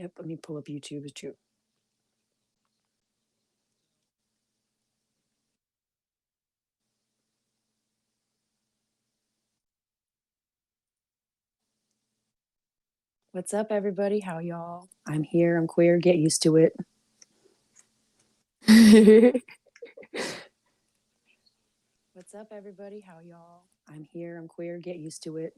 Yep, let me pull up YouTube too. What's up, everybody? How y'all? I'm here. I'm queer. Get used to it. What's up, everybody? How y'all? I'm here. I'm queer. Get used to it.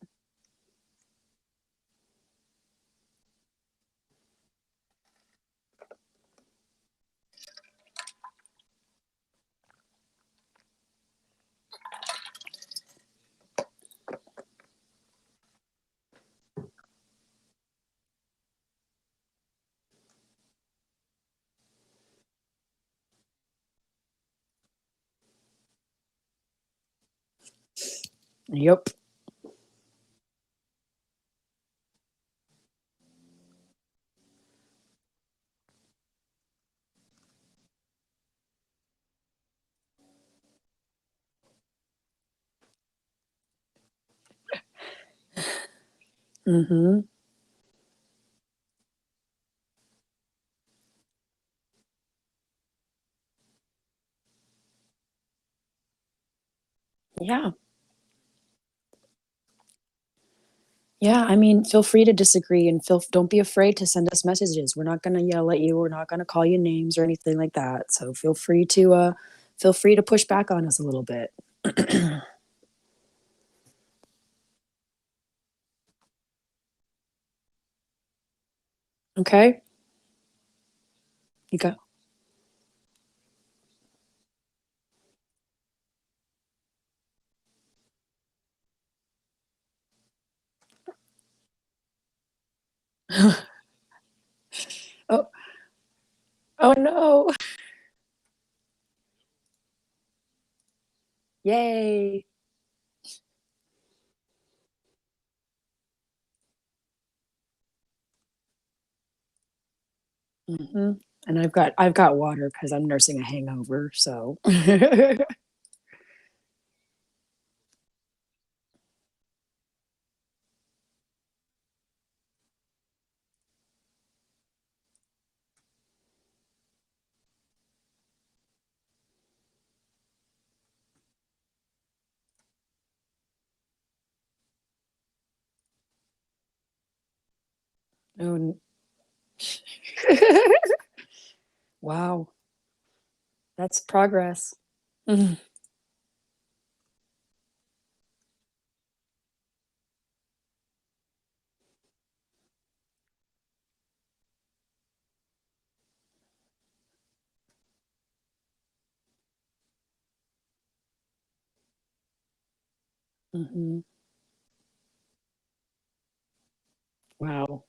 Yep. Mm-hmm. Yeah. Yeah, I mean, feel free to disagree and don't be afraid to send us messages. We're not going to yell at you. We're not going to call you names or anything like that. So feel free to push back on us a little bit. Okay? You go. Oh, oh no. Yay. Hmm. And I've got water because I'm nursing a hangover. So oh, wow, that's progress. Hmm. Wow,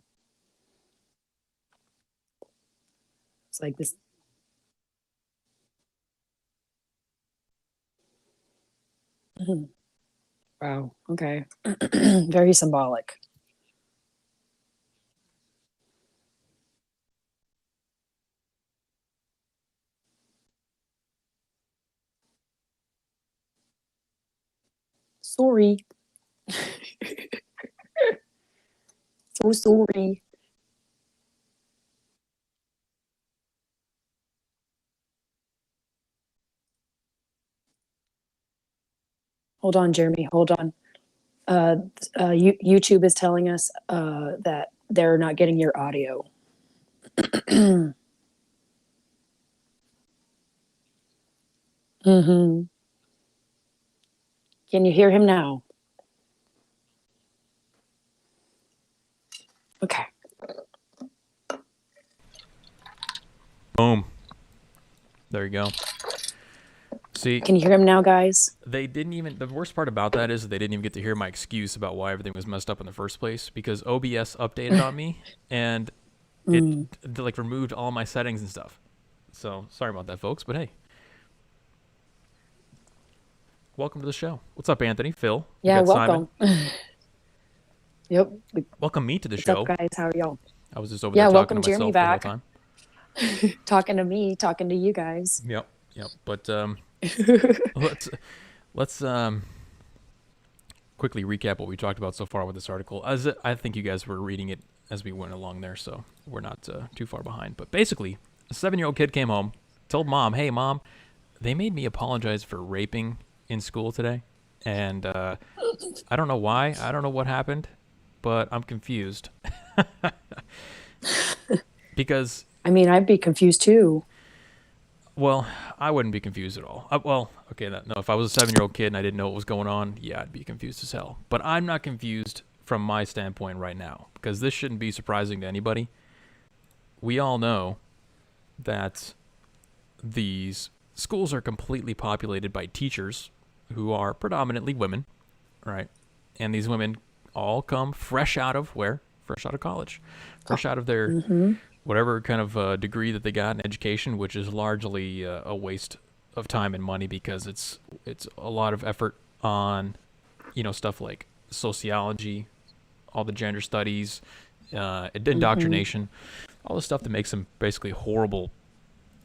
it's like this. Mhm. Wow. Okay. Very symbolic. Sorry. So sorry. Hold on, Jeremy. Hold on. Uh, YouTube is telling us that they're not getting your audio. Hmm. Can you hear him now? Okay. Boom. There you go. See, Can you hear him now, guys? they didn't even. The worst part about that is they didn't even get to hear my excuse about why everything was messed up in the first place because OBS updated on me and it Mm. like removed all my settings and stuff. So sorry about that, folks. But hey, welcome to the show. What's up, Anthony? Phil? We Yeah, got Simon. welcome. Yep. Welcome me to the What's up, show. guys? How are y'all? I was just over there Yeah, talking to welcome Jeremy myself the whole back. time. Talking to me, talking to you guys. Yep. Yep. But let's let's quickly recap what we talked about so far with this article. As I think you guys were reading it as we went along there, so we're not too far behind. But basically, a 7-year-old kid came home, told mom, "Hey, mom, they made me apologize for raping in school today, and I don't know why. I don't know what happened, but I'm confused." Because, I mean, I'd be confused too. well, I wouldn't be confused at all. Well, okay, no, if I was a 7-year-old kid and I didn't know what was going on, yeah, I'd be confused as hell. But I'm not confused from my standpoint right now, because this shouldn't be surprising to anybody. We all know that these schools are completely populated by teachers who are predominantly women, right? And these women all come fresh out of where? Fresh out of college, fresh out of their whatever kind of degree that they got in education, which is largely a waste of time and money, because it's a lot of effort on, stuff like sociology, all the gender studies, indoctrination, all the stuff that makes them basically horrible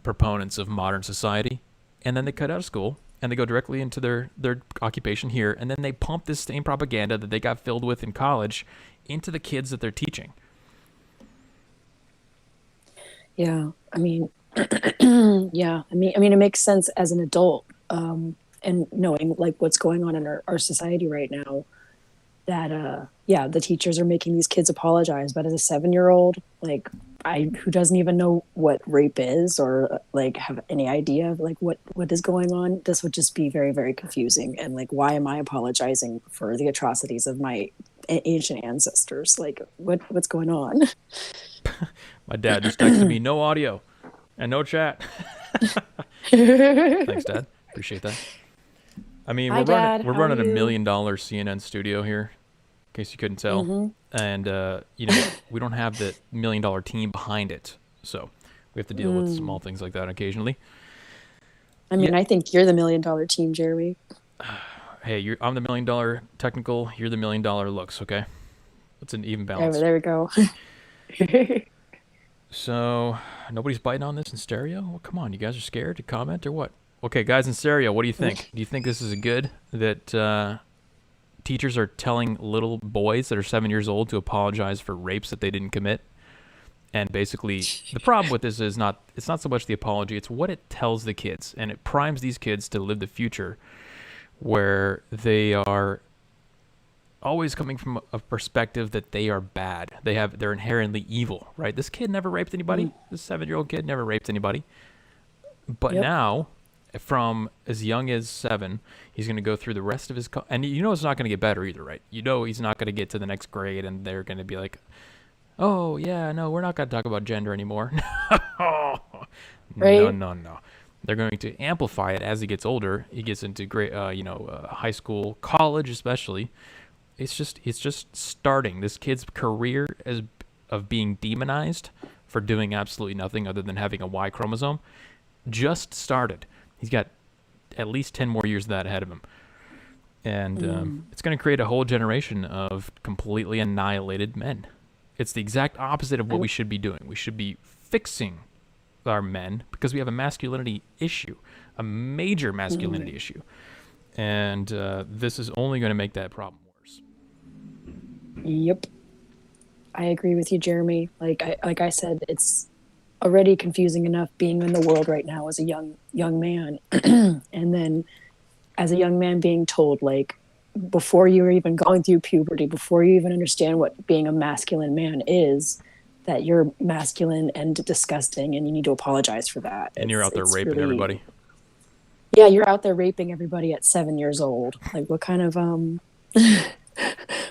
proponents of modern society. And then they cut out of school and they go directly into their occupation here, and then they pump this same propaganda that they got filled with in college into the kids that they're teaching. Yeah, I mean, yeah, I mean, it makes sense as an adult, and knowing like what's going on in our society right now. That yeah, the teachers are making these kids apologize, but as a 7-year-old, like who doesn't even know what rape is, or like have any idea of like what is going on, this would just be very, very confusing. And like, why am I apologizing for the atrocities of my ancient ancestors? Like, what's going on? My dad just texted me, no audio and no chat. Thanks, Dad. Appreciate that. I mean, Hi, Dad. we're How running are $1 you? million CNN studio here, in case you couldn't tell. And we don't have the $1 million team behind it, so we have to deal with small things like that occasionally. I mean, Yeah. I think you're the $1 million team, Jeremy. Hey, I'm the $1 million technical. You're the $1 million looks. Okay, it's an even There, balance. there we go. So nobody's biting on this in stereo. Well, come on, you guys are scared to comment or what? Okay, guys in stereo, what do you think? Do you think this is good that teachers are telling little boys that are 7 years old to apologize for rapes that they didn't commit? And basically, the problem with this is it's not so much the apology, it's what it tells the kids, and it primes these kids to live the future where they are always coming from a perspective that they are bad. They're inherently evil, right? This kid never raped anybody. This 7-year-old kid never raped anybody. But Yep. now, from as young as 7, he's going to go through the rest of his and it's not going to get better either, right? He's not going to get to the next grade and they're going to be like, "Oh yeah, no, we're not going to talk about gender anymore." No, Right? no, no. They're going to amplify it as he gets older. He gets into great, high school, college, especially. It's just starting. This kid's career of being demonized for doing absolutely nothing other than having a Y chromosome just started. He's got at least 10 more years of that ahead of him. And it's going to create a whole generation of completely annihilated men. It's the exact opposite of what we should be doing. We should be fixing our men because we have a masculinity issue, a major masculinity issue. And this is only going to make that problem worse. Yep. I agree with you, Jeremy. Like I said, it's already confusing enough being in the world right now as a young man, and then as a young man being told, like, before you're even going through puberty, before you even understand what being a masculine man is, that you're masculine and disgusting and you need to apologize for that. And you're out there It's raping really, everybody. yeah, you're out there raping everybody at 7 years old. Like, what kind of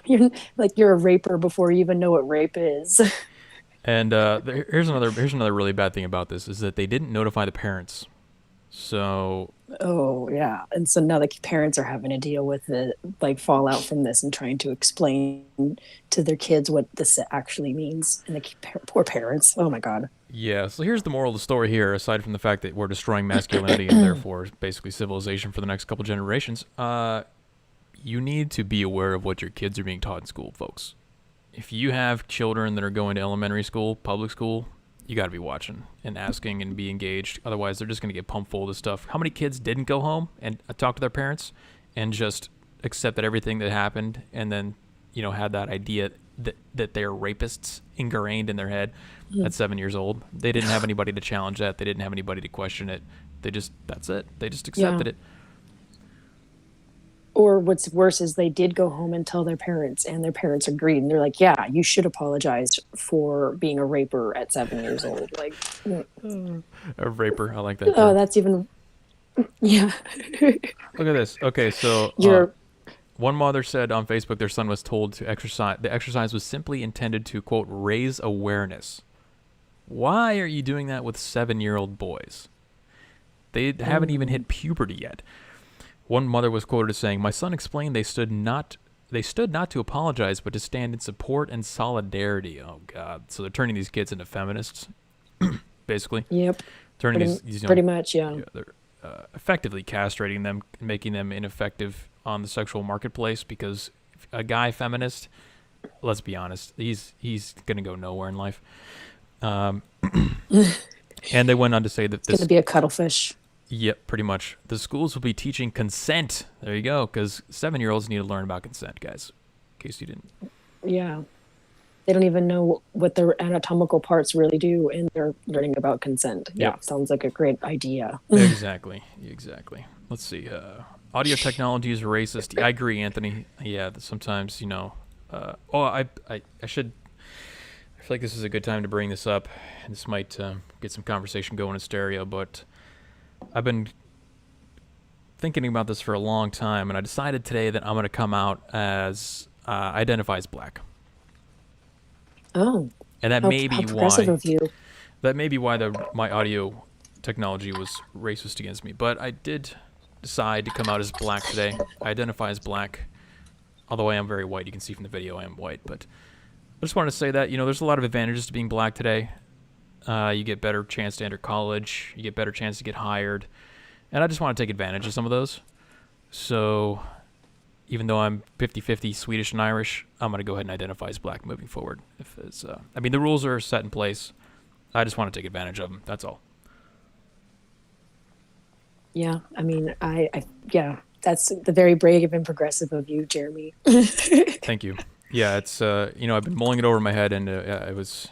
you're a raper before you even know what rape is. And here's another really bad thing about this is that they didn't notify the parents. So Oh yeah, and so now the parents are having to deal with the like fallout from this and trying to explain to their kids what this actually means. And the poor parents. Oh my god. yeah, so here's the moral of the story here. Aside from the fact that we're destroying masculinity and therefore basically civilization for the next couple generations, you need to be aware of what your kids are being taught in school, folks. If you have children that are going to elementary school, public school, you got to be watching and asking and be engaged. Otherwise, they're just going to get pumped full of this stuff. How many kids didn't go home and talk to their parents and just accept that everything that happened and then, had that idea that they're rapists ingrained in their head Mm. at 7 years old. They didn't have anybody to challenge that. They didn't have anybody to question it. That's it. They just accepted Yeah. it. Or what's worse is they did go home and tell their parents, and their parents agreed, and they're like, "Yeah, you should apologize for being a raper at 7 years old." Like, A raper. I like that oh, term. that's even, yeah. Look at this. Okay, so You're, one mother said on Facebook their son was told to exercise. The exercise was simply intended to, quote, raise awareness. Why are you doing that with 7-year-old boys? They haven't even hit puberty yet. One mother was quoted as saying, "My son explained they stood not to apologize, but to stand in support and solidarity." Oh God! So they're turning these kids into feminists, basically. yep, Turning pretty, these pretty much, yeah. yeah, they're effectively castrating them, making them ineffective on the sexual marketplace. Because a guy feminist, let's be honest, he's gonna go nowhere in life. And they went on to say that It's going to be a cuttlefish. Yep, pretty much. The schools will be teaching consent. There you go, because 7-year-olds need to learn about consent, guys. In case you didn't. Yeah. They don't even know what their anatomical parts really do, and they're learning about consent. Yeah, Yep. sounds like a great idea. Exactly. Let's see. Audio technology is racist. I agree, Anthony. Yeah, sometimes, I should. I feel like this is a good time to bring this up. This might get some conversation going in stereo, but I've been thinking about this for a long time, and I decided today that I'm going to come out as identify as black. Oh, And that how, may how be progressive why of you. my audio technology was racist against me. But I did decide to come out as black today. I identify as black, although I am very white. You can see from the video I am white. But I just wanted to say that, there's a lot of advantages to being black today. You get better chance to enter college. You get better chance to get hired. And I just want to take advantage of some of those. So even though I'm 50-50 Swedish and Irish, I'm going to go ahead and identify as black moving forward. The rules are set in place. I just want to take advantage of them. That's all. Yeah, I mean, yeah, that's the very brave and progressive of you, Jeremy. Thank you. Yeah, it's I've been mulling it over in my head, and it was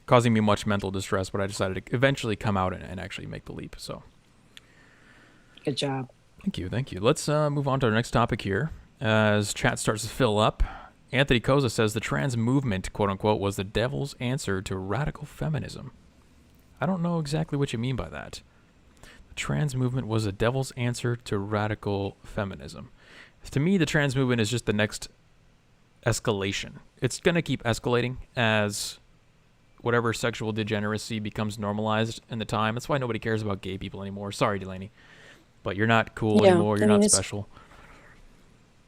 causing me much mental distress, but I decided to eventually come out and actually make the leap. So Good job. Thank you. Let's move on to our next topic here. As chat starts to fill up, Anthony Koza says the trans movement, quote unquote, was the devil's answer to radical feminism. I don't know exactly what you mean by that. The trans movement was the devil's answer to radical feminism. To me, the trans movement is just the next escalation. It's going to keep escalating as whatever sexual degeneracy becomes normalized in the time. That's why nobody cares about gay people anymore. Sorry, Delaney. But you're not cool anymore. You're not special.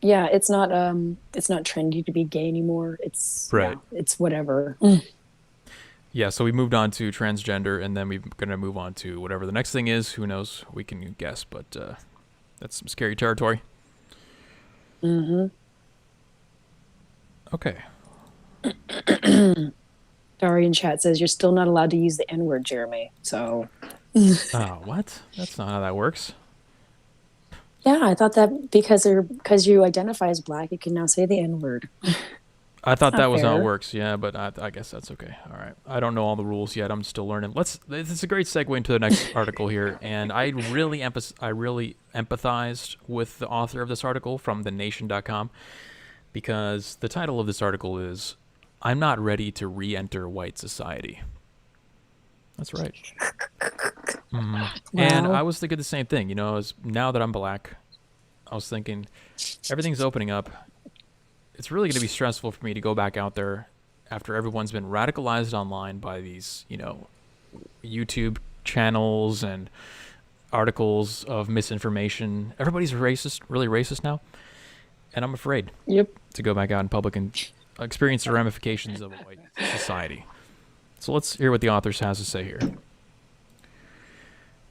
Yeah, it's not trendy to be gay anymore. It's right. Yeah, it's whatever. Yeah, so we moved on to transgender, and then we're going to move on to whatever the next thing is. Who knows? We can guess, but that's some scary territory. Mm-hmm. Okay. Dari in chat says you're still not allowed to use the N-word, Jeremy. So. Oh, what? That's not how that works. Yeah, I thought that because you identify as black, you can now say the N-word. I thought that was how it fair. works. Yeah, but I guess that's okay. All right. I don't know all the rules yet. I'm still learning. This is a great segue into the next article here, and I really empathized with the author of this article from thenation.com because the title of this article is "I'm Not Ready to Re-Enter White Society." That's right. Mm-hmm. Wow. And I was thinking the same thing. Now that I'm black, I was thinking everything's opening up. It's really going to be stressful for me to go back out there after everyone's been radicalized online by these, YouTube channels and articles of misinformation. Everybody's racist, really racist now. And I'm afraid to go back out in public and experience the ramifications of a white society. So let's hear what the author has to say here.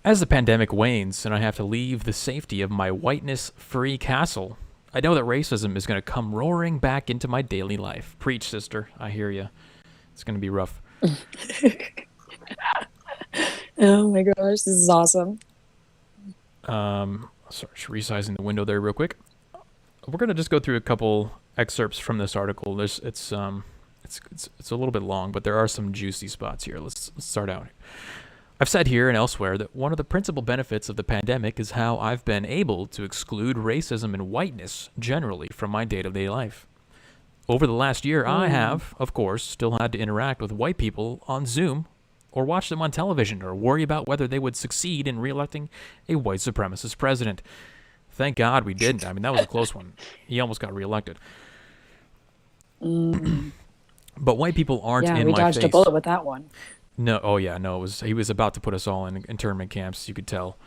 As the pandemic wanes and I have to leave the safety of my whiteness-free castle, I know that racism is going to come roaring back into my daily life. Preach, sister. I hear you. It's going to be rough. Oh my gosh, this is awesome. Sorry, just resizing the window there real quick. We're going to just go through a couple excerpts from this article. It's a little bit long, but there are some juicy spots here. Let's start out. I've said here and elsewhere that one of the principal benefits of the pandemic is how I've been able to exclude racism and whiteness generally from my day-to-day life. Over the last year, I have, of course, still had to interact with white people on Zoom or watch them on television or worry about whether they would succeed in re-electing a white supremacist president. Thank God we didn't. I mean, that was a close one. He almost got reelected. But white people aren't in my face. Yeah, we dodged a bullet with that one. No, oh yeah, no. He was about to put us all in internment camps. You could tell.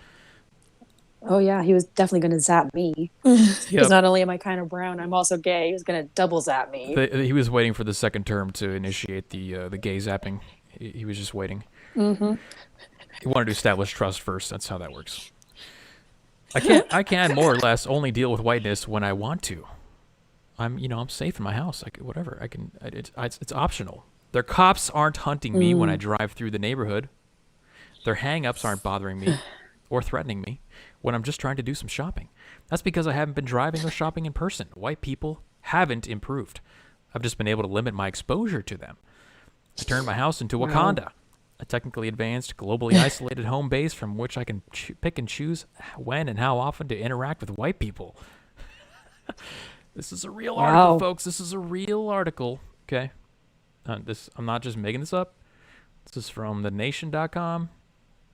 Oh yeah, he was definitely going to zap me. Because not only am I kind of brown, I'm also gay. He was going to double zap me. He was waiting for the second term to initiate the gay zapping. He was just waiting. Mm-hmm. He wanted to establish trust first. That's how that works. I can more or less only deal with whiteness when I want to. I'm safe in my house. Whatever. It's optional. Their cops aren't hunting me when I drive through the neighborhood. Their hang-ups aren't bothering me or threatening me when I'm just trying to do some shopping. That's because I haven't been driving or shopping in person. White people haven't improved. I've just been able to limit my exposure to them. I turned my house into Wakanda, a technically advanced, globally isolated home base from which I can pick and choose when and how often to interact with white people. This is a real article, folks. This is a real article. Okay. I'm not just making this up. This is from thenation.com.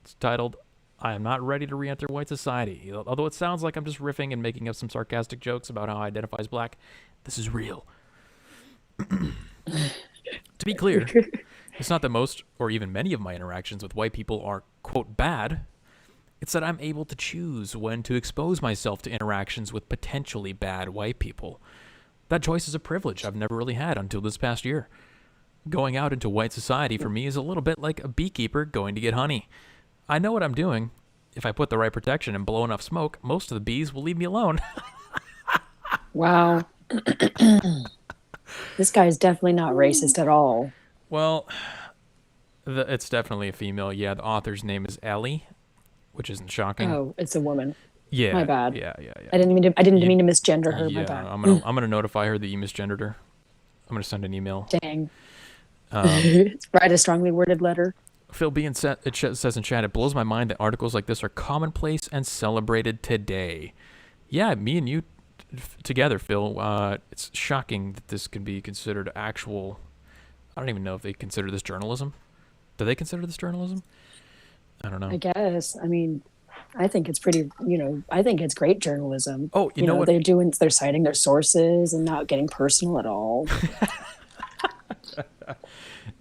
It's titled, I am not ready to re-enter white society. Although it sounds like I'm just riffing and making up some sarcastic jokes about how I identify as black, this is real. To be clear, it's not that most or even many of my interactions with white people are, quote, bad. It's that I'm able to choose when to expose myself to interactions with potentially bad white people. That choice is a privilege I've never really had until this past year. Going out into white society for me is a little bit like a beekeeper going to get honey. I know what I'm doing. If I put the right protection and blow enough smoke, most of the bees will leave me alone. Wow. This guy is definitely not racist at all. Well, it's definitely a female. Yeah, the author's name is Ellie, which isn't shocking. Oh, it's a woman. Yeah. My bad. Yeah. I didn't mean to misgender her. Yeah, My bad. I'm gonna notify her that you misgendered her. I'm gonna send an email. Dang. Write a strongly worded letter. Phil B. says in chat, it blows my mind that articles like this are commonplace and celebrated today. Yeah, me and you together, Phil. It's shocking that this can be considered actual. I don't even know if they consider this journalism. Do they consider this journalism? I don't know. I guess. I mean, I think it's pretty, I think it's great journalism. Oh, you know what? They're citing their sources and not getting personal at all.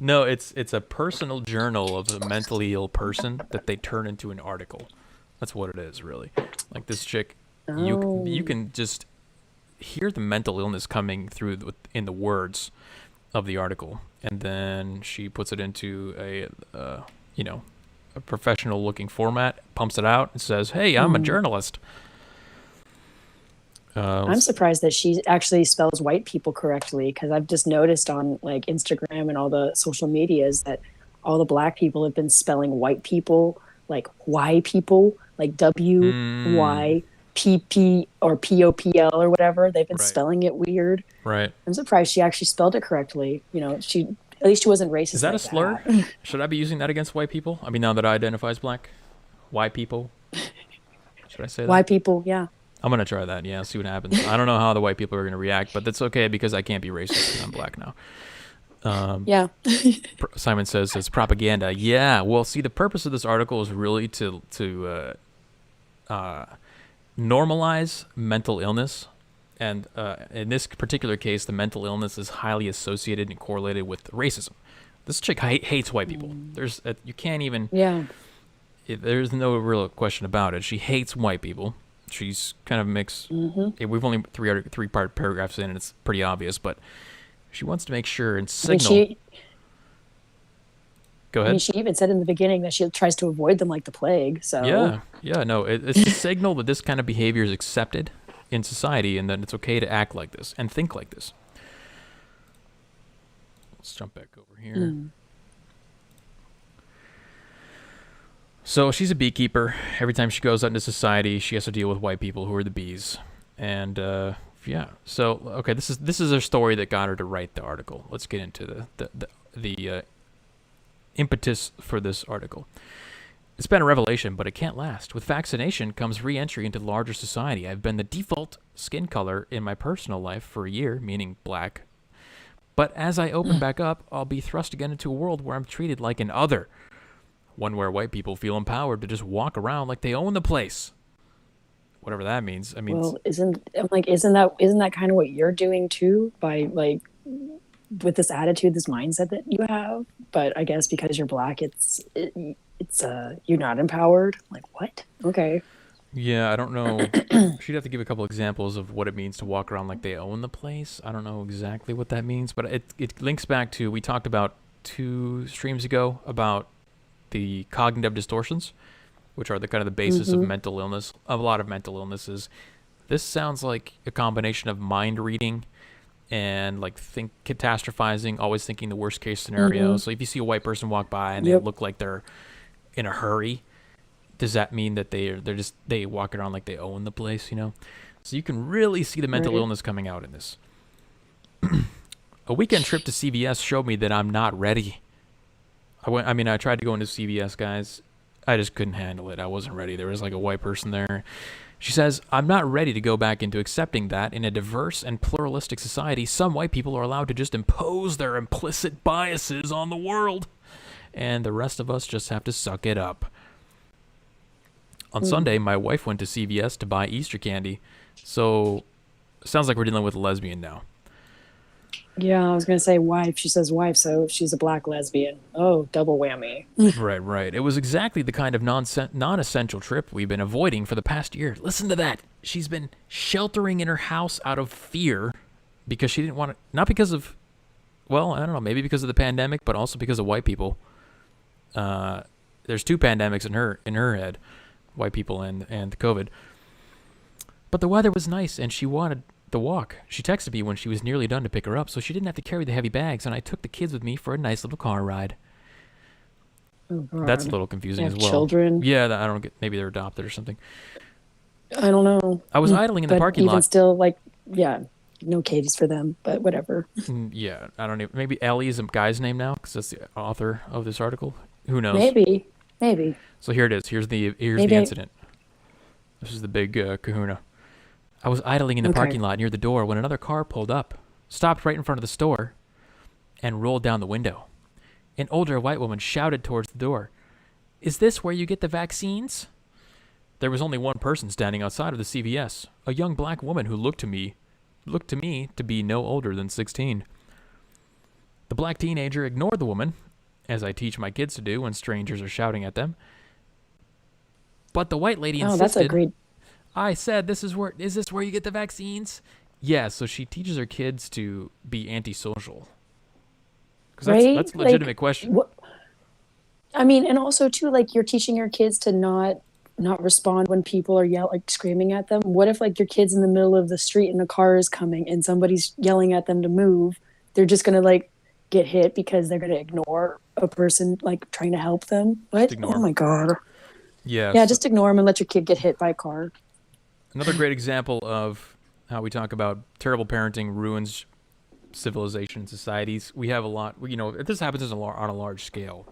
No, it's a personal journal of a mentally ill person that they turn into an article. That's what it is, really. Like this chick, you can just hear the mental illness coming through in the words of the article, and then she puts it into a professional looking format, pumps it out, and says, "Hey, I'm a journalist." I'm surprised that she actually spells white people correctly, because I've just noticed on like Instagram and all the social medias that all the black people have been spelling white people like Y people, like WYPP or POPL or whatever. They've been spelling it weird. Right. I'm surprised she actually spelled it correctly. At least she wasn't racist. Is that like a slur? Should I be using that against white people? I mean, now that I identify as black, white people. Should I say that? White people, yeah. I'm gonna try that. Yeah, see what happens. I don't know how the white people are gonna react, but that's okay because I can't be racist because I'm black now. Yeah. Simon says it's propaganda. Yeah. Well, see, the purpose of this article is really to normalize mental illness, and in this particular case, the mental illness is highly associated and correlated with racism. This chick hates white people. You can't even. Yeah. There's no real question about it. She hates white people. She's kind of mixed. We've only three-part paragraphs in, and it's pretty obvious, but she wants to make sure and signal. Go ahead. I mean, she even said in the beginning that she tries to avoid them like the plague. So yeah, no, it's a signal that this kind of behavior is accepted in society, and that it's okay to act like this and think like this. Let's jump back over here. So she's a beekeeper. Every time she goes out into society, she has to deal with white people who are the bees. And if Yeah. So okay, this is a story that got her to write the article. Let's get into the impetus for this article. It's been a revelation, but it can't last. With vaccination comes re-entry into larger society. I've been the default skin color in my personal life for a year, meaning black. But as I open back up, I'll be thrust again into a world where I'm treated like an other. One where white people feel empowered to just walk around like they own the place. Whatever that means. I mean, Well, isn't that kind of what you're doing too by like with this attitude, this mindset that you have? But I guess because you're black, it's you're not empowered. Like what? Okay. yeah, I don't know. She'd have to give a couple examples of what it means to walk around like they own the place. I don't know exactly what that means, but it links back to, we talked about 2 streams ago about the cognitive distortions, which are the kind of the basis of mental illness, of a lot of mental illnesses. This sounds like a combination of mind reading and like catastrophizing, always thinking the worst case scenario. So if you see a white person walk by and they look like they're in a hurry, does that mean that they walk around like they own the place, you know? So you can really see the mental illness coming out in this. A weekend trip to CVS showed me that I'm not ready. I tried to go into CVS, guys. I just couldn't handle it. I wasn't ready. There was like a white person there. She says, I'm not ready to go back into accepting that in a diverse and pluralistic society, some white people are allowed to just impose their implicit biases on the world, and the rest of us just have to suck it up. On Sunday, my wife went to CVS to buy Easter candy, so sounds like we're dealing with a lesbian now. Yeah, I was gonna say wife. She says wife, so she's a black lesbian. Oh, double whammy. Right. It was exactly the kind of non-essential trip we've been avoiding for the past year. Listen to that. She's been sheltering in her house out of fear because she didn't want to, not because of, well, I don't know, maybe because of the pandemic, but also because of white people. There's 2 pandemics in her head, white people and COVID. But the weather was nice, and she wanted the walk. She texted me when she was nearly done to pick her up, so she didn't have to carry the heavy bags, and I took the kids with me for a nice little car ride. Oh, God. That's a little confusing as well. Children. Yeah, I don't get. Maybe they're adopted or something. I don't know. I was idling in the parking lot. Even still, like, yeah, no cages for them, but whatever. Yeah, I don't know. Maybe Ellie is a guy's name now because that's the author of this article. Who knows? Maybe. So here it is. Here's the incident. This is the big kahuna. I was idling in the parking lot near the door when another car pulled up, stopped right in front of the store, and rolled down the window. An older white woman shouted towards the door, "Is this where you get the vaccines?" There was only one person standing outside of the CVS, a young black woman who looked to me to be no older than 16. The black teenager ignored the woman, as I teach my kids to do when strangers are shouting at them. But the white lady insisted. Oh, that's a great. I said, is this where you get the vaccines? Yeah, so she teaches her kids to be antisocial. Because that's a legitimate question. I mean, and also too, like, you're teaching your kids to not respond when people are screaming at them. What if, like, your kid's in the middle of the street and a car is coming and somebody's yelling at them to move? They're just gonna like get hit because they're gonna ignore a person like trying to help them. What? Oh my God. Yeah. Yeah, just ignore them and let your kid get hit by a car. Another great example of how we talk about terrible parenting ruins civilization and societies. We have a lot, if this happens on a large scale,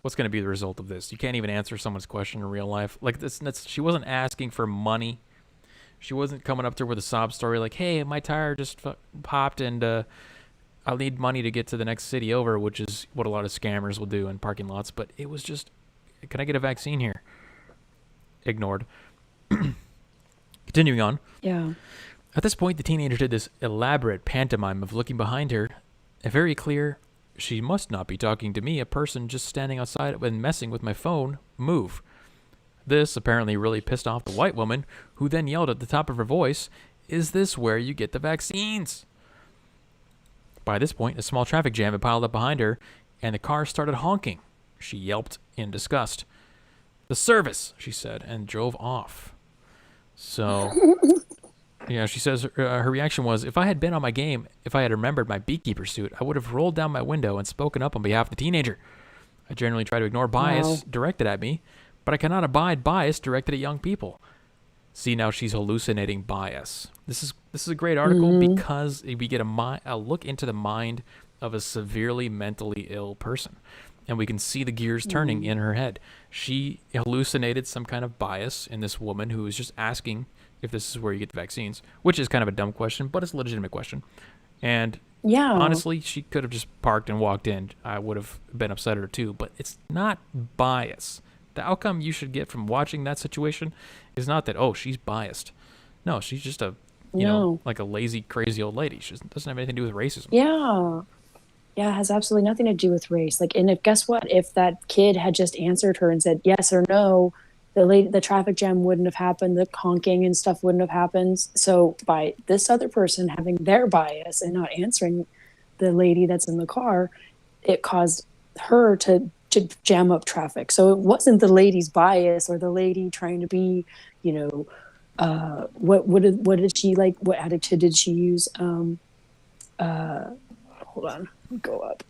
what's going to be the result of this? You can't even answer someone's question in real life. Like she wasn't asking for money. She wasn't coming up to her with a sob story like, hey, my tire just popped and I'll need money to get to the next city over, which is what a lot of scammers will do in parking lots. But it was just, can I get a vaccine here? Ignored. Continuing on. Yeah. At this point, the teenager did this elaborate pantomime of looking behind her, and very clear, she must not be talking to me, a person just standing outside and messing with my phone, move. This apparently really pissed off the white woman, who then yelled at the top of her voice, "Is this where you get the vaccines?" By this point, a small traffic jam had piled up behind her, and the car started honking. She yelped in disgust. "The service," she said, and drove off. So, she says her reaction was, if I had been on my game, if I had remembered my beekeeper suit, I would have rolled down my window and spoken up on behalf of the teenager. I generally try to ignore bias directed at me, but I cannot abide bias directed at young people. See, now she's hallucinating bias. This is a great article because we get a look into the mind of a severely mentally ill person, and we can see the gears turning in her head. She hallucinated some kind of bias in this woman who was just asking if this is where you get the vaccines, which is kind of a dumb question, but it's a legitimate question. And Yeah. honestly, she could have just parked and walked in. I would have been upset at her too, but it's not bias. The outcome you should get from watching that situation is not that, oh, she's biased. No, she's just you know, like a lazy, crazy old lady. She doesn't have anything to do with racism. Yeah. Yeah, it has absolutely nothing to do with race. Like, and guess what? If that kid had just answered her and said yes or no, the traffic jam wouldn't have happened. The honking and stuff wouldn't have happened. So by this other person having their bias and not answering the lady that's in the car, it caused her to jam up traffic. So it wasn't the lady's bias or the lady trying to be, you know, what did she like? What adjective did she use? Hold on, go up.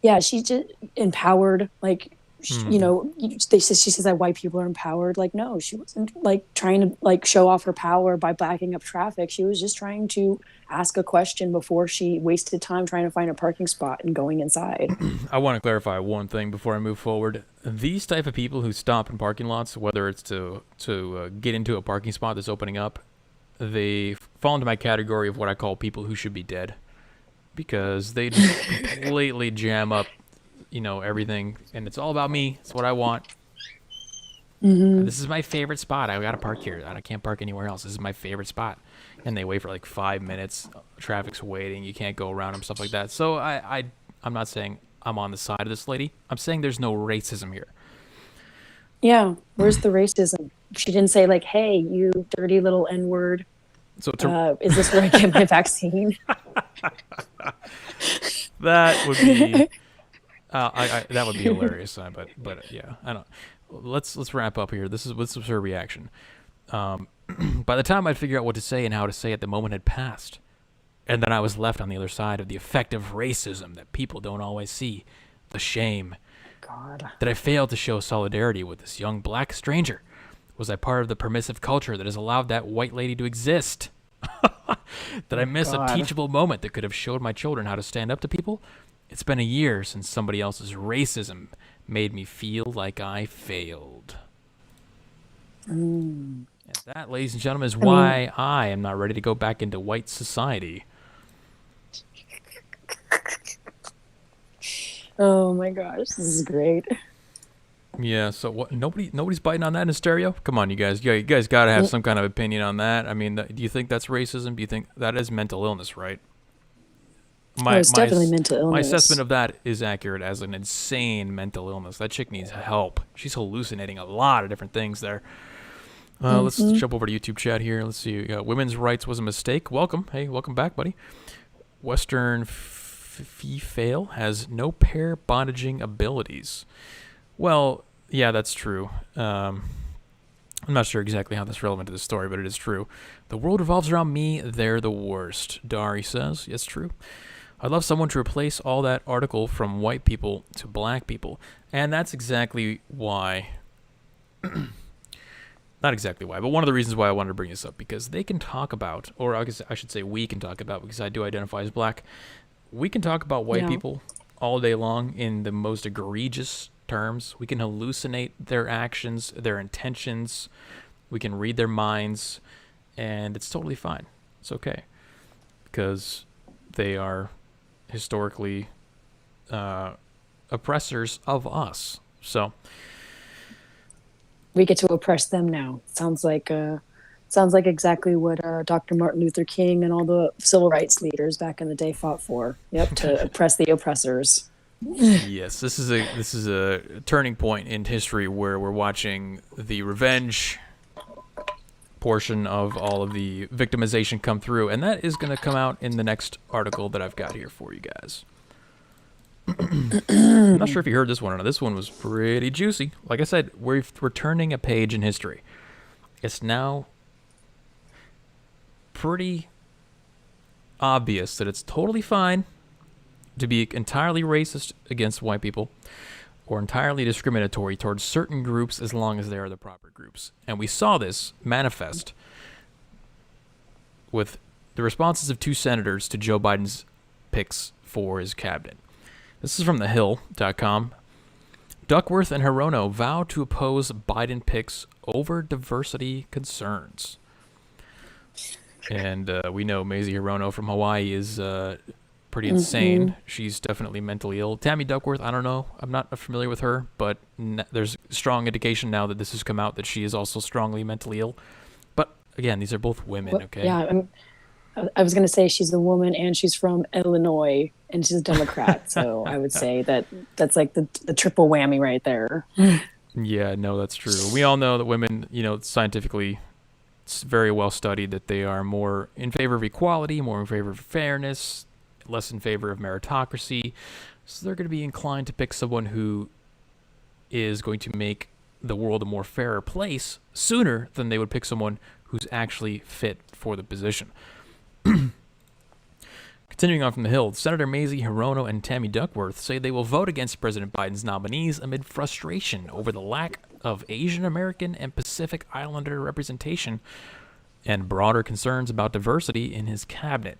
Yeah, she's just empowered. Like, you know, she says that white people are empowered. Like, no, she wasn't like trying to like show off her power by backing up traffic. She was just trying to ask a question before she wasted time trying to find a parking spot and going inside. I want to clarify one thing before I move forward. These type of people who stop in parking lots, whether it's to get into a parking spot that's opening up, they fall into my category of what I call people who should be dead, because they just completely jam up, you know, everything, and it's all about me. It's what I want. This is my favorite spot. I gotta park here. I can't park anywhere else. This is my favorite spot. And they wait for like 5 minutes. Traffic's waiting. You can't go around them, stuff like that. So I'm not saying I'm on the side of this lady. I'm saying there's no racism here. Yeah, where's the racism? She didn't say like, "Hey, you dirty little N-word. So Is this where I get my vaccine?" that would be that would be hilarious. But yeah, I don't. Let's wrap up here. This was her reaction. By the time I'd figure out what to say and how to say it, the moment had passed, and then I was left on the other side of the effect of racism that people don't always see. The shame. God. That I failed to show solidarity with this young black stranger. Was I part of the permissive culture that has allowed that white lady to exist? That I missed a teachable moment that could have showed my children how to stand up to people? It's been a year since somebody else's racism made me feel like I failed. And that, ladies and gentlemen, is why I am not ready to go back into white society. Oh my gosh, this is great. Yeah, so what? Nobody's biting on that in stereo? Come on, you guys. You guys got to have some kind of opinion on that. I mean, do you think that's racism? Do you think that is mental illness, right? It's definitely mental illness. My assessment of that is accurate as an insane mental illness. That chick needs help. She's hallucinating a lot of different things there. Let's jump over to YouTube chat here. Let's see. Women's rights was a mistake. Welcome. Hey, welcome back, buddy. Western female has no pair bondaging abilities. Well, yeah, that's true. I'm not sure exactly how that's relevant to the story, but it is true. The world revolves around me. They're the worst. Dari says, yes, true. I'd love someone to replace all that article from white people to black people. And that's exactly why, not exactly why, but one of the reasons why I wanted to bring this up, because they can talk about, or I guess I should say we can talk about, because I do identify as black, we can talk about white people all day long in the most egregious terms. We can hallucinate their actions, their intentions. We can read their minds, and it's totally fine. It's okay, because they are historically oppressors of us. So we get to oppress them now. Sounds like exactly what Dr. Martin Luther King and all the civil rights leaders back in the day fought for. Yep, to oppress the oppressors. Yes, this is a turning point in history where we're watching the revenge portion of all of the victimization come through, and that is going to come out in the next article that I've got here for you guys. I'm not sure if you heard this one or not. This one was pretty juicy. Like I said, we're turning a page in history. It's now pretty obvious that it's totally fine to be entirely racist against white people, or entirely discriminatory towards certain groups as long as they are the proper groups. And we saw this manifest with the responses of 2 senators to Joe Biden's picks for his cabinet. This is from thehill.com. Duckworth and Hirono vow to oppose Biden picks over diversity concerns. And we know Mazie Hirono from Hawaii is pretty insane. She's definitely mentally ill. Tammy Duckworth, I don't know. I'm not familiar with her, but there's strong indication now that this has come out that she is also strongly mentally ill. But again, these are both women, okay? Yeah, I was going to say she's a woman and she's from Illinois and she's a Democrat. So I would say that's like the triple whammy right there. Yeah, no, that's true. We all know that women, scientifically, it's very well studied that they are more in favor of equality, more in favor of fairness, less in favor of meritocracy. So they're going to be inclined to pick someone who is going to make the world a more fairer place sooner than they would pick someone who's actually fit for the position. Continuing on from the Hill, Senator Mazie Hirono and Tammy Duckworth say they will vote against President Biden's nominees amid frustration over the lack of Asian American and Pacific Islander representation and broader concerns about diversity in his cabinet.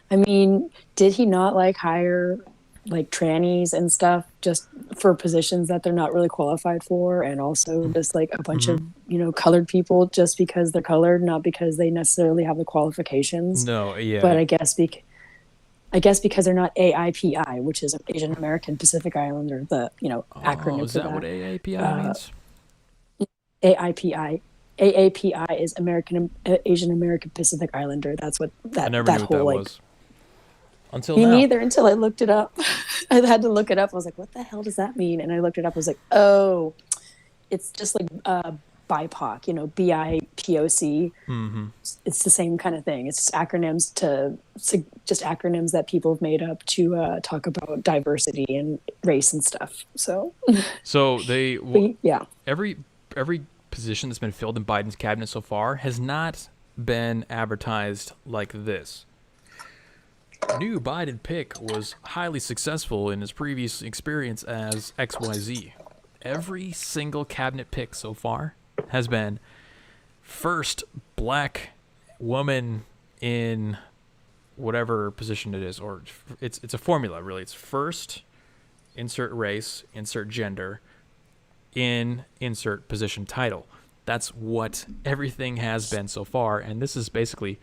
I mean, did he not hire trannies and stuff just for positions that they're not really qualified for, and also just a bunch of colored people just because they're colored, not because they necessarily have the qualifications? No, yeah. But I guess because they're not AIPI, which is Asian American Pacific Islander, the acronym is for that what AAPI means? AIPI. AAPI is Asian American Pacific Islander. That's what I never knew what that was. Until Me now. neither, until I looked it up. I had to look it up. I was like, what the hell does that mean? And I looked it up. I was like, oh, it's just BIPOC, BIPOC. Mm-hmm. It's the same kind of thing. It's just acronyms that people have made up to talk about diversity and race and stuff. So yeah. Every position that's been filled in Biden's cabinet so far has not been advertised like this. New Biden pick was highly successful in his previous experience as XYZ. Every single cabinet pick so far has been first black woman in whatever position it is, or it's a formula really. It's first, insert race, insert gender, insert position title. That's what everything has been so far, and this is basically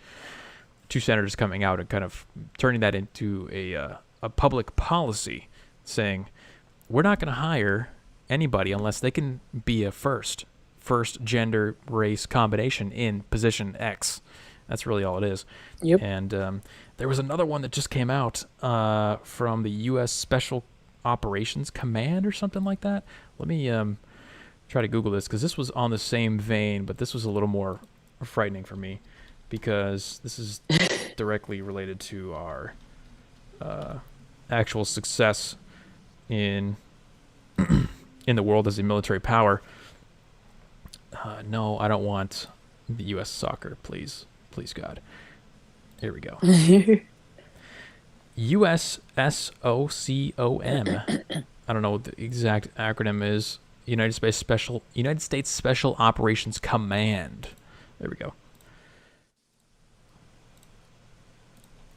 2 senators coming out and kind of turning that into a public policy, saying we're not going to hire anybody unless they can be a first gender race combination in position X. That's really all it is. Yep. And there was another one that just came out from the U.S. Special Operations Command or something like that. Let me try to Google this, because this was on the same vein, but this was a little more frightening for me, because this is directly related to our actual success in the world as a military power. No, I don't want the U.S. soccer, please. Please, God. Here we go. USSOCOM. I don't know what the exact acronym is. United States Special Operations Command. There we go.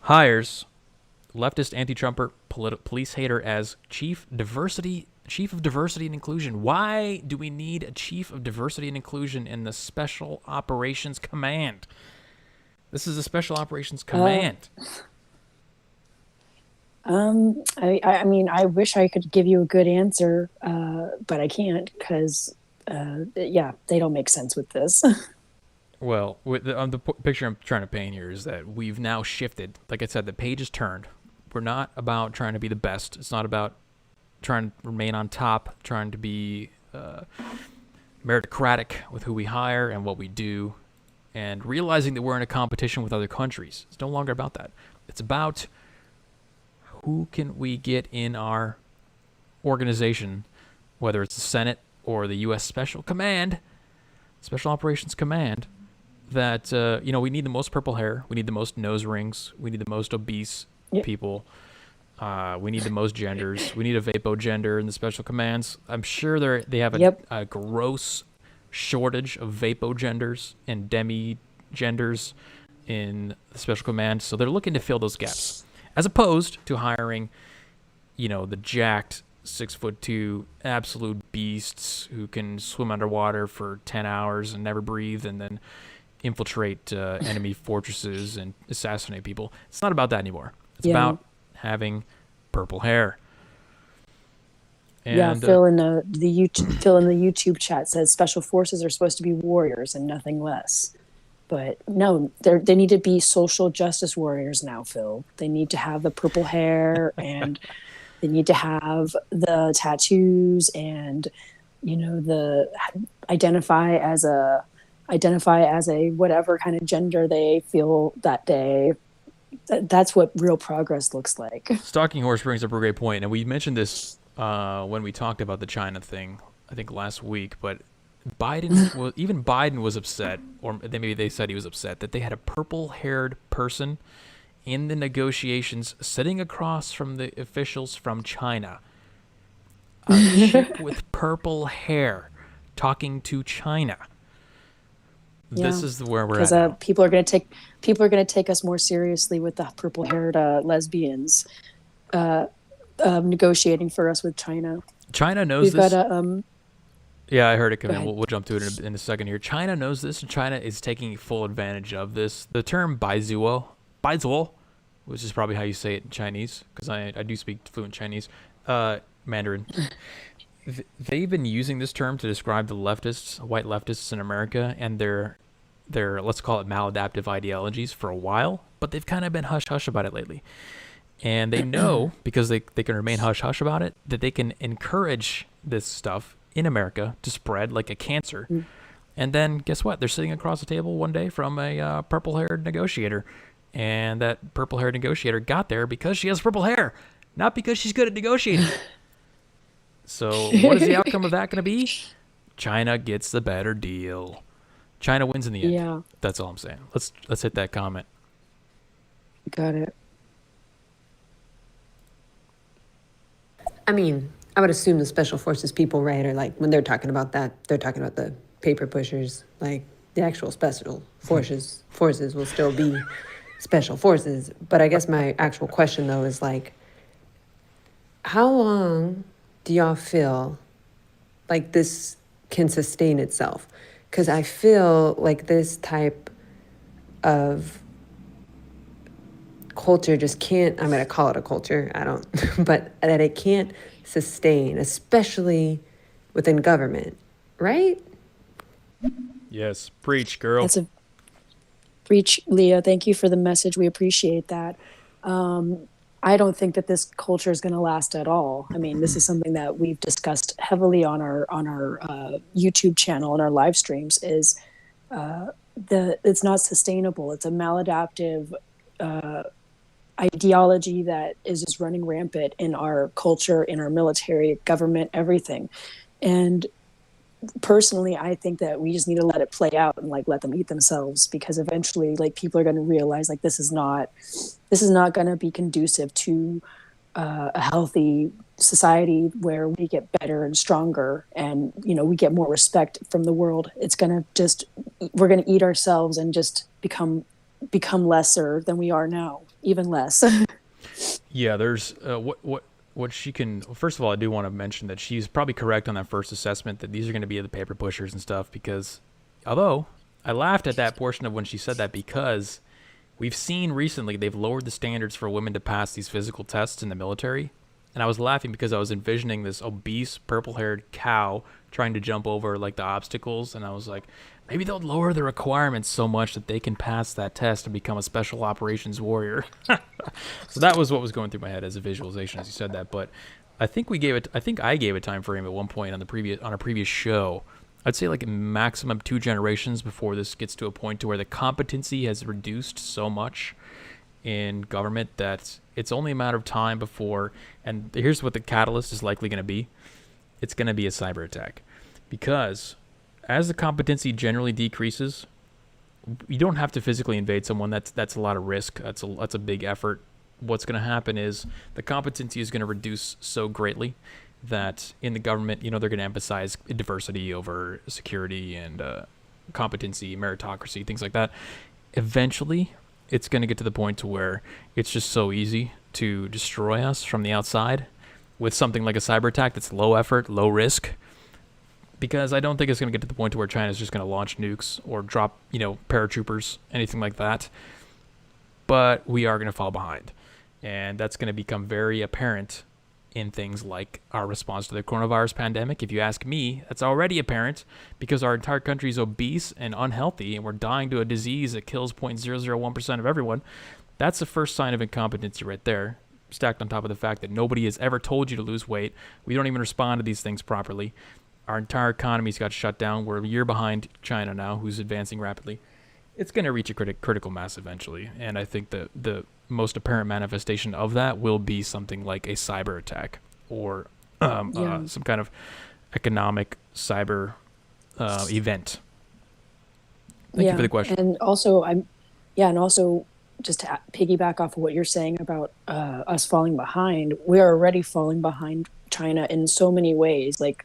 Hires leftist anti-Trumper police hater as chief of diversity and inclusion. Why do we need a chief of diversity and inclusion in the Special Operations Command? This is a Special Operations Command. I mean, I wish I could give you a good answer, but I can't, because they don't make sense with this. Well, the picture I'm trying to paint here is that we've now shifted. Like I said, the page is turned. We're not about trying to be the best. It's not about trying to remain on top, trying to be meritocratic with who we hire and what we do, and realizing that we're in a competition with other countries. It's no longer about that. It's about who can we get in our organization, whether it's the Senate or the U.S. Special Operations Command, that, we need the most purple hair, we need the most nose rings, we need the most obese people, We need the most genders. We need a vapo gender in the special commands. I'm sure they have Yep. a gross shortage of vapo genders and demi genders in the special command. So they're looking to fill those gaps, as opposed to hiring, the jacked 6'2" absolute beasts who can swim underwater for 10 hours and never breathe, and then infiltrate enemy fortresses and assassinate people. It's not about that anymore. It's Yeah. about having purple hair. And, Yeah, Phil in the YouTube chat says special forces are supposed to be warriors and nothing less. But no, they need to be social justice warriors now, Phil. They need to have the purple hair and they need to have the tattoos and the identify as a whatever kind of gender they feel that day. That's what real progress looks like. Stalking Horse brings up a great point, and we mentioned this when we talked about the China thing, I think last week. But Biden was upset, or maybe they said he was upset that they had a purple-haired person in the negotiations, sitting across from the officials from China. A chick with purple hair talking to China. This is where we're at. Because people are going to take us more seriously with the purple-haired lesbians negotiating for us with China. China knows this. Yeah, I heard it come in. ahead. We'll jump to it in a second here. China knows this, and China is taking full advantage of this. The term baizuo, which is probably how you say it in Chinese, because I do speak fluent Chinese, Mandarin. They've been using this term to describe the leftists, white leftists in America, and their let's call it maladaptive ideologies for a while, but they've kind of been hush-hush about it lately. And they know, because they can remain hush-hush about it, that they can encourage this stuff in America to spread like a cancer. And then guess what? They're sitting across the table one day from a purple-haired negotiator. And that purple-haired negotiator got there because she has purple hair, not because she's good at negotiating. So what is the outcome of that going to be? China gets the better deal. China wins in the end. Yeah. That's all I'm saying. Let's hit that comment. Got it. I mean, I would assume the special forces people, right, are like, when they're talking about that, they're talking about the paper pushers. Like, the actual special forces will still be special forces. But I guess my actual question, though, is like, how long do y'all feel like this can sustain itself? Because I feel like this type of culture just can't, I'm going to call it a culture, I don't, but that it can't sustain, especially within government, right? Yes, preach, girl. That's a preach, Leah. Thank you for the message. We appreciate that. I don't think that this culture is going to last at all. I mean, this is something that we've discussed heavily on our YouTube channel and our live streams. Is it's not sustainable. It's a maladaptive ideology that is just running rampant in our culture, in our military, government, everything. And personally, I think that we just need to let it play out and like let them eat themselves, because eventually like people are going to realize like this is not going to be conducive to a healthy society where we get better and stronger and we get more respect from the world. It's going to we're going to eat ourselves and just become lesser than we are now, even less. Yeah, there's what she can. First of all, I do want to mention that she's probably correct on that first assessment that these are going to be the paper pushers and stuff, because although I laughed at that portion of when she said that, because we've seen recently they've lowered the standards for women to pass these physical tests in the military. And I was laughing because I was envisioning this obese purple-haired cow trying to jump over like the obstacles, and I was like, maybe they'll lower the requirements so much that they can pass that test and become a special operations warrior. So that was what was going through my head as a visualization as you said that. But I think I gave a time frame at one point on a previous show. I'd say like a maximum 2 generations before this gets to a point to where the competency has reduced so much in government that it's only a matter of time before, and here's what the catalyst is likely going to be. It's going to be a cyber attack, because as the competency generally decreases, you don't have to physically invade someone. That's a lot of risk. That's a big effort what's going to happen is the competency is going to reduce so greatly that in the government, they're going to emphasize diversity over security and competency, meritocracy, things like that. Eventually, it's going to get to the point to where it's just so easy to destroy us from the outside with something like a cyber attack that's low effort, low risk. Because I don't think it's going to get to the point to where China's just going to launch nukes or drop, paratroopers, anything like that. But we are going to fall behind. And that's going to become very apparent in things like our response to the coronavirus pandemic. If you ask me, that's already apparent because our entire country is obese and unhealthy, and we're dying to a disease that kills 0.001% of everyone. That's the first sign of incompetency right there, stacked on top of the fact that nobody has ever told you to lose weight. We don't even respond to these things properly. Our entire economy's got shut down. We're a year behind China now, who's advancing rapidly. It's going to reach a critical mass eventually, and I think the most apparent manifestation of that will be something like a cyber attack or some kind of economic cyber event. Thank you for the question. And also, just to piggyback off of what you're saying about us falling behind, we are already falling behind China in so many ways. Like,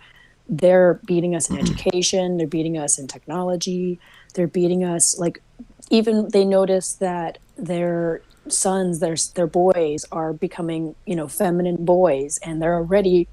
they're beating us in education, they're beating us in technology, they're beating us, like, even they notice that their sons, their boys are becoming, feminine boys, and they're already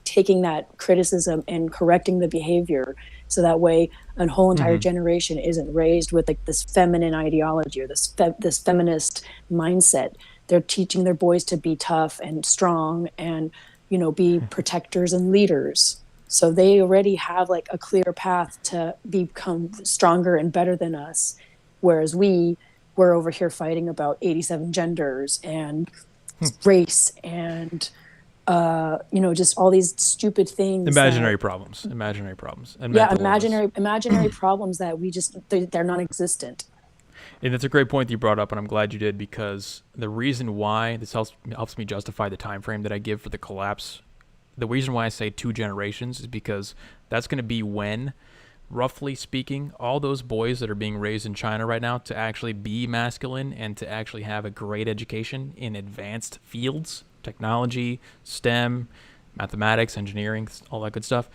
taking that criticism and correcting the behavior, so that way a whole entire generation isn't raised with like this feminine ideology or this feminist mindset. They're teaching their boys to be tough and strong and, be protectors and leaders. So they already have like a clear path to become stronger and better than us. Whereas we're over here fighting about 87 genders and race and, just all these stupid things. Imaginary problems. And imaginary problems that they're non-existent. And that's a great point that you brought up, and I'm glad you did, because the reason why this helps me justify the time frame that I give for the collapse. The reason why I say 2 generations is because that's going to be when, roughly speaking, all those boys that are being raised in China right now to actually be masculine and to actually have a great education in advanced fields, technology, STEM, mathematics, engineering, all that good stuff,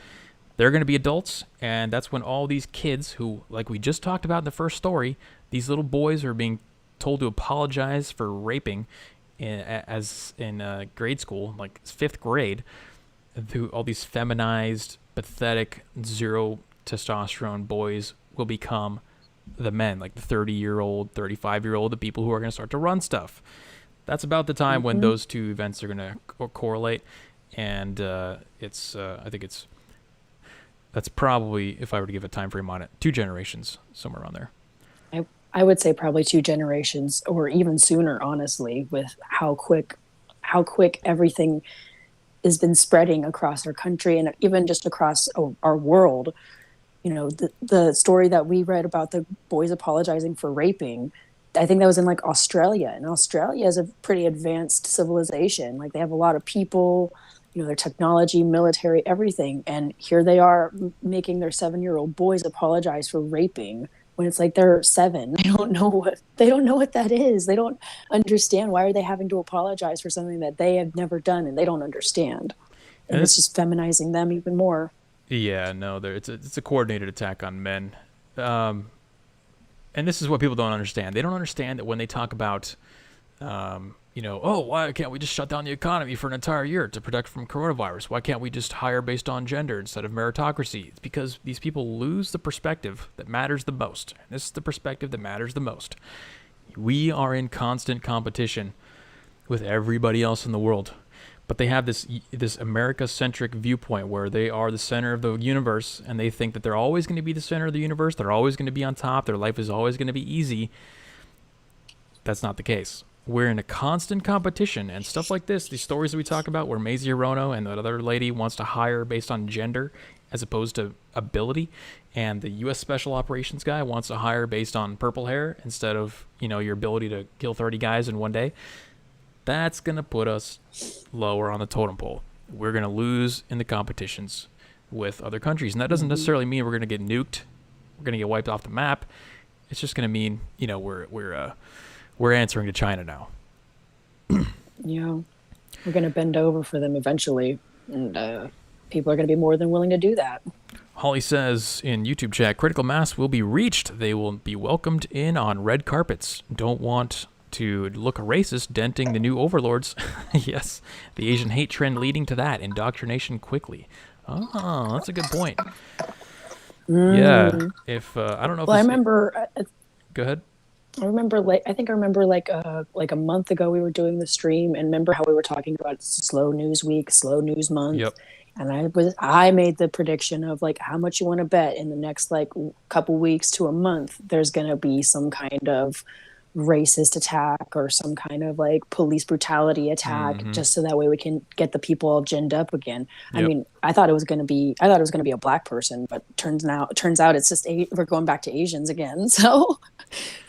they're going to be adults, and that's when all these kids who, like we just talked about in the first story, these little boys are being told to apologize for raping in grade school, like 5th grade, through all these feminized, pathetic, zero testosterone boys will become the men, like the 30-year-old, 35-year-old, the people who are going to start to run stuff. That's about the time when those two events are going to correlate, and I think that's probably, if I were to give a time frame on it, 2 generations, somewhere around there. I would say probably 2 generations, or even sooner, honestly, with how quick everything has been spreading across our country and even just across our world. The story that we read about the boys apologizing for raping, I think that was in like Australia, and Australia is a pretty advanced civilization. Like, they have a lot of people, their technology, military, everything. And here they are making their 7-year-old boys apologize for raping when it's like they're 7. They don't know what that is. They don't understand. Why are they having to apologize for something that they have never done and they don't understand? And it's just feminizing them even more. Yeah, no, it's a coordinated attack on men. And this is what people don't understand. They don't understand that when they talk about, why can't we just shut down the economy for an entire year to protect from coronavirus? Why can't we just hire based on gender instead of meritocracy? It's because these people lose the perspective that matters the most. And this is the perspective that matters the most. We are in constant competition with everybody else in the world. But they have this America-centric viewpoint where they are the center of the universe, and they think that they're always going to be the center of the universe. They're always going to be on top. Their life is always going to be easy. That's not the case. We're in a constant competition, and stuff like this, these stories that we talk about where Maisie Hirono and that other lady wants to hire based on gender as opposed to ability, and the U.S. Special Operations guy wants to hire based on purple hair instead of, your ability to kill 30 guys in one day, that's going to put us lower on the totem pole. We're going to lose in the competitions with other countries. And that doesn't necessarily mean we're going to get nuked. We're going to get wiped off the map. It's just going to mean, we're answering to China now. We're going to bend over for them eventually, and people are going to be more than willing to do that. Holly says in YouTube chat, critical mass will be reached. They will be welcomed in on red carpets. Don't want to look racist, denting the new overlords. Yes, the Asian hate trend leading to that. Indoctrination quickly. Oh, that's a good point. Yeah, if I don't know if Well, I this... remember. Go ahead. I remember, like a month ago, we were doing the stream, and remember how we were talking about slow news week, slow news month. Yep. And I made the prediction of like how much you want to bet in the next like couple weeks to a month there's going to be some kind of racist attack or some kind of like police brutality attack, just so that way we can get the people all ginned up again. Yep. I mean, I thought it was going to be a black person, but turns out it's just we're going back to Asians again. So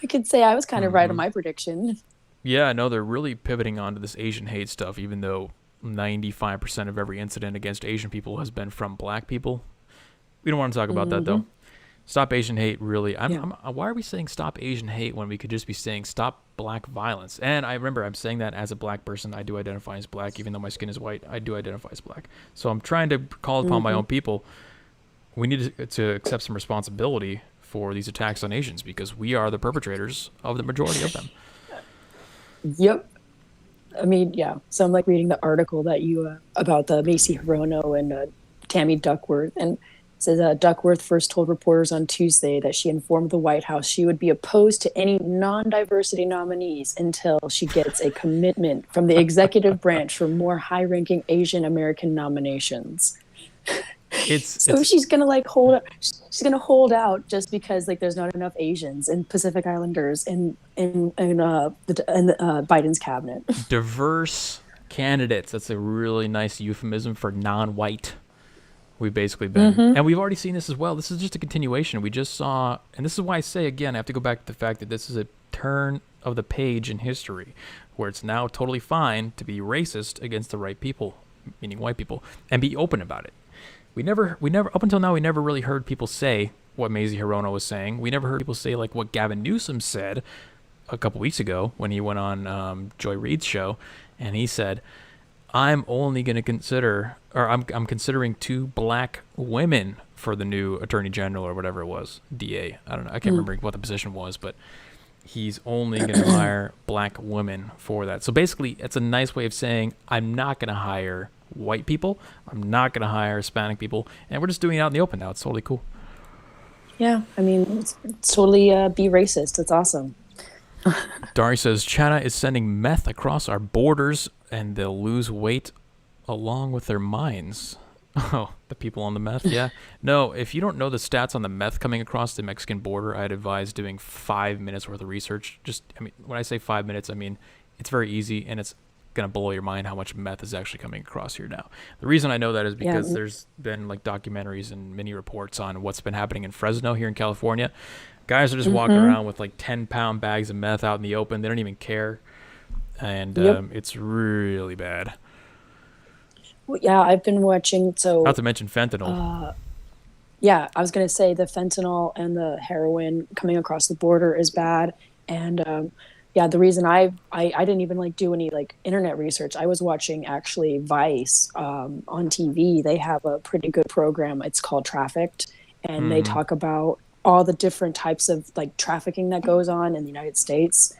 I could say I was kind of right on my prediction. Yeah, no, they're really pivoting onto this Asian hate stuff, even though 95% of every incident against Asian people has been from black people. We don't want to talk about that, though. Stop Asian hate, really. Why are we saying stop Asian hate when we could just be saying stop black violence? And I remember I'm saying that as a black person. I do identify as black, even though my skin is white. I do identify as black. So I'm trying to call upon my own people. We need to accept some responsibility for these attacks on Asians because we are the perpetrators of the majority of them. Yep. I mean, yeah. So I'm like reading the article that you about the Macy Hirono and Tammy Duckworth, and it says Duckworth first told reporters on Tuesday that she informed the White House she would be opposed to any non-diversity nominees until she gets a commitment from the executive branch for more high-ranking Asian American nominations. She's gonna like she's gonna hold out just because like there's not enough Asians and Pacific Islanders in Biden's cabinet. Diverse Candidates. That's a really nice euphemism for non-white. We've basically been, and we've already seen this as well. This is just a continuation. We just saw, and this is why I say again, I have to go back to the fact that this is a turn of the page in history, where it's now totally fine to be racist against the right people, meaning white people, and be open about it. We never, up until now, we never really heard people say what Mazie Hirono was saying. We never heard people say like what Gavin Newsom said a couple weeks ago when he went on Joy Reid's show, and he said, I'm only going to consider, or I'm considering 2 black women for the new attorney general or whatever it was, DA. I don't know. I can't remember what the position was, but he's only going to hire black women for that. So basically, it's a nice way of saying I'm not going to hire white people. I'm not going to hire Hispanic people. And we're just doing it out in the open now. It's totally cool. Yeah. I mean, it's totally be racist. It's awesome. Dari says, China is sending meth across our borders and they'll lose weight along with their minds. Oh, the people on the meth, yeah. No, if you don't know the stats on the meth coming across the Mexican border, I'd advise doing 5 minutes worth of research. When I say 5 minutes, I mean, it's very easy and it's going to blow your mind how much meth is actually coming across here now. The reason I know that is because there's been like documentaries and mini reports on what's been happening in Fresno here in California. Guys are just walking around with like 10-pound bags of meth out in the open. They don't even care. And it's really bad. Well, yeah, I've been watching. So not to mention fentanyl. Yeah, I was going to say the fentanyl and the heroin coming across the border is bad. And the reason I didn't even like do any like internet research. I was watching actually Vice on TV. They have a pretty good program. It's called Trafficked, and they talk about all the different types of like trafficking that goes on in the United States.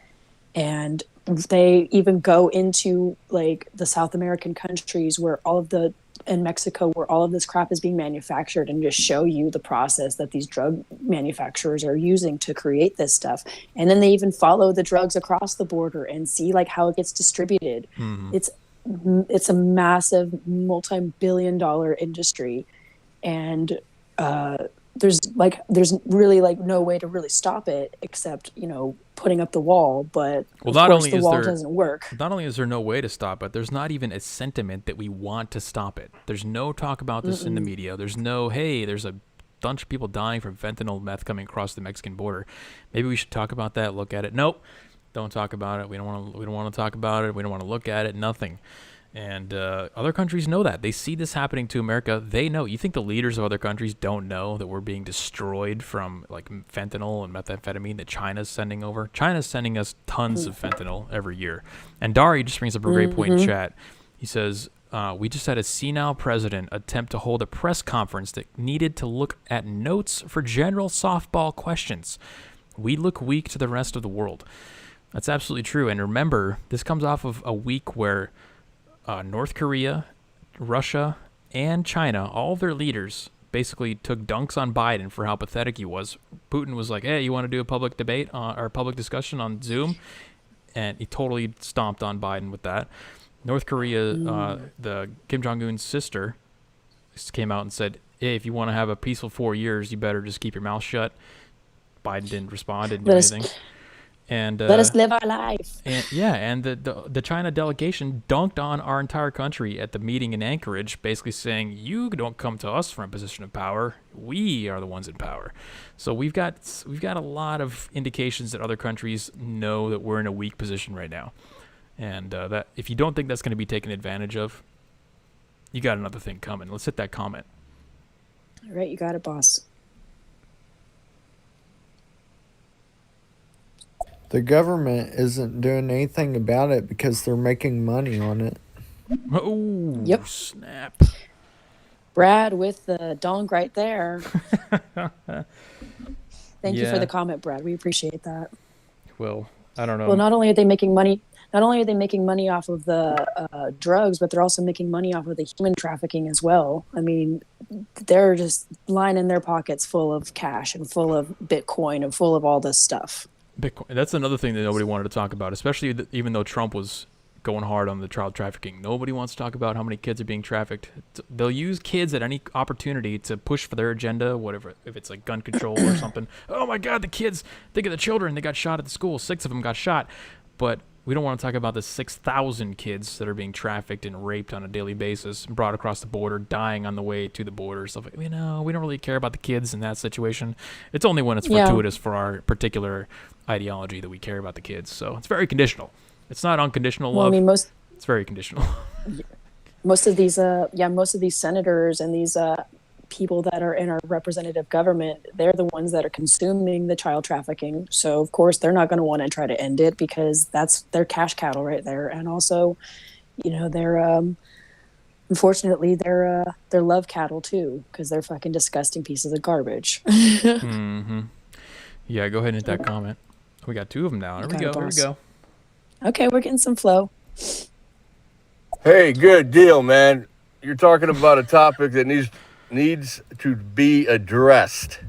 And they even go into like the South American countries in Mexico where all of this crap is being manufactured, and just show you the process that these drug manufacturers are using to create this stuff. And then they even follow the drugs across the border and see like how it gets distributed. It's a massive multi-billion-dollar industry. And there's really like no way to really stop it except, putting up the wall. But of course the wall doesn't work. Not only is there no way to stop it, there's not even a sentiment that we want to stop it. There's no talk about this in the media. There's no, hey, there's a bunch of people dying from fentanyl meth coming across the Mexican border. Maybe we should talk about that, look at it. Nope. Don't talk about it. We don't want to talk about it. We don't want to look at it. Nothing. And other countries know that. They see this happening to America. They know. You think the leaders of other countries don't know that we're being destroyed from like fentanyl and methamphetamine that China's sending over? China's sending us tons of fentanyl every year. And Dari just brings up a great point in chat. He says, we just had a senile president attempt to hold a press conference that needed to look at notes for general softball questions. We look weak to the rest of the world. That's absolutely true. And remember, this comes off of a week where North Korea, Russia, and China, all of their leaders basically took dunks on Biden for how pathetic he was. Putin was like, hey, you want to do a public debate or public discussion on Zoom? And he totally stomped on Biden with that. North Korea, the Kim Jong-un's sister, came out and said, hey, if you want to have a peaceful 4 years, you better just keep your mouth shut. Biden didn't respond, didn't do anything. And let us live our life. And the China delegation dunked on our entire country at the meeting in Anchorage, basically saying, you don't come to us from a position of power. We are the ones in power. So we've got a lot of indications that other countries know that we're in a weak position right now. And that if you don't think that's going to be taken advantage of, you got another thing coming. Let's hit that comment. All right, you got it, boss. The government isn't doing anything about it because they're making money on it. Oh, yep. Snap. Brad with the dong right there. Thank you for the comment, Brad. We appreciate that. Well, I don't know. Well, not only are they making money off of the drugs, but they're also making money off of the human trafficking as well. I mean, they're just lining their pockets full of cash and full of Bitcoin and full of all this stuff. Bitcoin. That's another thing that nobody wanted to talk about, especially even though Trump was going hard on the child trafficking. Nobody wants to talk about how many kids are being trafficked. They'll use kids at any opportunity to push for their agenda, whatever, if it's like gun control or something. Oh my God, the kids, think of the children. They got shot at the school. 6 of them got shot. But we don't want to talk about the 6,000 kids that are being trafficked and raped on a daily basis, brought across the border, dying on the way to the border, stuff like, we don't really care about the kids in that situation. It's only when it's fortuitous for our particular ideology that we care about the kids. So it's very conditional. It's not unconditional love. I mean, it's very conditional. Most of these senators and these people that are in our representative government, they're the ones that are consuming the child trafficking. So of course they're not going to want to try to end it because that's their cash cattle right there. And also, they're unfortunately they're love cattle too, because they're fucking disgusting pieces of garbage. Mm-hmm. Yeah, go ahead and hit that comment. We got 2 of them now. Here we go. Okay, we're getting some flow. Hey, good deal, man. You're talking about a topic that needs to be addressed.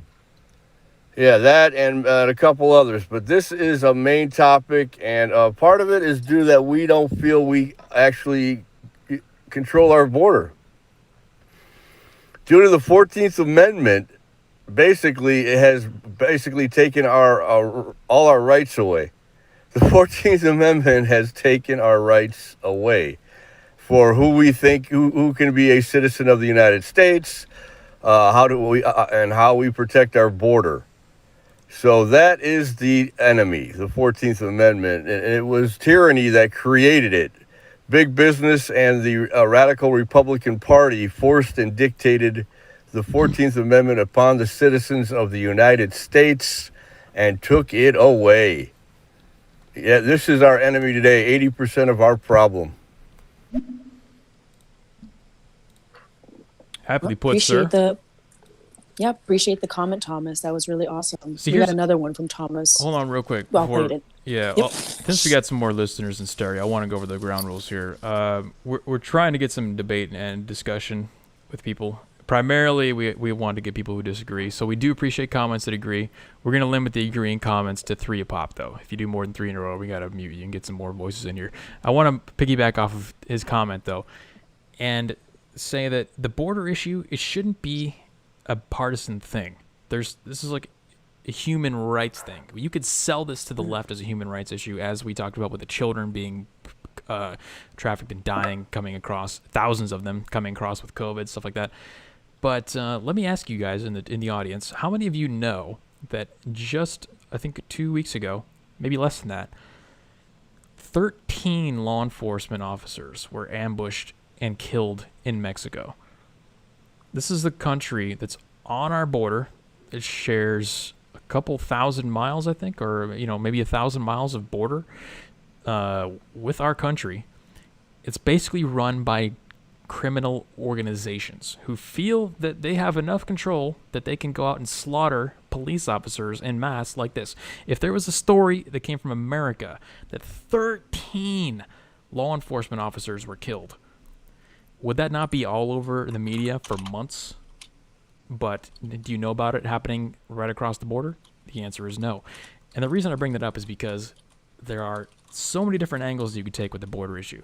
Yeah, that and a couple others. But this is a main topic, and part of it is due that we don't feel we actually control our border. Due to the 14th Amendment, it has taken all our rights away. The 14th Amendment has taken our rights away for who we think who can be a citizen of the United States, how we protect our border. So that is the enemy, the 14th Amendment. And it was tyranny that created it. Big business and the radical Republican Party forced and dictated the 14th Amendment upon the citizens of the United States and took it away. Yeah, this is our enemy today, 80% of our problem. Happily put, sir. Appreciate the comment, Thomas. That was really awesome. See, we got another one from Thomas. Hold on real quick. Since we got some more listeners in stereo, I want to go over the ground rules here. We're trying to get some debate and discussion with people. Primarily, we want to get people who disagree. So we do appreciate comments that agree. We're going to limit the agreeing comments to 3 a pop, though. If you do more than 3 in a row, we got to mute you and get some more voices in here. I want to piggyback off of his comment, though, and say that the border issue, it shouldn't be a partisan thing. This is like a human rights thing. You could sell this to the left as a human rights issue, as we talked about with the children being trafficked and dying, coming across, thousands of them coming across with COVID, stuff like that. But let me ask you guys in the audience, how many of you know that just, I think 2 weeks ago, maybe less than that, 13 law enforcement officers were ambushed and killed in Mexico. This is the country that's on our border. It shares a couple thousand miles, I think, or maybe 1,000 miles of border with our country. It's basically run by criminal organizations who feel that they have enough control that they can go out and slaughter police officers en masse like this. If there was a story that came from America that 13 law enforcement officers were killed, would that not be all over the media for months? But do you know about it happening right across the border? The answer is no. And the reason I bring that up is because there are so many different angles you could take with the border issue.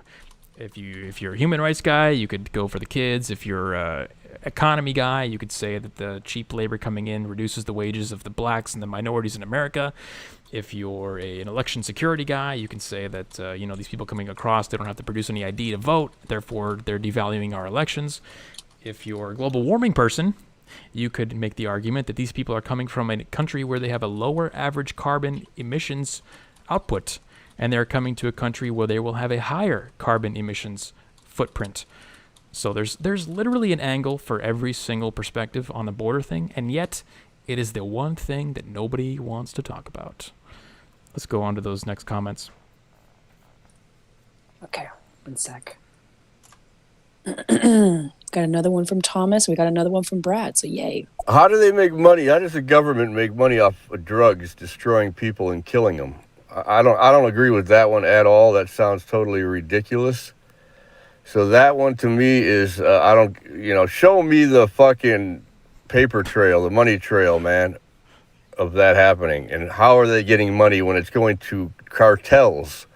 If you're a human rights guy, you could go for the kids. If you're a economy guy, you could say that the cheap labor coming in reduces the wages of the blacks and the minorities in America. If you're an election security guy, you can say that these people coming across, they don't have to produce any ID to vote, therefore they're devaluing our elections. If you're a global warming person, you could make the argument that these people are coming from a country where they have a lower average carbon emissions output, and they're coming to a country where they will have a higher carbon emissions footprint. So there's literally an angle for every single perspective on the border thing, and yet it is the one thing that nobody wants to talk about. Let's go on to those next comments. Okay, 1 sec. Got another one from Thomas. We got another one from Brad. So yay. How do they make money? How does the government make money off of drugs, destroying people and killing them? I don't agree with that one at all. That sounds totally ridiculous. So that one to me is show me the fucking paper trail, the money trail, man, of that happening. And how are they getting money when it's going to cartels?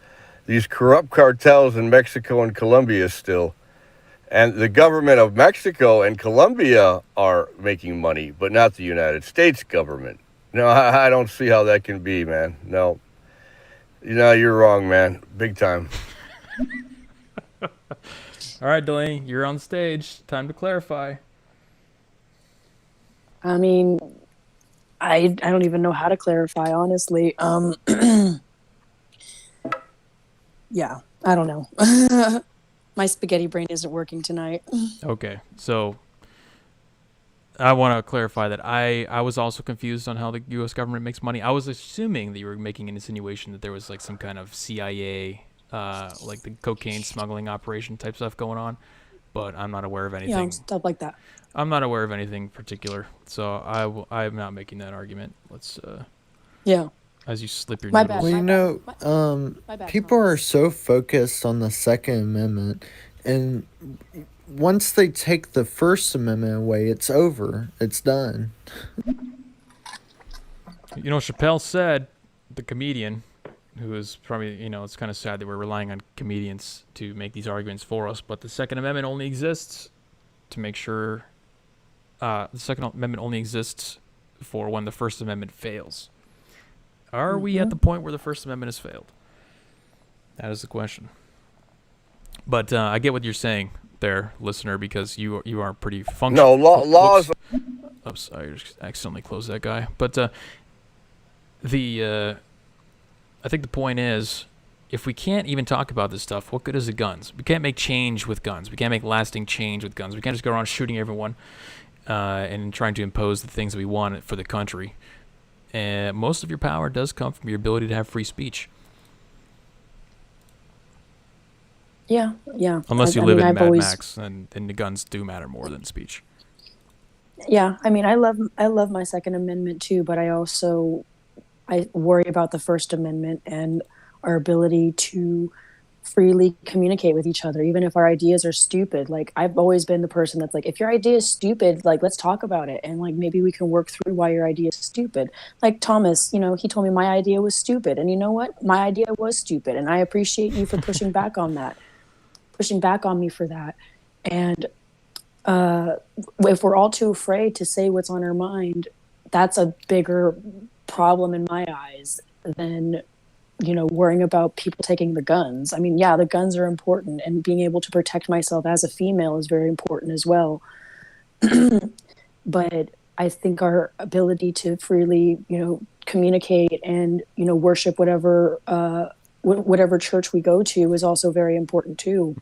These corrupt cartels in Mexico and Colombia still. And the government of Mexico and Colombia are making money, but not the United States government. No, I don't see how that can be, man. No. You're wrong, man. Big time. All right, Delaney, you're on stage. Time to clarify. I mean, I don't even know how to clarify, honestly. Yeah, I don't know. My spaghetti brain isn't working tonight. Okay, so I want to clarify that I was also confused on how the U.S. government makes money. I was assuming that you were making an insinuation that there was like some kind of CIA, like the cocaine smuggling operation type stuff going on, but I'm not aware of anything. Yeah, stuff like that. I'm not aware of anything particular, so I'm not making that argument. Let's Yeah. as you slip your My noodles. bad. Well, My bad, people are Thomas. so focused on the Second Amendment, and once they take the First Amendment away, it's over. It's done. Chappelle said, the comedian, who is probably, it's kind of sad that we're relying on comedians to make these arguments for us, but the Second Amendment only exists to make sure, the Second Amendment only exists for when the First Amendment fails. Are we at the point where the First Amendment has failed? That is the question. But I get what you're saying there, listener, because you are pretty functional. No, laws. Oops, I just accidentally closed that guy. But I think the point is, if we can't even talk about this stuff, what good is the guns? We can't make change with guns. We can't make lasting change with guns. We can't just go around shooting everyone and trying to impose the things that we want for the country. And most of your power does come from your ability to have free speech. Yeah. Unless you live in Mad Max, and the guns do matter more than speech. Yeah, I mean, I love my Second Amendment too, but I worry about the First Amendment and our ability to freely communicate with each other, even if our ideas are stupid. Like, I've always been the person that's like, if your idea is stupid, like, let's talk about it, and like maybe we can work through why your idea is stupid. Like Thomas, he told me my idea was stupid, and you know what? My idea was stupid, and I appreciate you for pushing back on that, pushing back on me for that. And if we're all too afraid to say what's on our mind, that's a bigger problem in my eyes than worrying about people taking the guns. I mean, yeah, the guns are important, and being able to protect myself as a female is very important as well. But I think our ability to freely, communicate and, worship whatever whatever church we go to is also very important too.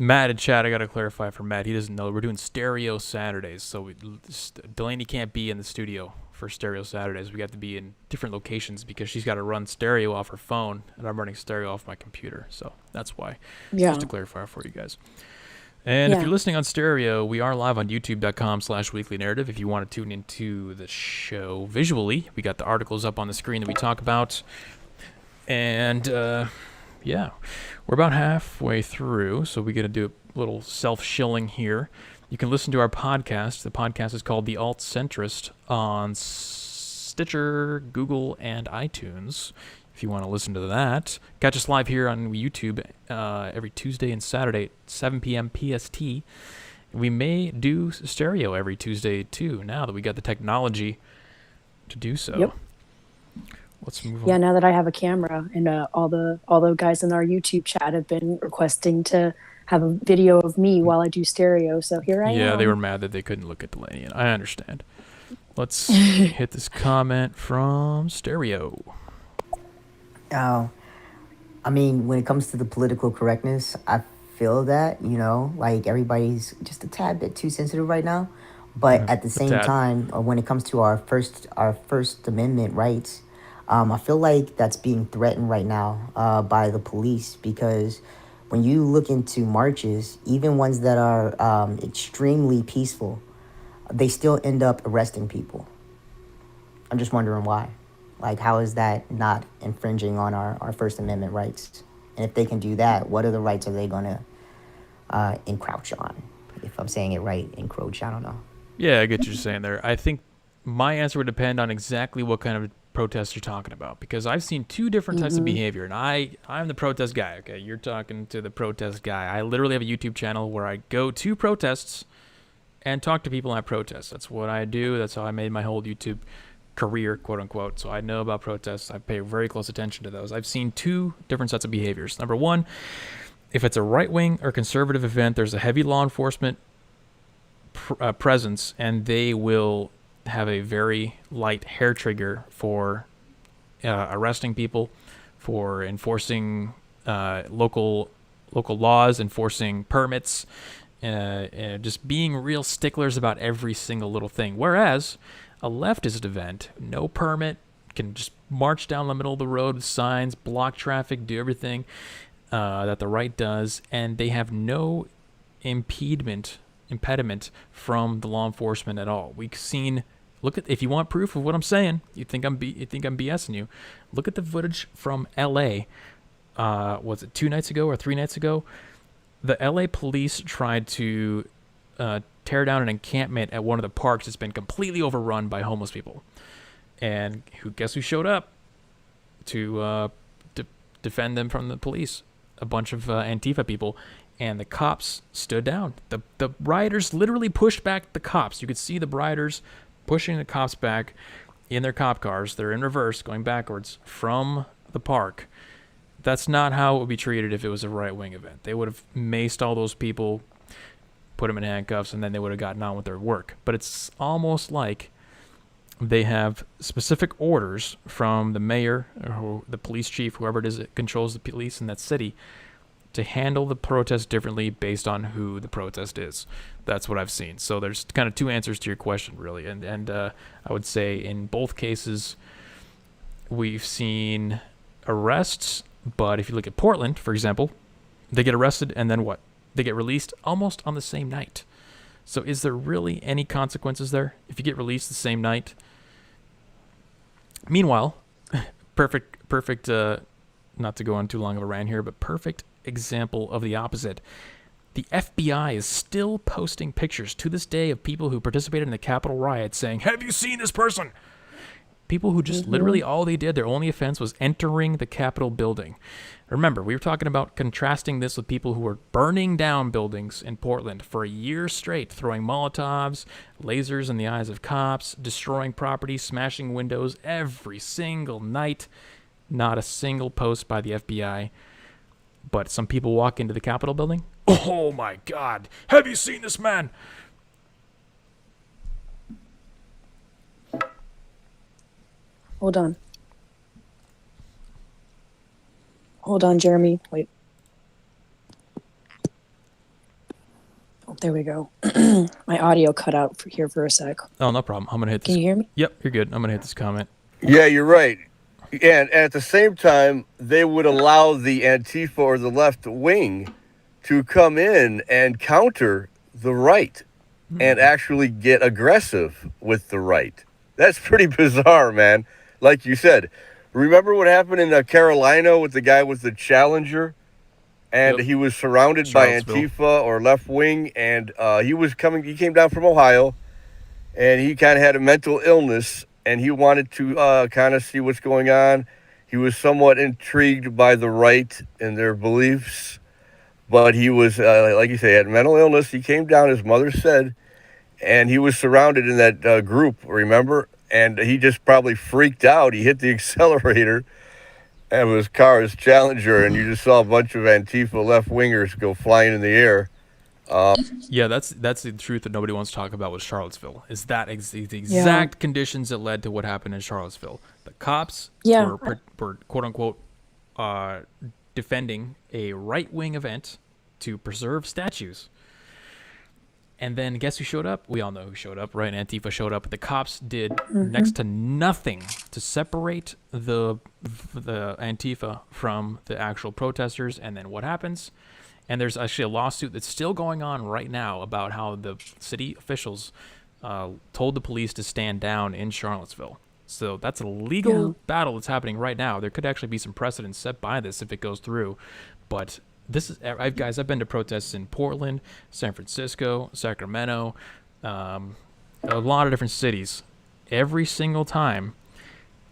Matt in chat, I got to clarify for Matt. He doesn't know. We're doing stereo Saturdays. So Delaney can't be in the studio for stereo Saturdays. We got to be in different locations because she's got to run stereo off her phone, and I'm running stereo off my computer. So that's why. Yeah. Just to clarify for you guys. And if you're listening on stereo, we are live on youtube.com/weeklynarrative. If you want to tune into the show visually, we got the articles up on the screen that we talk about. And, yeah, we're about halfway through, so we're going to do a little self-shilling here. You can listen to our podcast. The podcast is called The Alt-Centrist on Stitcher, Google, and iTunes. If you want to listen to that, catch us live here on YouTube every Tuesday and Saturday at 7 p.m. PST. We may do stereo every Tuesday, too, now that we got the technology to do so. Yep. Let's move on. Yeah, now that I have a camera, and all the guys in our YouTube chat have been requesting to have a video of me while I do stereo, so here I am. Yeah, they were mad that they couldn't look at Delaney, and I understand. Let's hit this comment from stereo. I mean, when it comes to the political correctness, I feel that, like everybody's just a tad bit too sensitive right now. But at the same time, when it comes to our First Amendment rights, I feel like that's being threatened right now by the police, because when you look into marches, even ones that are extremely peaceful, they still end up arresting people. I'm just wondering why. Like, how is that not infringing on our First Amendment rights? And if they can do that, what other rights are they going to encroach on? If I'm saying it right, encroach, I don't know. Yeah, I get what you're saying there. I think my answer would depend on exactly what kind of protest you're talking about, because I've seen two different types of behavior, and I'm the protest guy. Okay, you're talking to the protest guy. I literally have a YouTube channel where I go to protests and talk to people at protests. That's what I do. That's how I made my whole YouTube career, quote unquote. So I know about protests. I pay very close attention to those. I've seen two different sets of behaviors. Number one, if it's a right-wing or conservative event, there's a heavy law enforcement presence, and they will have a very light hair trigger for arresting people, for enforcing local laws, enforcing permits, just being real sticklers about every single little thing. Whereas a leftist event, no permit, can just march down the middle of the road with signs, block traffic, do everything that the right does, and they have no impediment from the law enforcement at all. We've seen. Look at, if you want proof of what I'm saying, you think I'm BSing you. Look at the footage from L.A. Was it 2 nights ago or 3 nights ago? The L.A. police tried to tear down an encampment at one of the parks that's been completely overrun by homeless people. And guess who showed up to defend them from the police? A bunch of Antifa people. And the cops stood down. The rioters literally pushed back the cops. You could see the rioters pushing the cops back in their cop cars. They're in reverse, going backwards from the park. That's not how it would be treated if it was a right-wing event. They would have maced all those people, put them in handcuffs, and then they would have gotten on with their work. But it's almost like they have specific orders from the mayor or the police chief, whoever it is that controls the police in that city, to handle the protest differently based on who the protest is. That's what I've seen. So there's kind of two answers to your question, really. And I would say in both cases, we've seen arrests. But if you look at Portland, for example, they get arrested and then what? They get released almost on the same night. So is there really any consequences there if you get released the same night? Meanwhile, perfect, not to go on too long of a rant here, but perfect example of the opposite. The FBI is still posting pictures to this day of people who participated in the Capitol riot saying, "Have you seen this person?" People who just literally all they did, their only offense was entering the Capitol building. Remember, we were talking about contrasting this with people who were burning down buildings in Portland for a year straight, throwing Molotovs, lasers in the eyes of cops, destroying property, smashing windows every single night. Not a single post by the FBI. But some people walk into the Capitol building. Oh my God! Have you seen this man? Hold on. Hold on, Jeremy. Wait. Oh, there we go. My audio cut out here for a sec. Oh, no problem. I'm gonna hit this. Can you hear me? Yep, you're good. I'm gonna hit this comment. Yeah, you're right. And at the same time, they would allow the Antifa or the left wing to come in and counter the right and actually get aggressive with the right. That's pretty bizarre, man. Like you said, remember what happened in Carolina with the guy with the Challenger? And Yep. he was surrounded by Charlottesville. Antifa or left wing, and he came down from Ohio, and he kind of had a mental illness, and he wanted to kind of see what's going on. He was somewhat intrigued by the right and their beliefs, but he was, like you say, had mental illness. He came down, his mother said, and he was surrounded in that group, remember? And he just probably freaked out. He hit the accelerator, and his car, his Challenger, and you just saw a bunch of Antifa left-wingers go flying in the air. Yeah, that's the truth that nobody wants to talk about with Charlottesville. Is that the exact conditions that led to what happened in Charlottesville? The cops were quote unquote defending a right wing event to preserve statues. And then guess who showed up? We all know who showed up, right? Antifa showed up. The cops did next to nothing to separate the Antifa from the actual protesters. And then what happens? And there's actually a lawsuit that's still going on right now about how the city officials told the police to stand down in Charlottesville. So that's a legal battle that's happening right now. There could actually be some precedents set by this if it goes through. But this is, I've been to protests in Portland, San Francisco, Sacramento, a lot of different cities. Every single time,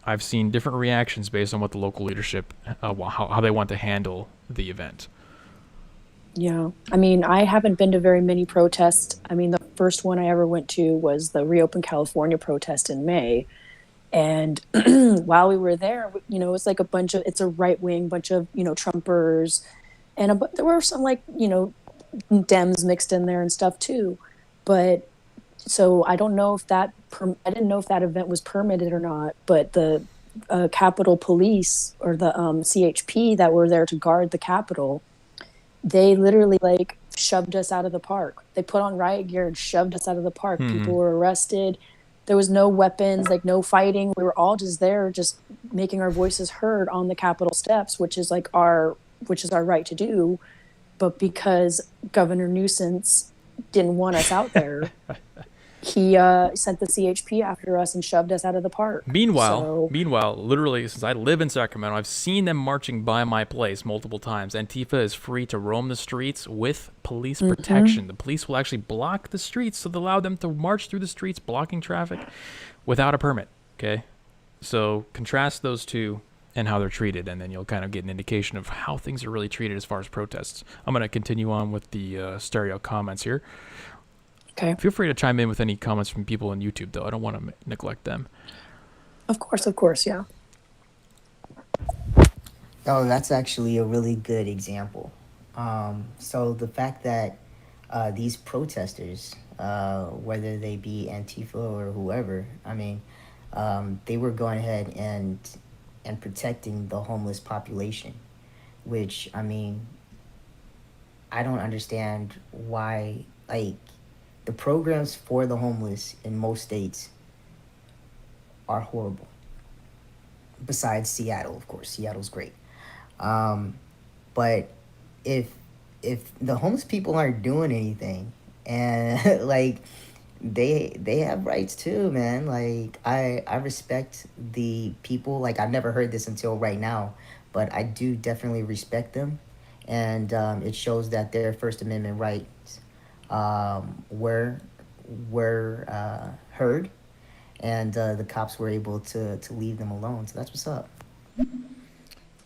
I've seen different reactions based on what the local leadership, how they want to handle the event. Yeah. I mean, I haven't been to very many protests. I mean, the first one I ever went to was the Reopen California protest in May. And while we were there, it's like it's a right wing bunch of, Trumpers. And there were some Dems mixed in there and stuff too. But so I don't know if I didn't know if that event was permitted or not, but the Capitol Police or the CHP that were there to guard the Capitol, they literally shoved us out of the park. They put on riot gear and shoved us out of the park. People were arrested. There was no weapons, no fighting. We were all just there, just making our voices heard on the Capitol steps, which is our right to do. But because Governor Newsom didn't want us out there, he sent the CHP after us and shoved us out of the park. Meanwhile, literally, since I live in Sacramento, I've seen them marching by my place multiple times. Antifa is free to roam the streets with police protection. The police will actually block the streets, so they allow them to march through the streets, blocking traffic without a permit. Okay, so contrast those two and how they're treated, and then you'll kind of get an indication of how things are really treated as far as protests. I'm going to continue on with the stereo comments here. Okay. Feel free to chime in with any comments from people on YouTube, though. I don't want to neglect them. Of course, yeah. Oh, that's actually a really good example. So the fact that these protesters, whether they be Antifa or whoever, they were going ahead and protecting the homeless population, which, I don't understand why, the programs for the homeless in most states are horrible. Besides Seattle, of course. Seattle's great. But if the homeless people aren't doing anything, and they have rights too, man. I respect the people. I've never heard this until right now, but I do definitely respect them, and it shows that their First Amendment rights were heard, and the cops were able to leave them alone. So that's what's up.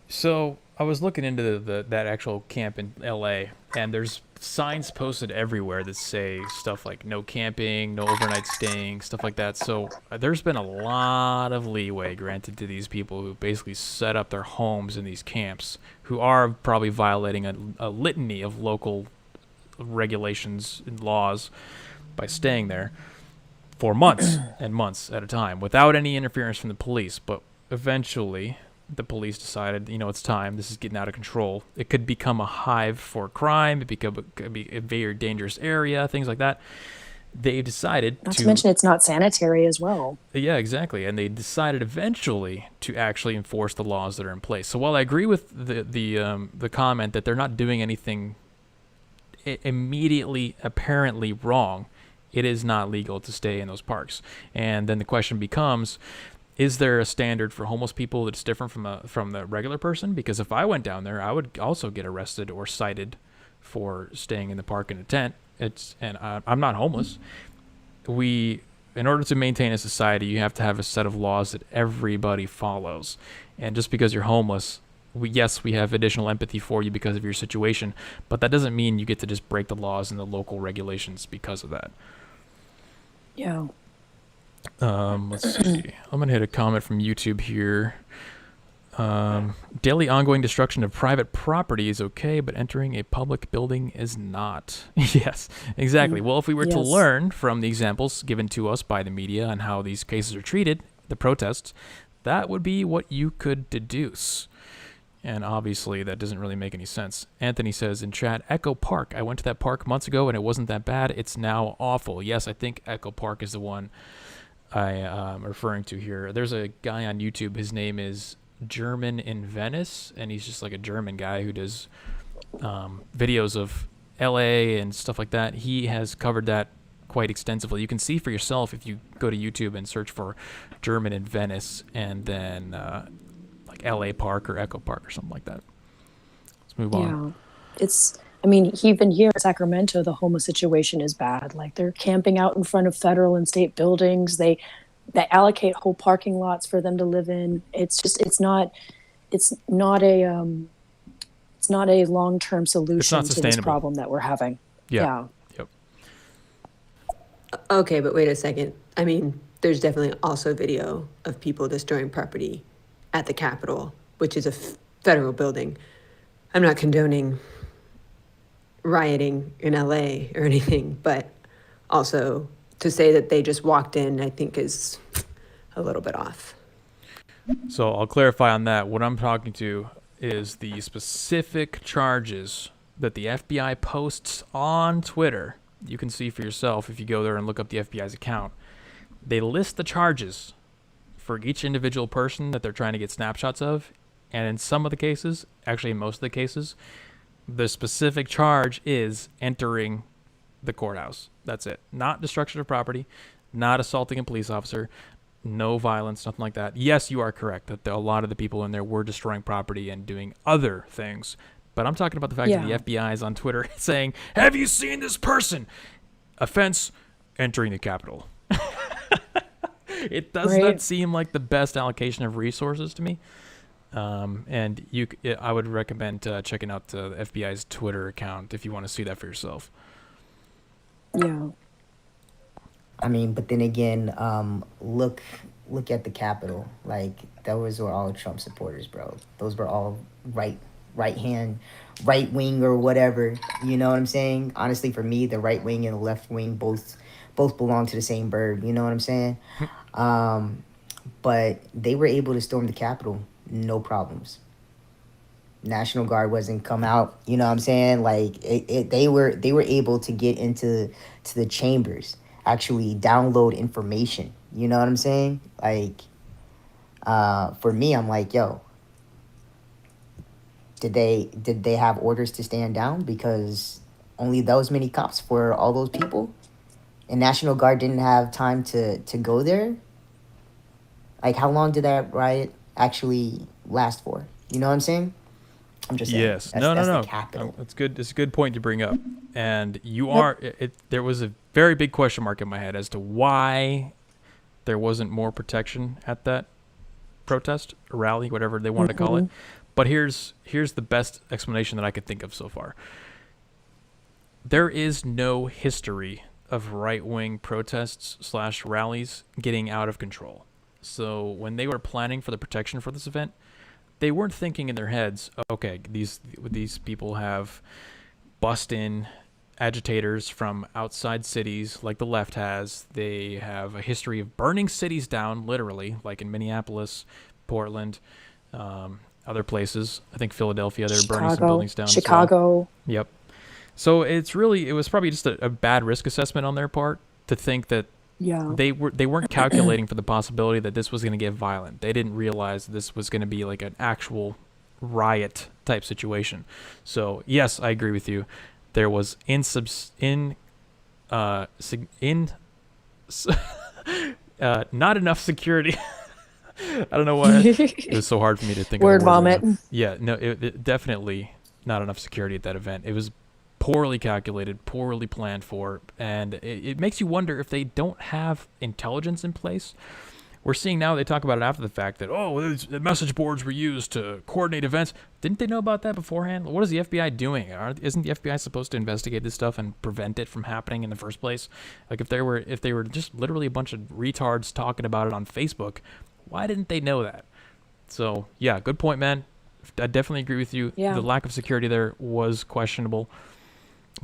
So I was looking into that actual camp in LA, and there's signs posted everywhere that say stuff like no camping, no overnight staying, stuff like that. So there's been a lot of leeway granted to these people who basically set up their homes in these camps, who are probably violating a litany of local regulations and laws by staying there for months and months at a time without any interference from the police. But eventually the police decided, it's time. This is getting out of control. It could become a hive for crime. It could be a very dangerous area, things like that. They decided Not to mention it's not sanitary as well. Yeah, exactly. And they decided eventually to actually enforce the laws that are in place. So while I agree with the comment that they're not doing anything immediately apparently wrong, it is not legal to stay in those parks. And then the question becomes, is there a standard for homeless people that's different from the regular person? Because if I went down there, I would also get arrested or cited for staying in the park in a tent. I'm not homeless. In order to maintain a society, you have to have a set of laws that everybody follows. And just because you're homeless, we have additional empathy for you because of your situation, but that doesn't mean you get to just break the laws and the local regulations because of that. Yeah. Let's see. I'm gonna hit a comment from YouTube here. Daily ongoing destruction of private property is okay, but entering a public building is not. Yes, exactly. Well, if we were to learn from the examples given to us by the media and how these cases are treated, the protests, that would be what you could deduce. And obviously, that doesn't really make any sense. Anthony says in chat, Echo Park. I went to that park months ago, and it wasn't that bad. It's now awful. Yes, I think Echo Park is the one I am referring to here. There's a guy on YouTube. His name is German in Venice, and he's just like a German guy who does videos of LA and stuff like that. He has covered that quite extensively. You can see for yourself if you go to YouTube and search for German in Venice and then like LA Park or Echo Park or something like that. Let's move on. Even here in Sacramento, the homeless situation is bad. Like, they're camping out in front of federal and state buildings. They allocate whole parking lots for them to live in. It's not a long-term solution to this problem that we're having. Yeah. Yep. Okay, but wait a second. I mean, there's definitely also video of people destroying property at the Capitol, which is a federal building. I'm not condoning rioting in LA or anything, but also to say that they just walked in, I think is a little bit off. So I'll clarify on that. What I'm talking to is the specific charges that the FBI posts on Twitter. You can see for yourself if you go there and look up the FBI's account. They list the charges for each individual person that they're trying to get snapshots of. And in some of the cases, actually in most of the cases, the specific charge is entering the courthouse. That's it. Not destruction of property, not assaulting a police officer, no violence, nothing like that. Yes, you are correct that a lot of the people in there were destroying property and doing other things. But I'm talking about the fact that the FBI is on Twitter saying, have you seen this person? Offense, entering the Capitol. It does not seem like the best allocation of resources to me. And I would recommend checking out the FBI's Twitter account if you want to see that for yourself. Yeah. I mean, but then again, look at the Capitol. Like, those were all Trump supporters, bro. Those were all right wing or whatever. You know what I'm saying? Honestly, for me, the right wing and the left wing both belong to the same bird. You know what I'm saying? But they were able to storm the Capitol, no problems. National Guard wasn't come out. You know what I'm saying? Like, they were able to get into the chambers, actually download information. You know what I'm saying? Like, for me, I'm like, yo, did they have orders to stand down because only those many cops for all those people, and National Guard didn't have time to go there? Like, how long did that riot actually last for? You know what I'm saying? I'm just saying. Yes. That's No. the Capitol. That's good. It's a good point to bring up. And you are. There was a very big question mark in my head as to why there wasn't more protection at that protest, or rally, whatever they wanted to call it. But here's the best explanation that I could think of so far. There is no history of right-wing protests / rallies getting out of control. So when they were planning for the protection for this event, they weren't thinking in their heads, okay, these people have bust-in agitators from outside cities like the left has. They have a history of burning cities down, literally, like in Minneapolis, Portland, Other places, I think Philadelphia, they were burning some buildings down as well. Chicago. Yep. So it was probably just a bad risk assessment on their part to think that Yeah. they weren't calculating for the possibility that this was going to get violent. They didn't realize this was going to be like an actual riot type situation. So yes, I agree with you. There was not enough security. I don't know why it was so hard for me to think. Word of the word vomit. right now. Yeah, no, it definitely not enough security at that event. It was poorly calculated, poorly planned for, and it makes you wonder if they don't have intelligence in place. We're seeing now they talk about it after the fact that, the message boards were used to coordinate events. Didn't they know about that beforehand? What is the FBI doing? Isn't the FBI supposed to investigate this stuff and prevent it from happening in the first place? Like if they were just literally a bunch of retards talking about it on Facebook, why didn't they know that? So yeah, good point, man. I definitely agree with you. Yeah. The lack of security there was questionable,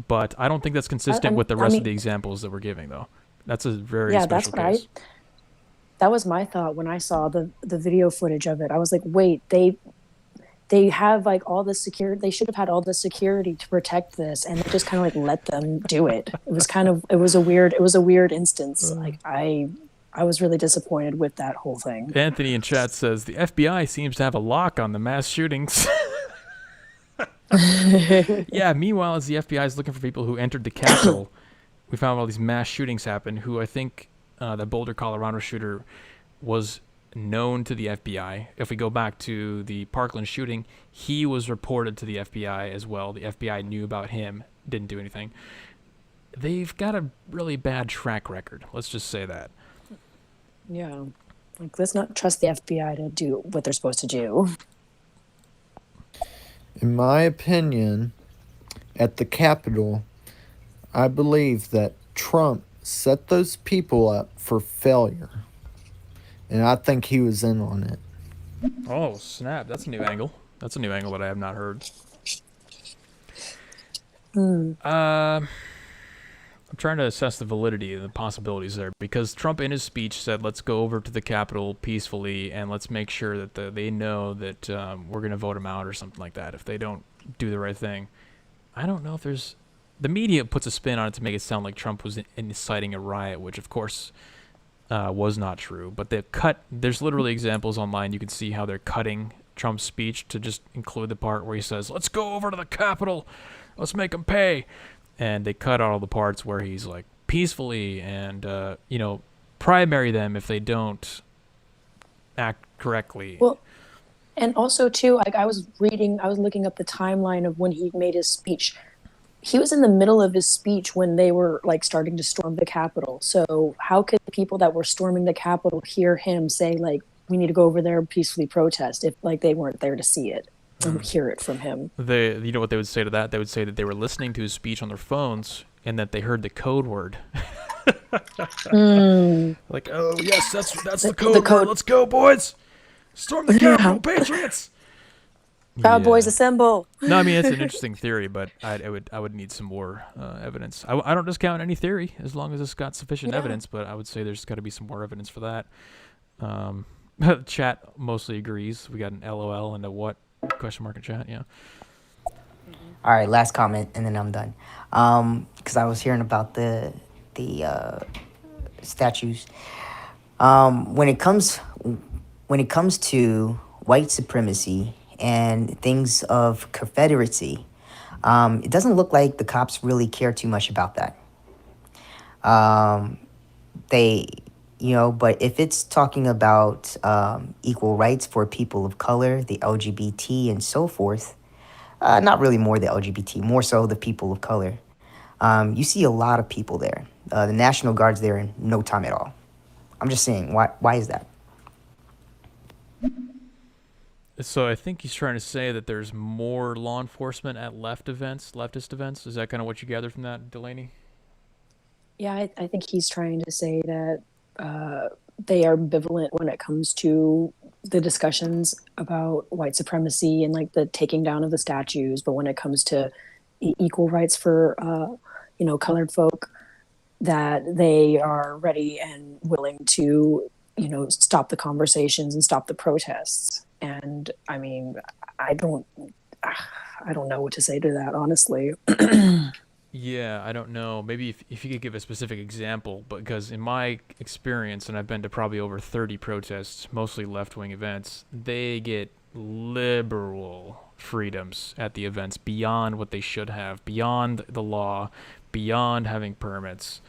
but I don't think that's consistent with the rest of the examples that we're giving, though. That's a very special case. That was my thought when I saw the video footage of it. I was like, wait, they have like all the security. They should have had all the security to protect this, and they just kind of like let them do it. It was a weird instance. Like I was really disappointed with that whole thing. Anthony in chat says the FBI seems to have a lock on the mass shootings. Yeah. Meanwhile, as the FBI is looking for people who entered the Capitol, we found all these mass shootings happen. Who I think. The Boulder, Colorado shooter was known to the FBI. If we go back to the Parkland shooting, he was reported to the FBI as well. The FBI knew about him, didn't do anything. They've got a really bad track record. Let's just say that. Yeah. Like, let's not trust the FBI to do what they're supposed to do. In my opinion, at the Capitol, I believe that Trump set those people up for failure. And I think he was in on it. Oh, snap. That's a new angle. That's a new angle that I have not heard. I'm trying to assess the validity and the possibilities there, because Trump in his speech said, let's go over to the Capitol peacefully and let's make sure that they know that we're going to vote him out or something like that if they don't do the right thing. I don't know if there's... The media puts a spin on it to make it sound like Trump was inciting a riot, which of course was not true. But there's literally examples online. You can see how they're cutting Trump's speech to just include the part where he says, let's go over to the Capitol, let's make them pay. And they cut out all the parts where he's like, peacefully and, primary them if they don't act correctly. Well, and also too, like I was looking up the timeline of when he made his speech. He was in the middle of his speech when they were like starting to storm the Capitol. So how could the people that were storming the Capitol hear him say like, we need to go over there and peacefully protest if like they weren't there to see it and hear it from him? You know what they would say to that? They would say that they were listening to his speech on their phones and that they heard the code word. Like, oh yes, that's the code word. Let's go, boys! Storm the Capitol, Patriots! Proud Boys assemble. No, I mean it's an interesting theory, but I would need some more evidence. I don't discount any theory as long as it's got sufficient evidence, but I would say there's got to be some more evidence for that. Chat mostly agrees. We got an LOL and a what question mark in chat. Yeah. All right, last comment, and then I'm done. Because I was hearing about the statues. When it comes to white supremacy and things of Confederacy, it doesn't look like the cops really care too much about that. But if it's talking about equal rights for people of color, the LGBT and so forth, not really more the LGBT, more so the people of color. You see a lot of people there. The National Guard's there in no time at all. I'm just saying, why is that? So I think he's trying to say that there's more law enforcement at leftist events. Is that kind of what you gathered from that, Delaney? Yeah, I think he's trying to say that they are ambivalent when it comes to the discussions about white supremacy and like the taking down of the statues. But when it comes to equal rights for, colored folk, that they are ready and willing to, stop the conversations and stop the protests. And I mean, I don't I don't know what to say to that, honestly. Yeah, I don't know. Maybe if you could give a specific example, because in my experience, and I've been to probably over 30 protests, mostly left-wing events, they get liberal freedoms at the events beyond what they should have, beyond the law, beyond having permits.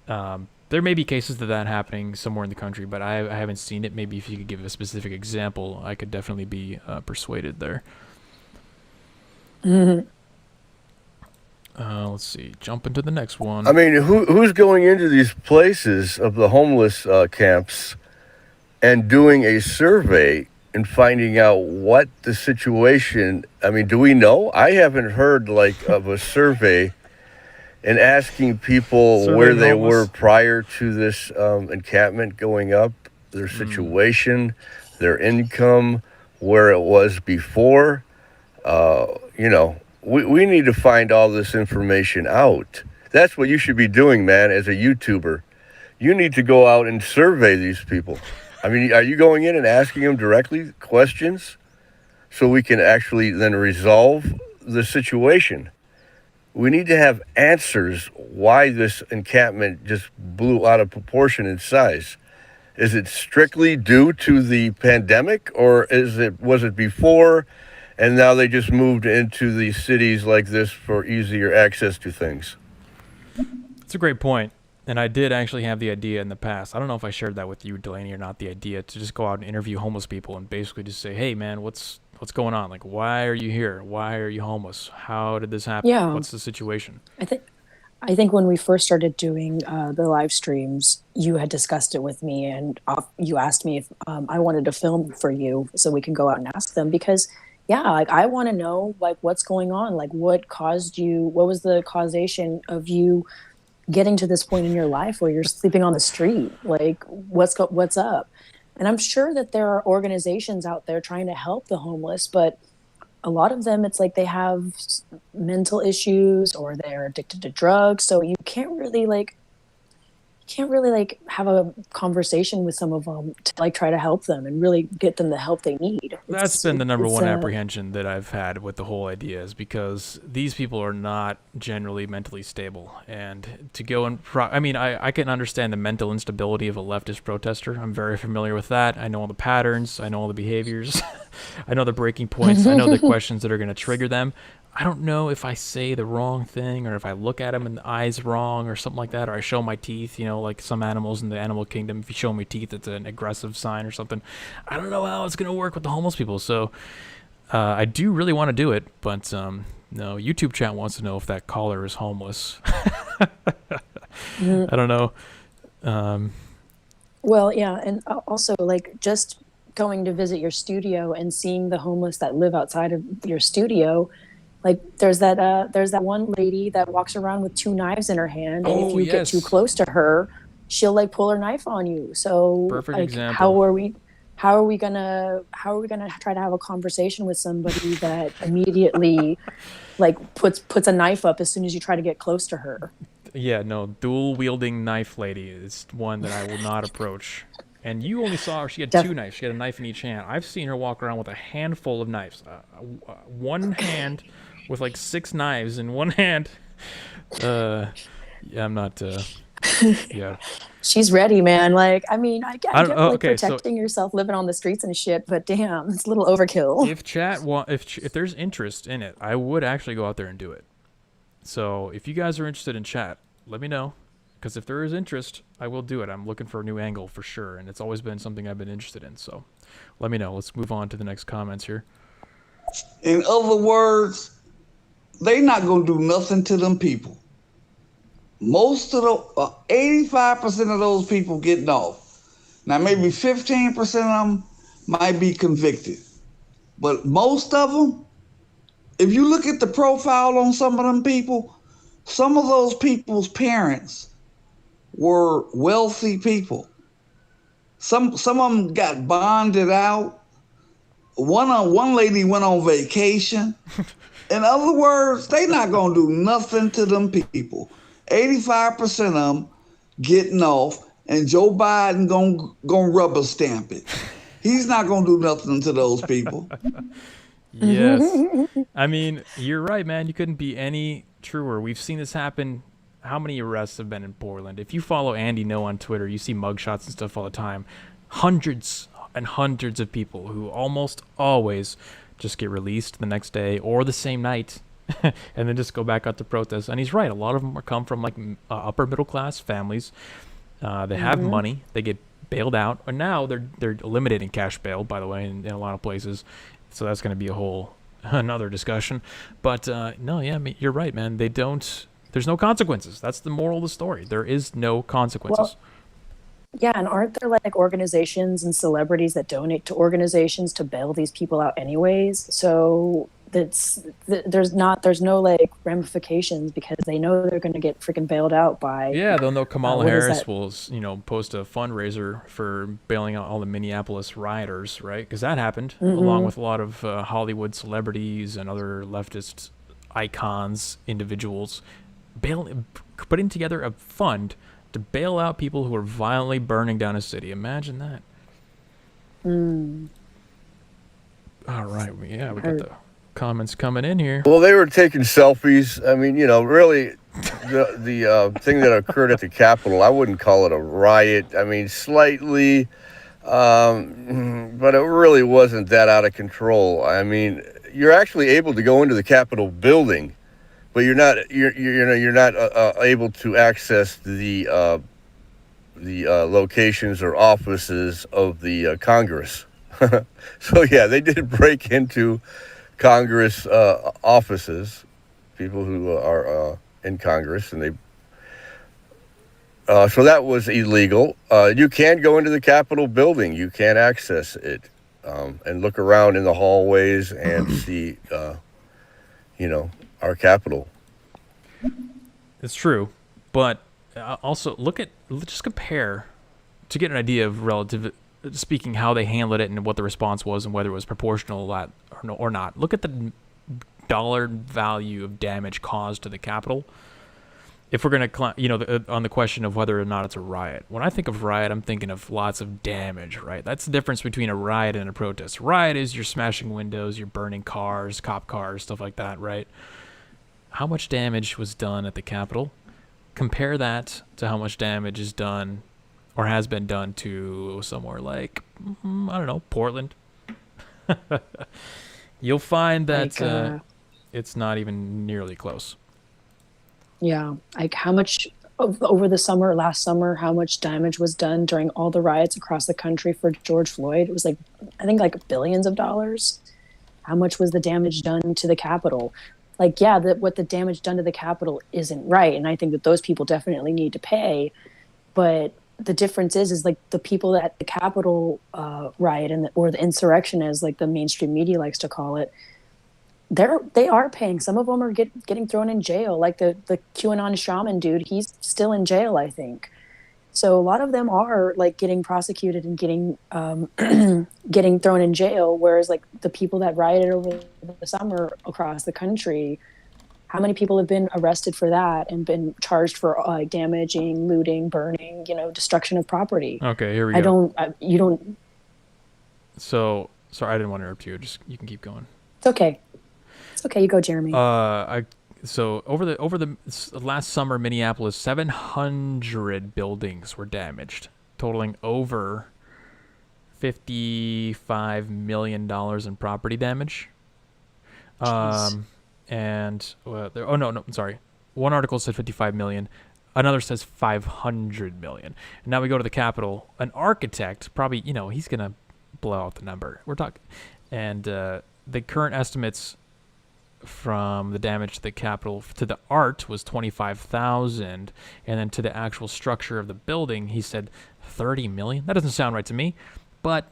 There may be cases of that happening somewhere in the country, but I haven't seen it. Maybe if you could give a specific example, I could definitely be persuaded there. Mhm. Let's see. Jump into the next one. I mean, who's going into these places of the homeless camps and doing a survey and finding out what the situation? I mean, do we know? I haven't heard like of a survey and asking people where Surveying they homeless? were prior to this encampment going up, their situation, their income, where it was before. You know, we need to find all this information out. That's what you should be doing, man, as a YouTuber. You need to go out and survey these people. I mean, are you going in and asking them directly questions so we can actually then resolve the situation? We need to have answers why this encampment just blew out of proportion in size. Is it strictly due to the pandemic, or was it before and now they just moved into the cities like this for easier access to things? It's a great point. And I did actually have the idea in the past. I don't know if I shared that with you, Delaney, or not, the idea to just go out and interview homeless people and basically just say, hey, man, what's going on? Like, why are you here? Why are you homeless? How did this happen? Yeah. What's the situation? I think when we first started doing the live streams, you had discussed it with me, and you asked me if I wanted to film for you so we can go out and ask them, because yeah, like I want to know like what's going on, like what was the causation of you getting to this point in your life where you're sleeping on the street? Like what's up? And I'm sure that there are organizations out there trying to help the homeless, but a lot of them, it's like they have mental issues or they're addicted to drugs. So you can't really have a conversation with some of them to like try to help them and really get them the help they need. That's been the number one apprehension that I've had with the whole idea, is because these people are not generally mentally stable. And to go and I can understand the mental instability of a leftist protester. I'm very familiar with that. I know all the patterns. I know all the behaviors. I know the breaking points. I know the questions that are going to trigger them. I don't know if I say the wrong thing or if I look at them in the eyes wrong or something like that, or I show my teeth, like some animals in the animal kingdom. If you show me teeth, it's an aggressive sign or something. I don't know how it's going to work with the homeless people. So I do really want to do it, but no, YouTube chat wants to know if that caller is homeless. I don't know. Well, yeah, and also like just going to visit your studio and seeing the homeless that live outside of your studio. Like there's that one lady that walks around with 2 knives in her hand, and if you get too close to her, she'll like pull her knife on you. So perfect like, example. how are we gonna try to have a conversation with somebody that immediately like puts a knife up as soon as you try to get close to her? Yeah, no, dual wielding knife lady is one that I will not approach. And you only saw her, she had 2 knives. She had a knife in each hand. I've seen her walk around with a handful of knives. One hand with like 6 knives in one hand. Yeah, I'm not, yeah. She's ready, man. Like, I mean, I get like okay, protecting yourself, living on the streets and shit, but damn, it's a little overkill. If there's interest in it, I would actually go out there and do it. So if you guys are interested in chat, let me know. Because if there is interest, I will do it. I'm looking for a new angle for sure, and it's always been something I've been interested in. So let me know. Let's move on to the next comments here. In other words, they not going to do nothing to them people. Most of the 85% of those people getting off. Now maybe 15% of them might be convicted. But most of them, if you look at the profile on some of them people, some of those people's parents were wealthy people. Some of them got bonded out. One lady went on vacation. In other words, they not gonna do nothing to them people. 85% of them getting off, and Joe Biden gonna rubber stamp it. He's not going to do nothing to those people. Yes. I mean, you're right, man. You couldn't be any truer. We've seen this happen. How many arrests have been in Portland? If you follow Andy No on Twitter, you see mugshots and stuff all the time. Hundreds and hundreds of people who almost always just get released the next day or the same night and then just go back out to protest. And he's right. A lot of them come from like upper middle class families. They have money. They get bailed out. And now they're eliminating cash bail, by the way, in a lot of places. So that's going to be a whole another discussion. But no, yeah, I mean, you're right, man. There's no consequences. That's the moral of the story. There is no consequences. Well, yeah, and aren't there like organizations and celebrities that donate to organizations to bail these people out anyways? So there's no like ramifications because they know they're going to get freaking bailed out by. Yeah, they'll know Kamala Harris will, post a fundraiser for bailing out all the Minneapolis rioters, right? Because that happened along with a lot of Hollywood celebrities and other leftist icons, individuals, putting together a fund to bail out people who are violently burning down a city. Imagine that. All right, we got the comments coming in here. Well, they were taking selfies. I mean, really, the thing that occurred at the Capitol, I wouldn't call it a riot. I mean, slightly, but it really wasn't that out of control. I mean, you're actually able to go into the Capitol building, but you're not able to access the locations or offices of the Congress. So yeah, they did break into Congress offices, people who are in Congress, and so that was illegal. You can go into the Capitol building. You can access it and look around in the hallways and see, our Capitol. It's true, but also just compare to get an idea of relative speaking how they handled it and what the response was and whether it was proportional or not. Look at the dollar value of damage caused to the Capitol. If we're going to, on the question of whether or not it's a riot. When I think of riot, I'm thinking of lots of damage, right? That's the difference between a riot and a protest. Riot is you're smashing windows, you're burning cars, cop cars, stuff like that, right? How much damage was done at the Capitol? Compare that to how much damage is done or has been done to somewhere like, I don't know, Portland. You'll find that it's not even nearly close. Yeah, like how much over the last summer, how much damage was done during all the riots across the country for George Floyd? It was I think billions of dollars. How much was the damage done to the Capitol? What the damage done to the Capitol isn't right, and I think that those people definitely need to pay, but the difference is like the people at the Capitol riot or the insurrection, as like the mainstream media likes to call it, they are paying. Some of them are getting thrown in jail. Like the QAnon shaman dude, he's still in jail, I think. So a lot of them are like getting prosecuted and getting getting thrown in jail. Whereas like the people that rioted over the summer across the country, how many people have been arrested for that and been charged for damaging, looting, burning, destruction of property? Okay, here we go. You don't. So, sorry, I didn't want to interrupt you. You can keep going. It's okay. It's okay. You go, Jeremy. So over the last summer, Minneapolis, 700 buildings were damaged, totaling over $55 million in property damage. And I'm sorry. One article said 55 million. Another says 500 million. And now we go to the Capitol. An architect, probably, he's going to blow out the number. We're talking. And the current estimates from the damage to the Capitol to the art was 25,000. And then to the actual structure of the building, he said 30 million. That doesn't sound right to me. But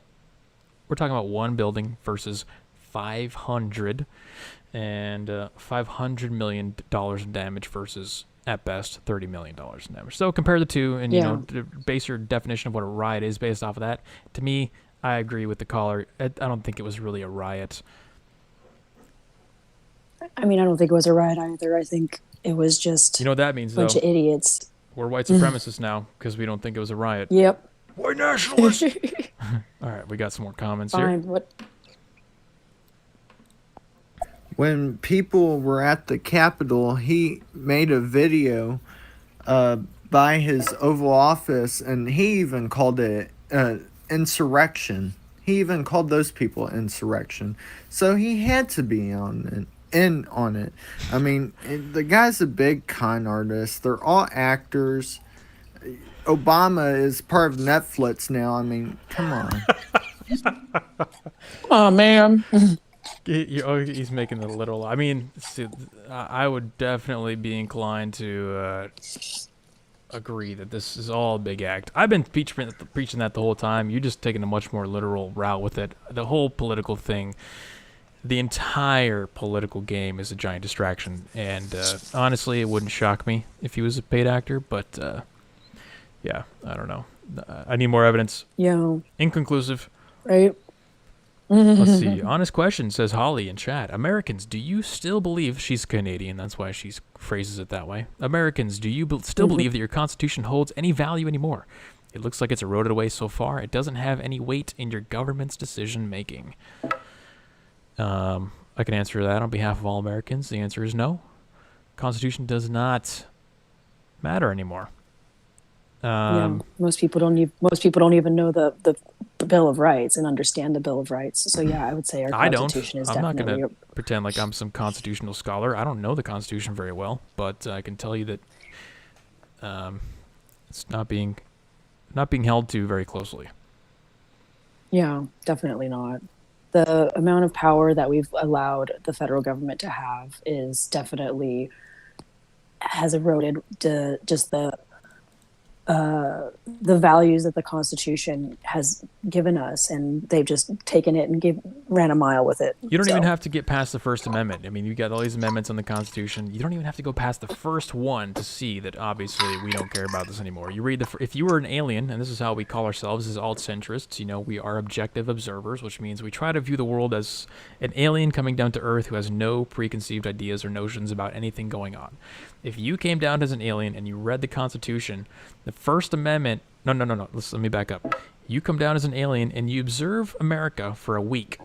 we're talking about one building versus 500. And $500 million in damage versus, at best, $30 million in damage. So compare the two and, base your definition of what a riot is based off of that. To me, I agree with the caller. I don't think it was really a riot. I mean, I don't think it was a riot either. I think it was just what that means, a bunch of idiots. We're white supremacists now because we don't think it was a riot. Yep. White nationalist. All right, we got some more comments here. Fine. What? When people were at the Capitol, he made a video by his Oval Office, and he even called it insurrection. He even called those people insurrection. So he had to be in on it. I mean, the guy's a big con artist. They're all actors. Obama is part of Netflix now. I mean, come on. Oh man. He's making the literal. I mean, see, I would definitely be inclined to agree that this is all a big act. I've been preaching that the whole time. You're just taking a much more literal route with it. The whole political thing, the entire political game is a giant distraction. And honestly, it wouldn't shock me if he was a paid actor. But yeah, I don't know. I need more evidence. Yeah. Inconclusive. Right. Let's see. Honest question, says Holly in chat. Americans, do you still believe she's Canadian? That's why she phrases it that way. Americans, do you still believe that your Constitution holds any value anymore? It looks like it's eroded away so far. It doesn't have any weight in your government's decision making. I can answer that on behalf of all Americans. The answer is no. Constitution does not matter anymore. Yeah. Most people don't even know the Bill of Rights and understand the Bill of Rights. So yeah, I would say our Constitution is I'm not definitely. going to pretend like I'm some constitutional scholar. I don't know the Constitution very well, but I can tell you that it's not being held to very closely. Yeah, definitely not. The amount of power that we've allowed the federal government to have is definitely has eroded just the values that the Constitution has given us, and they've just taken it and ran a mile with it. You don't even have to get past the First Amendment. I mean, you got all these amendments on the Constitution. You don't even have to go past the first one to see that obviously we don't care about this anymore. You read if you were an alien, and this is how we call ourselves as alt-centrists, we are objective observers, which means we try to view the world as an alien coming down to Earth who has no preconceived ideas or notions about anything going on. If you came down as an alien and you read the Constitution, the First Amendment... No. Let me back up. You come down as an alien and you observe America for a week.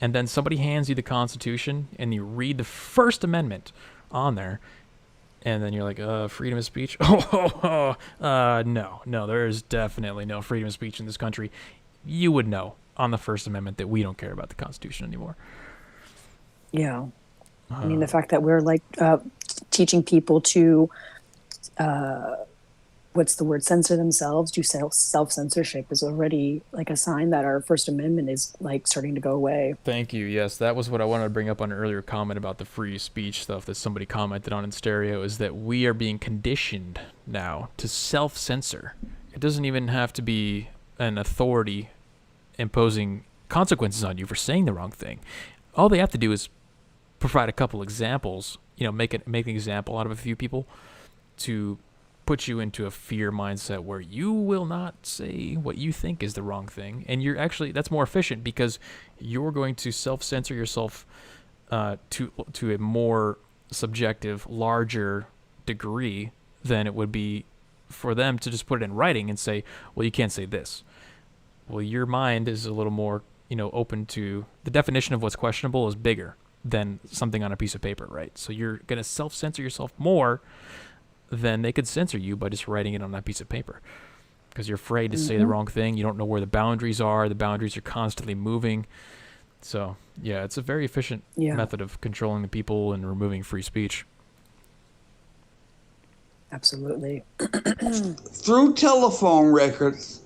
And then somebody hands you the Constitution and you read the First Amendment on there. And then you're like, freedom of speech? No, there is definitely no freedom of speech in this country. You would know on the First Amendment that we don't care about the Constitution anymore. Yeah. I mean, the fact that we're teaching people to, censor themselves, do self-censorship is already a sign that our First Amendment is starting to go away. Thank you. Yes, that was what I wanted to bring up on an earlier comment about the free speech stuff that somebody commented on in stereo, is that we are being conditioned now to self-censor. It doesn't even have to be an authority imposing consequences on you for saying the wrong thing. All they have to do is provide a couple examples, make an example out of a few people to put you into a fear mindset where you will not say what you think is the wrong thing. And that's more efficient because you're going to self-censor yourself to a more subjective, larger degree than it would be for them to just put it in writing and say, well, you can't say this. Well, your mind is a little more, open to the definition of what's questionable is bigger than something on a piece of paper, right? So you're going to self-censor yourself more than they could censor you by just writing it on that piece of paper. Because you're afraid to say the wrong thing. You don't know where the boundaries are. The boundaries are constantly moving. So, yeah, it's a very efficient method of controlling the people and removing free speech. Absolutely. Through telephone records,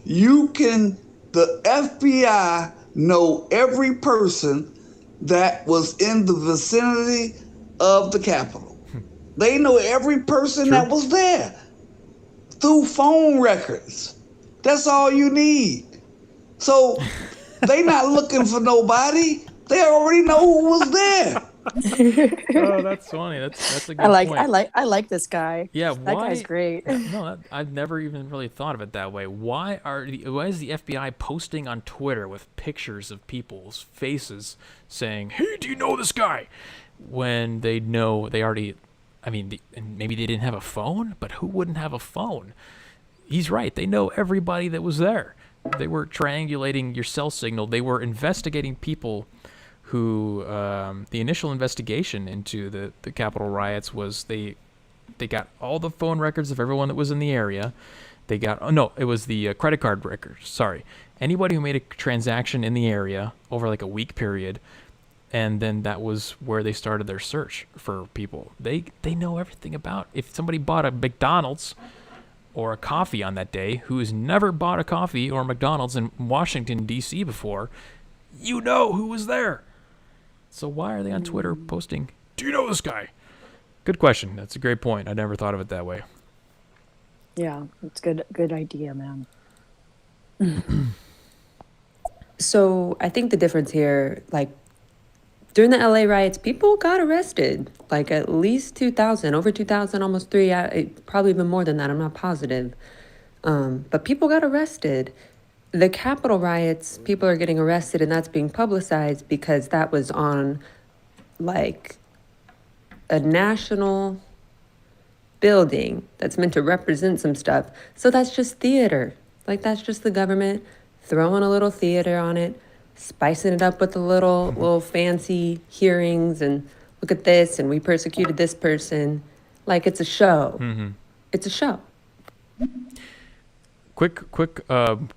the FBI know every person that was in the vicinity of the Capitol. They know every person that was there through phone records. That's all you need. So they not looking for nobody. They already know who was there. Oh, that's funny. That's a good point. I like this guy. Yeah, that guy's great. No, I've never even really thought of it that way. Why is the FBI posting on Twitter with pictures of people's faces saying, "Hey, do you know this guy?" When they know they already, maybe they didn't have a phone, but who wouldn't have a phone? he's right. They know everybody that was there. They were triangulating your cell signal. They were investigating people who, the initial investigation into the Capitol riots was they got all the phone records of everyone that was in the area. They got, it was the credit card records. Sorry. Anybody who made a transaction in the area over like a week period, and then that was where they started their search for people. They know everything about if somebody bought a McDonald's or a coffee on that day who has never bought a coffee or McDonald's in Washington, D.C. before, you know who was there. So why are they on Twitter posting, do you know this guy? Good question. That's a great point. I never thought of it that way. Yeah, it's good idea, man. So I think the difference here, like during the LA riots, people got arrested, like at least 2,000, over 2,000, almost probably even more than that. I'm not positive. But people got arrested. The Capitol riots, people are getting arrested, and that's being publicized because that was on like a national building that's meant to represent some stuff. So that's just theater. Like that's just the government throwing a little theater on it, spicing it up with a little fancy hearings and look at this and we persecuted this person. Like it's a show. Mm-hmm. It's a show. Quick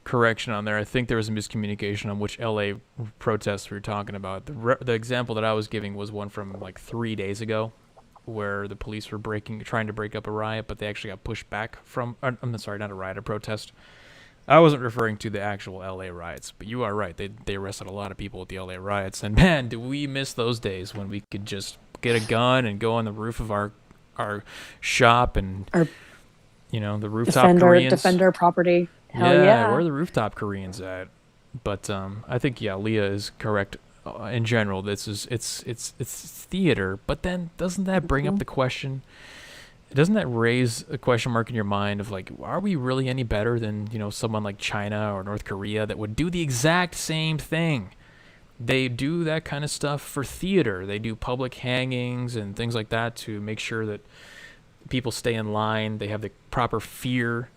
correction on there. I think there was a miscommunication on which LA protests we were talking about. The example that I was giving was one from like 3 days ago, where the police were trying to break up a riot, but they actually got pushed back from. I'm sorry, not a riot, a protest. I wasn't referring to the actual LA riots, but you are right. They arrested a lot of people at the LA riots, and man, do we miss those days when we could just get a gun and go on the roof of our shop and. The rooftop Koreans. Defend our property. Hell yeah. Where are the rooftop Koreans at? But I think Leah is correct in general. It's theater. But then doesn't that bring up the question? Doesn't that raise a question mark in your mind of like, are we really any better than someone like China or North Korea that would do the exact same thing? They do that kind of stuff for theater. They do public hangings and things like that to make sure that people stay in line. They have the proper fear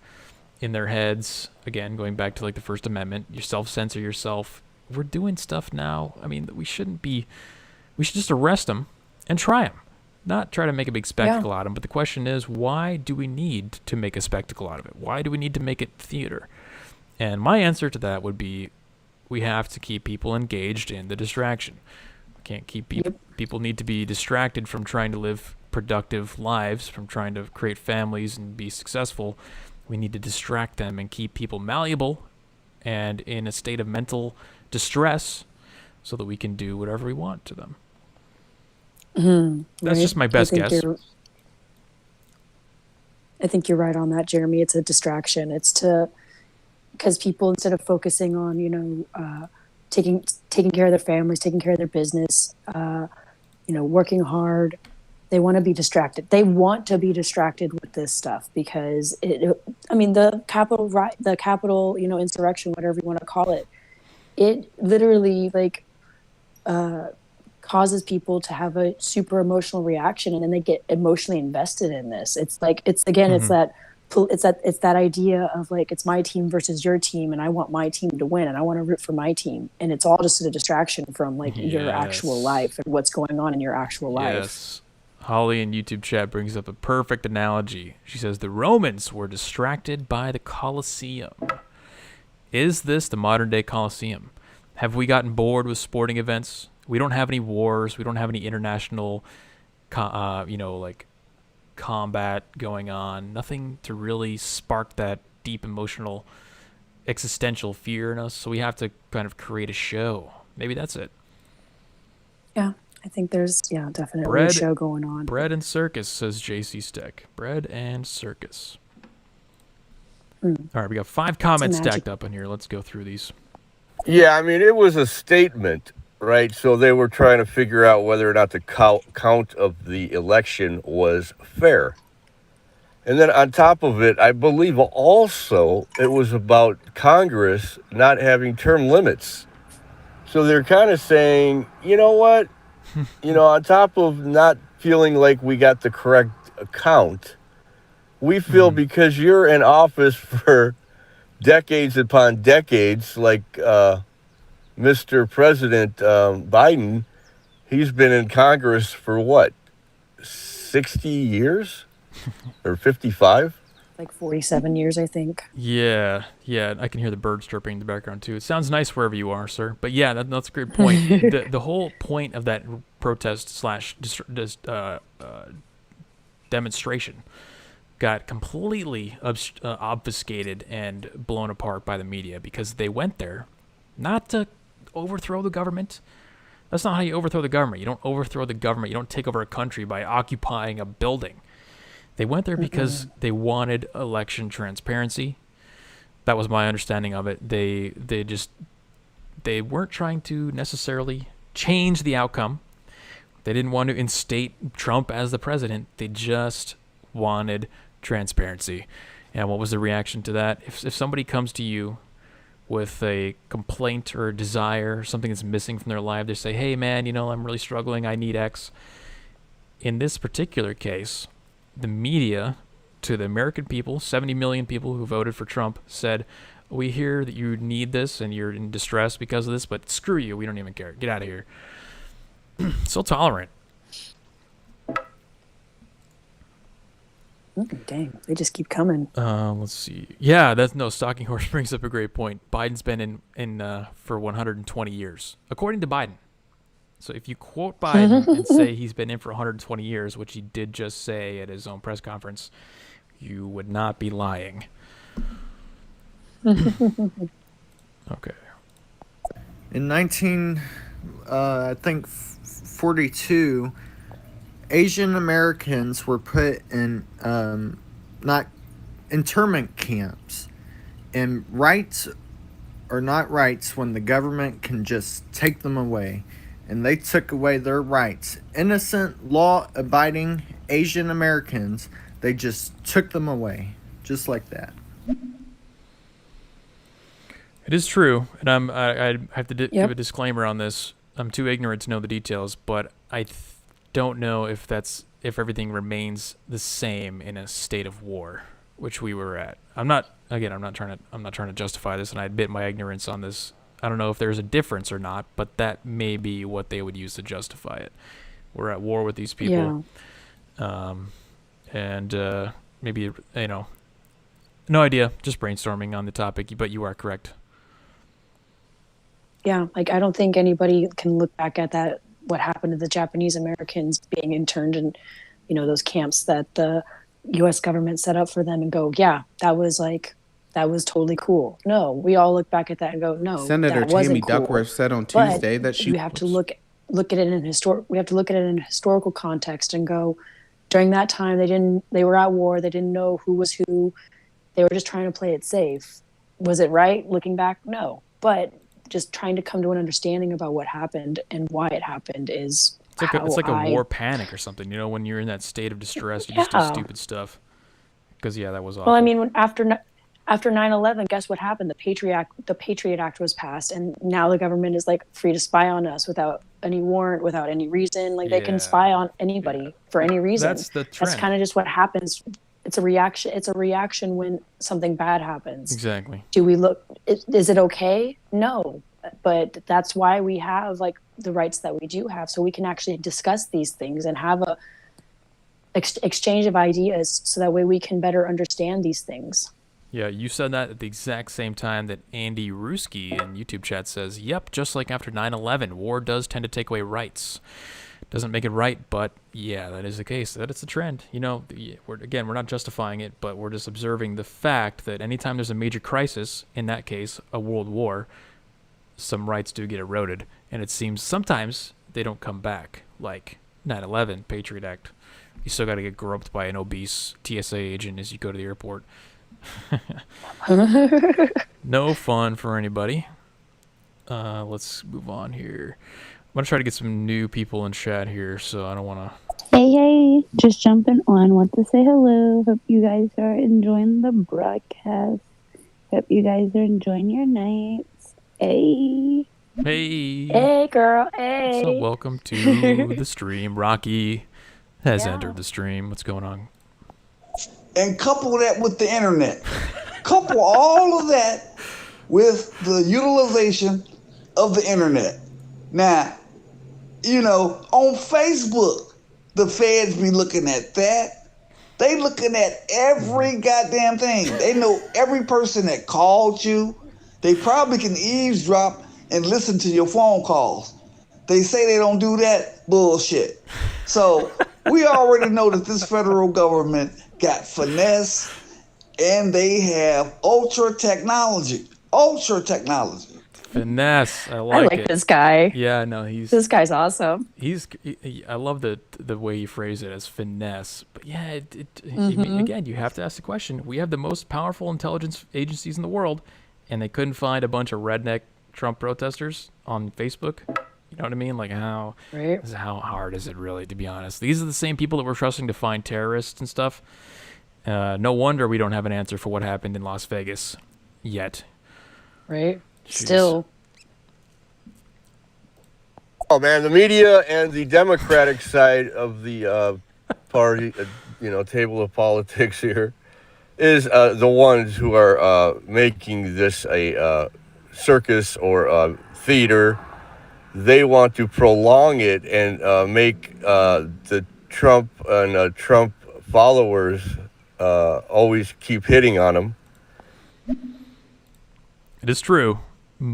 in their heads. Again, going back to like the First Amendment, you self-censor yourself. We're doing stuff now. I mean, we should just arrest them and try them, not try to make a big spectacle out of them. But the question is, why do we need to make a spectacle out of it? Why do we need to make it theater? And my answer to that would be, we have to keep people engaged in the distraction. We can't keep people need to be distracted from trying to live productive lives, from trying to create families and be successful. We need to distract them and keep people malleable and in a state of mental distress so that we can do whatever we want to them. That's just my best guess. I think you're right on that, Jeremy. It's a distraction. Because people, instead of focusing on taking care of their families, taking care of their business, working hard, they want to be distracted. They want to be distracted with this stuff because the Capitol, insurrection, whatever you want to call it, it literally causes people to have a super emotional reaction, and then they get emotionally invested in this. It's like it's that idea of like, it's my team versus your team, and I want my team to win, and I want to root for my team, and it's all just a distraction from your actual life and what's going on in your actual life. Yes. Holly in YouTube chat brings up a perfect analogy. She says the Romans were distracted by the Colosseum. Is this the modern day Colosseum? Have we gotten bored with sporting events? We don't have any wars. We don't have any international, combat going on. Nothing to really spark that deep emotional, existential fear in us. So we have to kind of create a show. Maybe that's it. Yeah. I think there's, definitely a show going on. Bread and circus, says JC Stick. Bread and circus. All right, we got 5 comments stacked up in here. Let's go through these. Yeah, I mean, it was a statement, right? So they were trying to figure out whether or not the count of the election was fair. And then on top of it, I believe also it was about Congress not having term limits. So they're kind of saying, you know what? On top of not feeling like we got the correct count, we feel because you're in office for decades upon decades, like Mr. President Biden, he's been in Congress for what, 60 years or 55? Like 47 years, I think. Yeah, I can hear the birds chirping in the background too. It sounds nice wherever you are, sir. But yeah, that's a great point. The whole point of that protest slash demonstration got completely obfuscated and blown apart by the media because they went there not to overthrow the government. That's not how you overthrow the government. You don't overthrow the government. You don't take over a country by occupying a building. They went there because they wanted election transparency. That was my understanding of it. They weren't trying to necessarily change the outcome. They didn't want to instate Trump as the president. They just wanted transparency. And what was the reaction to that? If somebody comes to you with a complaint or a desire or something that's missing from their life, they say, hey man, I'm really struggling, I need X. In this particular case, the media to the American people, 70 million people who voted for Trump, said, we hear that you need this and you're in distress because of this, but screw you, we don't even care, get out of here. So tolerant. Dang, they just keep coming. Let's see. Yeah, Stalking Horse brings up a great point. Biden's been in for 120 years, according to Biden. So if you quote Biden and say he's been in for 120 years, which he did just say at his own press conference, you would not be lying. Okay. In 1942, Asian Americans were put in not internment camps, and rights are not rights when the government can just take them away. And they took away their rights. Innocent, law-abiding Asian Americans, they just took them away, just like that. It is true, and I have to give a disclaimer on this. I'm too ignorant to know the details, but I don't know if everything remains the same in a state of war, which we were at. I'm not trying to justify this, and I admit my ignorance on this. I don't know if there's a difference or not, but that may be what they would use to justify it. We're at war with these people. Yeah. Maybe, no idea, just brainstorming on the topic, but you are correct. Yeah, I don't think anybody can look back at that, what happened to the Japanese Americans being interned in, those camps that the U.S. government set up for them and go, yeah, that was totally cool. No, we all look back at that and go, no, Senator that wasn't Tammy cool. Duckworth said on Tuesday that you have to look at it in we have to look at it in historical context and go, during that time they were at war, they didn't know who was who, they were just trying to play it safe. Was it right looking back? No, but just trying to come to an understanding about what happened and why it happened is it's like a war panic or something. When you're in that state of distress, you just do stupid stuff. Because that was awful. Well, I mean, after 9/11, guess what happened? The Patriot Act was passed, and now the government is free to spy on us without any warrant, without any reason. They can spy on anybody for any reason. That's the trend. That's kind of just what happens. It's a reaction. It's a reaction when something bad happens. Exactly. Do we look? Is it okay? No, but that's why we have the rights that we do have, so we can actually discuss these things and have a exchange of ideas, so that way we can better understand these things. Yeah, you said that at the exact same time that Andy Ruski in YouTube chat says, yep, just like after 9/11, war does tend to take away rights. Doesn't make it right, but yeah, that is the case. That it's a trend. We're not justifying it, but we're just observing the fact that anytime there's a major crisis, in that case, a world war, some rights do get eroded. And it seems sometimes they don't come back, like 9/11, Patriot Act. You still got to get groped by an obese TSA agent as you go to the airport. No fun for anybody. Let's move on here. I'm going to try to get some new people in chat here, so I don't want to... Hey, just jumping on. Want to say hello. Hope you guys are enjoying the broadcast. Hope you guys are enjoying your nights. Hey. Hey, girl. Hey. So welcome to the stream. Rocky has entered the stream. What's going on? and couple that with the internet. Couple all of that with the utilization of the internet. Now, on Facebook, the feds be looking at that. They looking at every goddamn thing. They know every person that called you. They probably can eavesdrop and listen to your phone calls. They say they don't do that. Bullshit. So we already know that this federal government got finesse, and they have ultra technology. Finesse. I I like like it. this guy. Yeah, no, This guy's awesome. I love the way you phrase it as finesse. But yeah, Mm-hmm. again, you have to ask the question. We have the most powerful intelligence agencies in the world, and they couldn't find a bunch of redneck Trump protesters on Facebook. You know what I mean? Like how hard is it really, to be honest? These are the same people that we're trusting to find terrorists and stuff. No wonder we don't have an answer for what happened in Las Vegas yet. Right? Jeez. Still. Oh man, the media and the Democratic side of the party, table of politics here, is the ones who are making this a circus or a theater. They want to prolong it and make the Trump and Trump followers always keep hitting on him. It is true.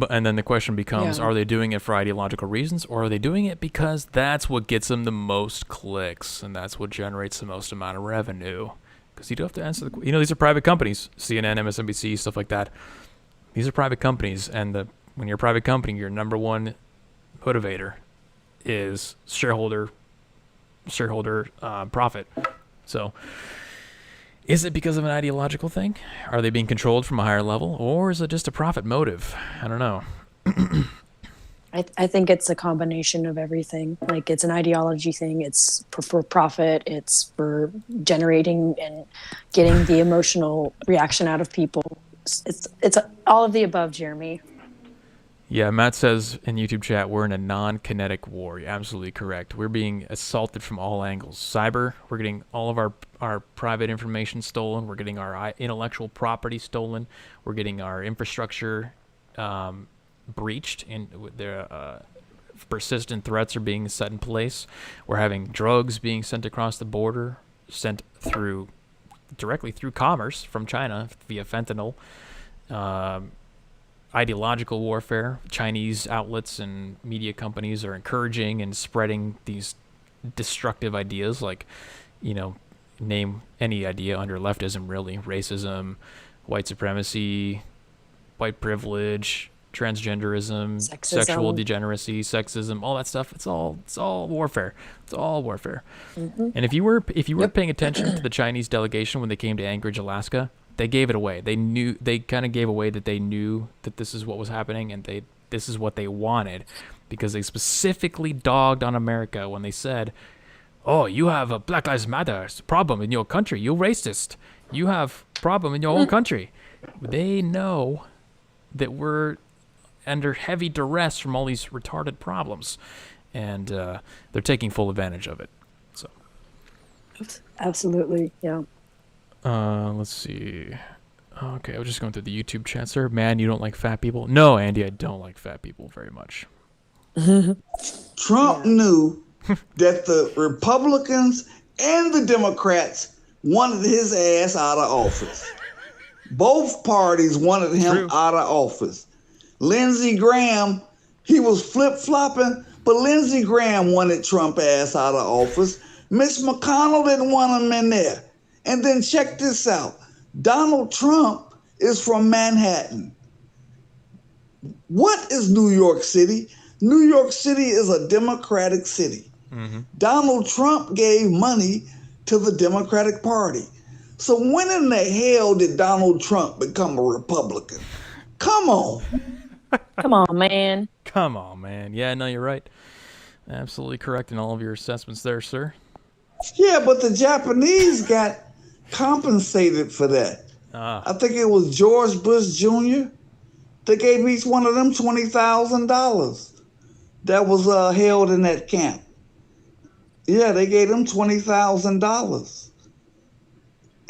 And then the question becomes, Yeah. are they doing it for ideological reasons, or are they doing it because that's what gets them the most clicks, and that's what generates the most amount of revenue? Because you do have to answer these are private companies, CNN, MSNBC, stuff like that. These are private companies, and when you're a private company, your number one motivator is shareholder profit. So is it because of an ideological thing? Are they being controlled from a higher level, or is it just a profit motive? I don't know. I think it's a combination of everything. Like, it's an ideology thing. It's for profit. It's for generating and getting the emotional reaction out of people. It's all of the above, Jeremy. Yeah, Matt says in YouTube chat, we're in a non-kinetic war. You're absolutely correct. We're being assaulted from all angles. Cyber, we're getting all of our private information stolen. We're getting our intellectual property stolen. We're getting our infrastructure breached, and their persistent threats are being set in place. We're having drugs being sent across the border, sent directly through commerce from China via fentanyl. Ideological warfare. Chinese outlets and media companies are encouraging and spreading these destructive ideas, like, name any idea under leftism, really. Racism, white supremacy, white privilege, transgenderism, Sexism. sexual degeneracy, sexism, all that stuff. It's all warfare. It's all warfare. Mm-hmm. And if you were paying attention to the Chinese delegation when they came to Anchorage, Alaska, they gave it away. They kind of gave away that they knew that this is what was happening, and this is what they wanted, because they specifically dogged on America when they said, "Oh, you have a Black Lives Matter problem in your country. You're racist. You have problem in your own country." They know that we're under heavy duress from all these retarded problems, and they're taking full advantage of it. So, Absolutely, yeah. let's see. Okay, I was just going through the YouTube chat, sir. Man, you don't like fat people? No, Andy, I don't like fat people very much. Trump knew that the Republicans and the Democrats wanted his ass out of office. Both parties wanted him out of office. Lindsey Graham, he was flip-flopping, but Lindsey Graham wanted Trump ass out of office. Mitch McConnell didn't want him in there. And then check this out. Donald Trump is from Manhattan. What is New York City? New York City is a Democratic city. Mm-hmm. Donald Trump gave money to the Democratic Party. So when in the hell did Donald Trump become a Republican? Come on. Come on, man. Come on, man. Yeah, no, you're right. Absolutely correct in all of your assessments there, sir. Yeah, but the Japanese got compensated for that. I think it was George Bush Jr. They gave each one of them $20,000 that was held in that camp. Yeah, they gave them $20,000.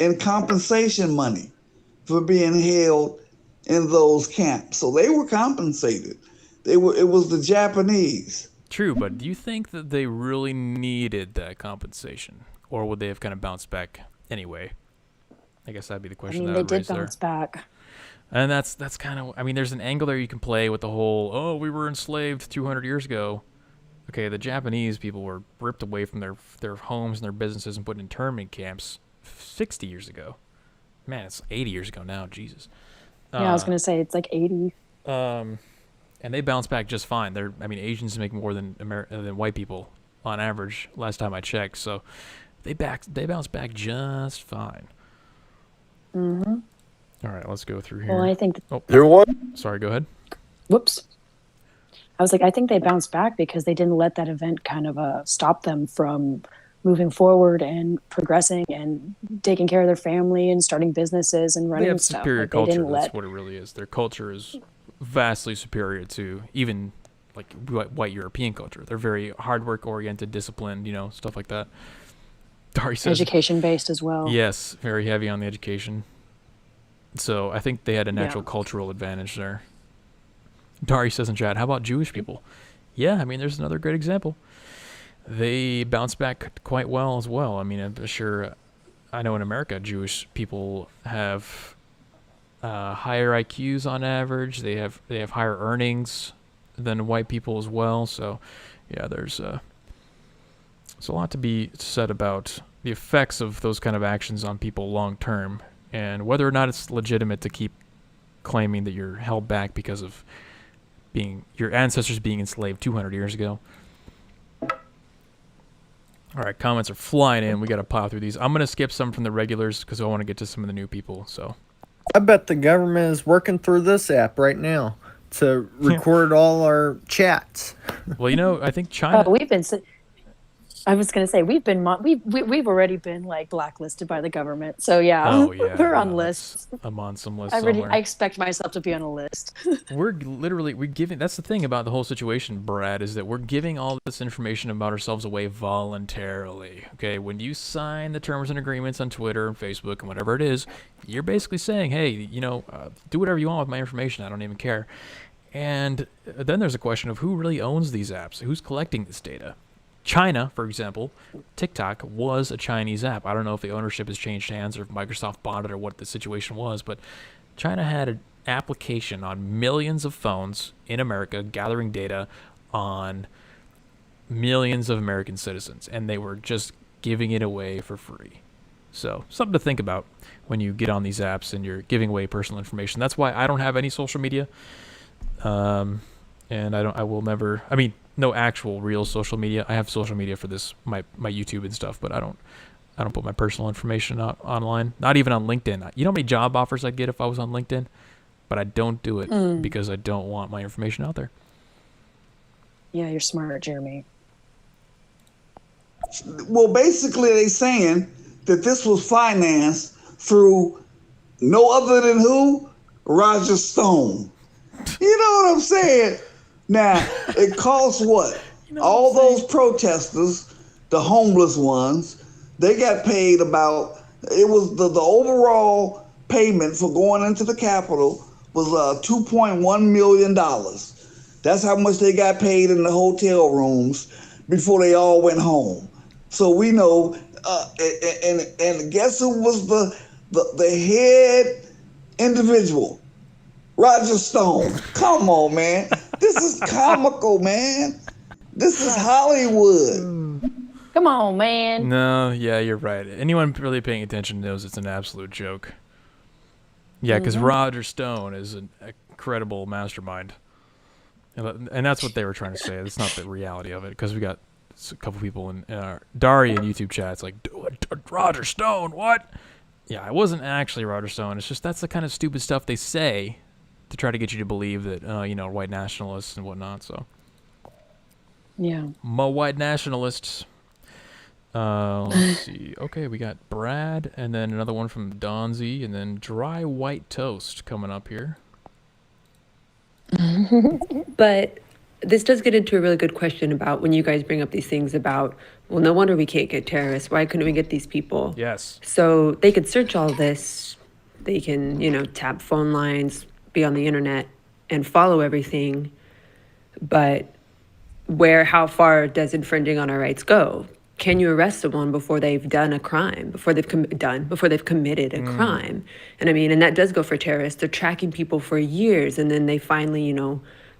in compensation money for being held in those camps. So they were compensated. It was the Japanese. True, but do you think that they really needed that compensation, or would they have kind of bounced back anyway? I guess that'd be the I question mean, that I they would did raise there. bounce back. And that's kind of, I mean, there's an angle there you can play with the whole, oh, we were enslaved 200 years ago. Okay, the Japanese people were ripped away from their homes and their businesses and put in internment camps 60 years ago. Man, it's 80 years ago now, Jesus. Yeah, I was going to say, it's like 80. And they bounce back just fine. I mean, Asians make more than white people on average. Last time I checked, so they bounce back just fine. Mm-hmm. All right, let's go through here. Well, I think. There was. Sorry, go ahead. Whoops. I was like, I think they bounced back because they didn't let that event kind of stop them from moving forward and progressing and taking care of their family and starting businesses and running They have stuff. superior Like, culture. That's what it really is. Their culture is vastly superior to even like white European culture. They're very hard work oriented, disciplined, stuff like that. Dari says education based as well. yes, very heavy on the education. So I think they had a natural cultural advantage there. Dari says in chat, how about Jewish people? Yeah, I mean, there's another great example. They bounce back quite well as well. I mean, I'm sure, I know in America, Jewish people have higher IQs on average. They have higher earnings than white people as well. So, yeah, there's a lot to be said about the effects of those kind of actions on people long term, and whether or not it's legitimate to keep claiming that you're held back because of your ancestors being enslaved 200 years ago. All right, comments are flying in. We got to plow through these. I'm going to skip some from the regulars because I want to get to some of the new people. So, I bet the government is working through this app right now to record all our chats. Well, I think China. We've been. I was going to say we've already been like blacklisted by the government. So yeah, we're on lists. I'm on some list I somewhere. expect myself to be on a list. we're giving. That's the thing about the whole situation, Brad, is that we're giving all this information about ourselves away voluntarily. Okay, when you sign the terms and agreements on Twitter and Facebook and whatever it is, you're basically saying, hey, do whatever you want with my information. I don't even care. And then there's a question of who really owns these apps, who's collecting this data. China, for example, TikTok was a Chinese app. I don't know if the ownership has changed hands or if Microsoft bought it or what the situation was, but China had an application on millions of phones in America gathering data on millions of American citizens, and they were just giving it away for free. So, something to think about when you get on these apps and you're giving away personal information. That's why I don't have any social media. And I will never, no actual real social media. I have social media for this, my YouTube and stuff, but I don't put my personal information out online. Not even on LinkedIn. You know how many job offers I'd get if I was on LinkedIn? But I don't do it because I don't want my information out there. Yeah, you're smart, Jeremy. Well, basically, they're saying that this was financed through no other than who? Roger Stone. You know what I'm saying? Now, it costs what? All those protesters, the homeless ones, they got paid about, it was the overall payment for going into the Capitol was $2.1 million. That's how much they got paid in the hotel rooms before they all went home. So we know, and guess who was the head individual? Roger Stone. Come on, man. This is comical, man. This is Hollywood. Come on, man. No, yeah, you're right. Anyone really paying attention knows it's an absolute joke. Yeah, because Roger Stone is an incredible mastermind. And that's what they were trying to say. That's not the reality of it, because we got a couple people in our Dari and YouTube chats like, Roger Stone, what? Yeah, it wasn't actually Roger Stone. It's just that's the kind of stupid stuff they say to try to get you to believe that, white nationalists and whatnot. So, yeah, more white nationalists. Let's see. Okay, we got Brad, and then another one from Donzi, and then Dry White Toast coming up here. But this does get into a really good question about when you guys bring up these things about, well, no wonder we can't get terrorists. Why couldn't we get these people? Yes. So they could search all this. They can, tap phone lines, be on the internet, and follow everything. But how far does infringing on our rights go? Can you arrest someone before they've done a crime, before they've committed a crime? And and that does go for terrorists. They're tracking people for years, and then they finally,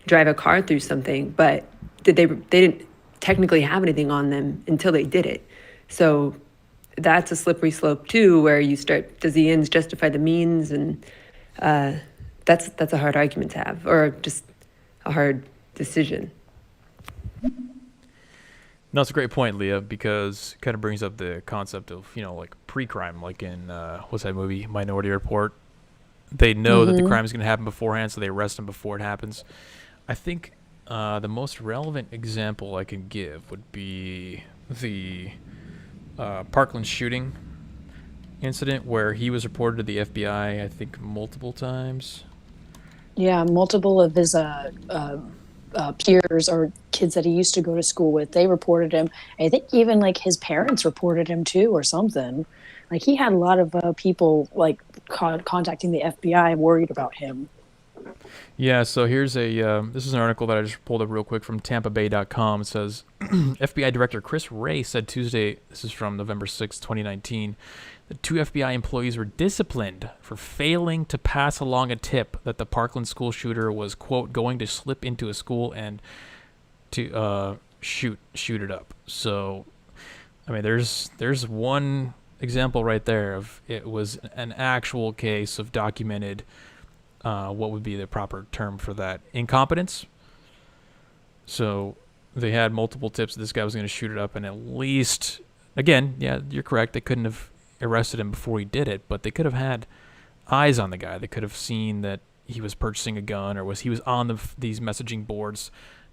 drive a car through something. But they didn't technically have anything on them until they did it. So that's a slippery slope too, where you start, does the ends justify the means? And that's a hard argument to have, or just a hard decision. No, it's a great point, Leah, because it kind of brings up the concept of, like pre-crime, like in, what's that movie, Minority Report? They know that the crime is going to happen beforehand, so they arrest them before it happens. I think the most relevant example I can give would be the Parkland shooting incident, where he was reported to the FBI, I think, multiple times. Yeah, multiple of his peers or kids that he used to go to school with, they reported him. I think even like his parents reported him too, or something. Like he had a lot of people like contacting the FBI worried about him. Yeah, so here's this is an article that I just pulled up real quick from TampaBay.com. It says, FBI Director Chris Wray said Tuesday, this is from November 6, 2019, that 2 FBI employees were disciplined for failing to pass along a tip that the Parkland school shooter was, quote, going to slip into a school and to shoot it up. So, there's one example right there of it was an actual case of documented, what would be the proper term for that? Incompetence. So they had multiple tips that this guy was going to shoot it up, and at least, again, yeah, you're correct, they couldn't have arrested him before he did it, but they could have had eyes on the guy. They could have seen that he was purchasing a gun, or he was on these messaging boards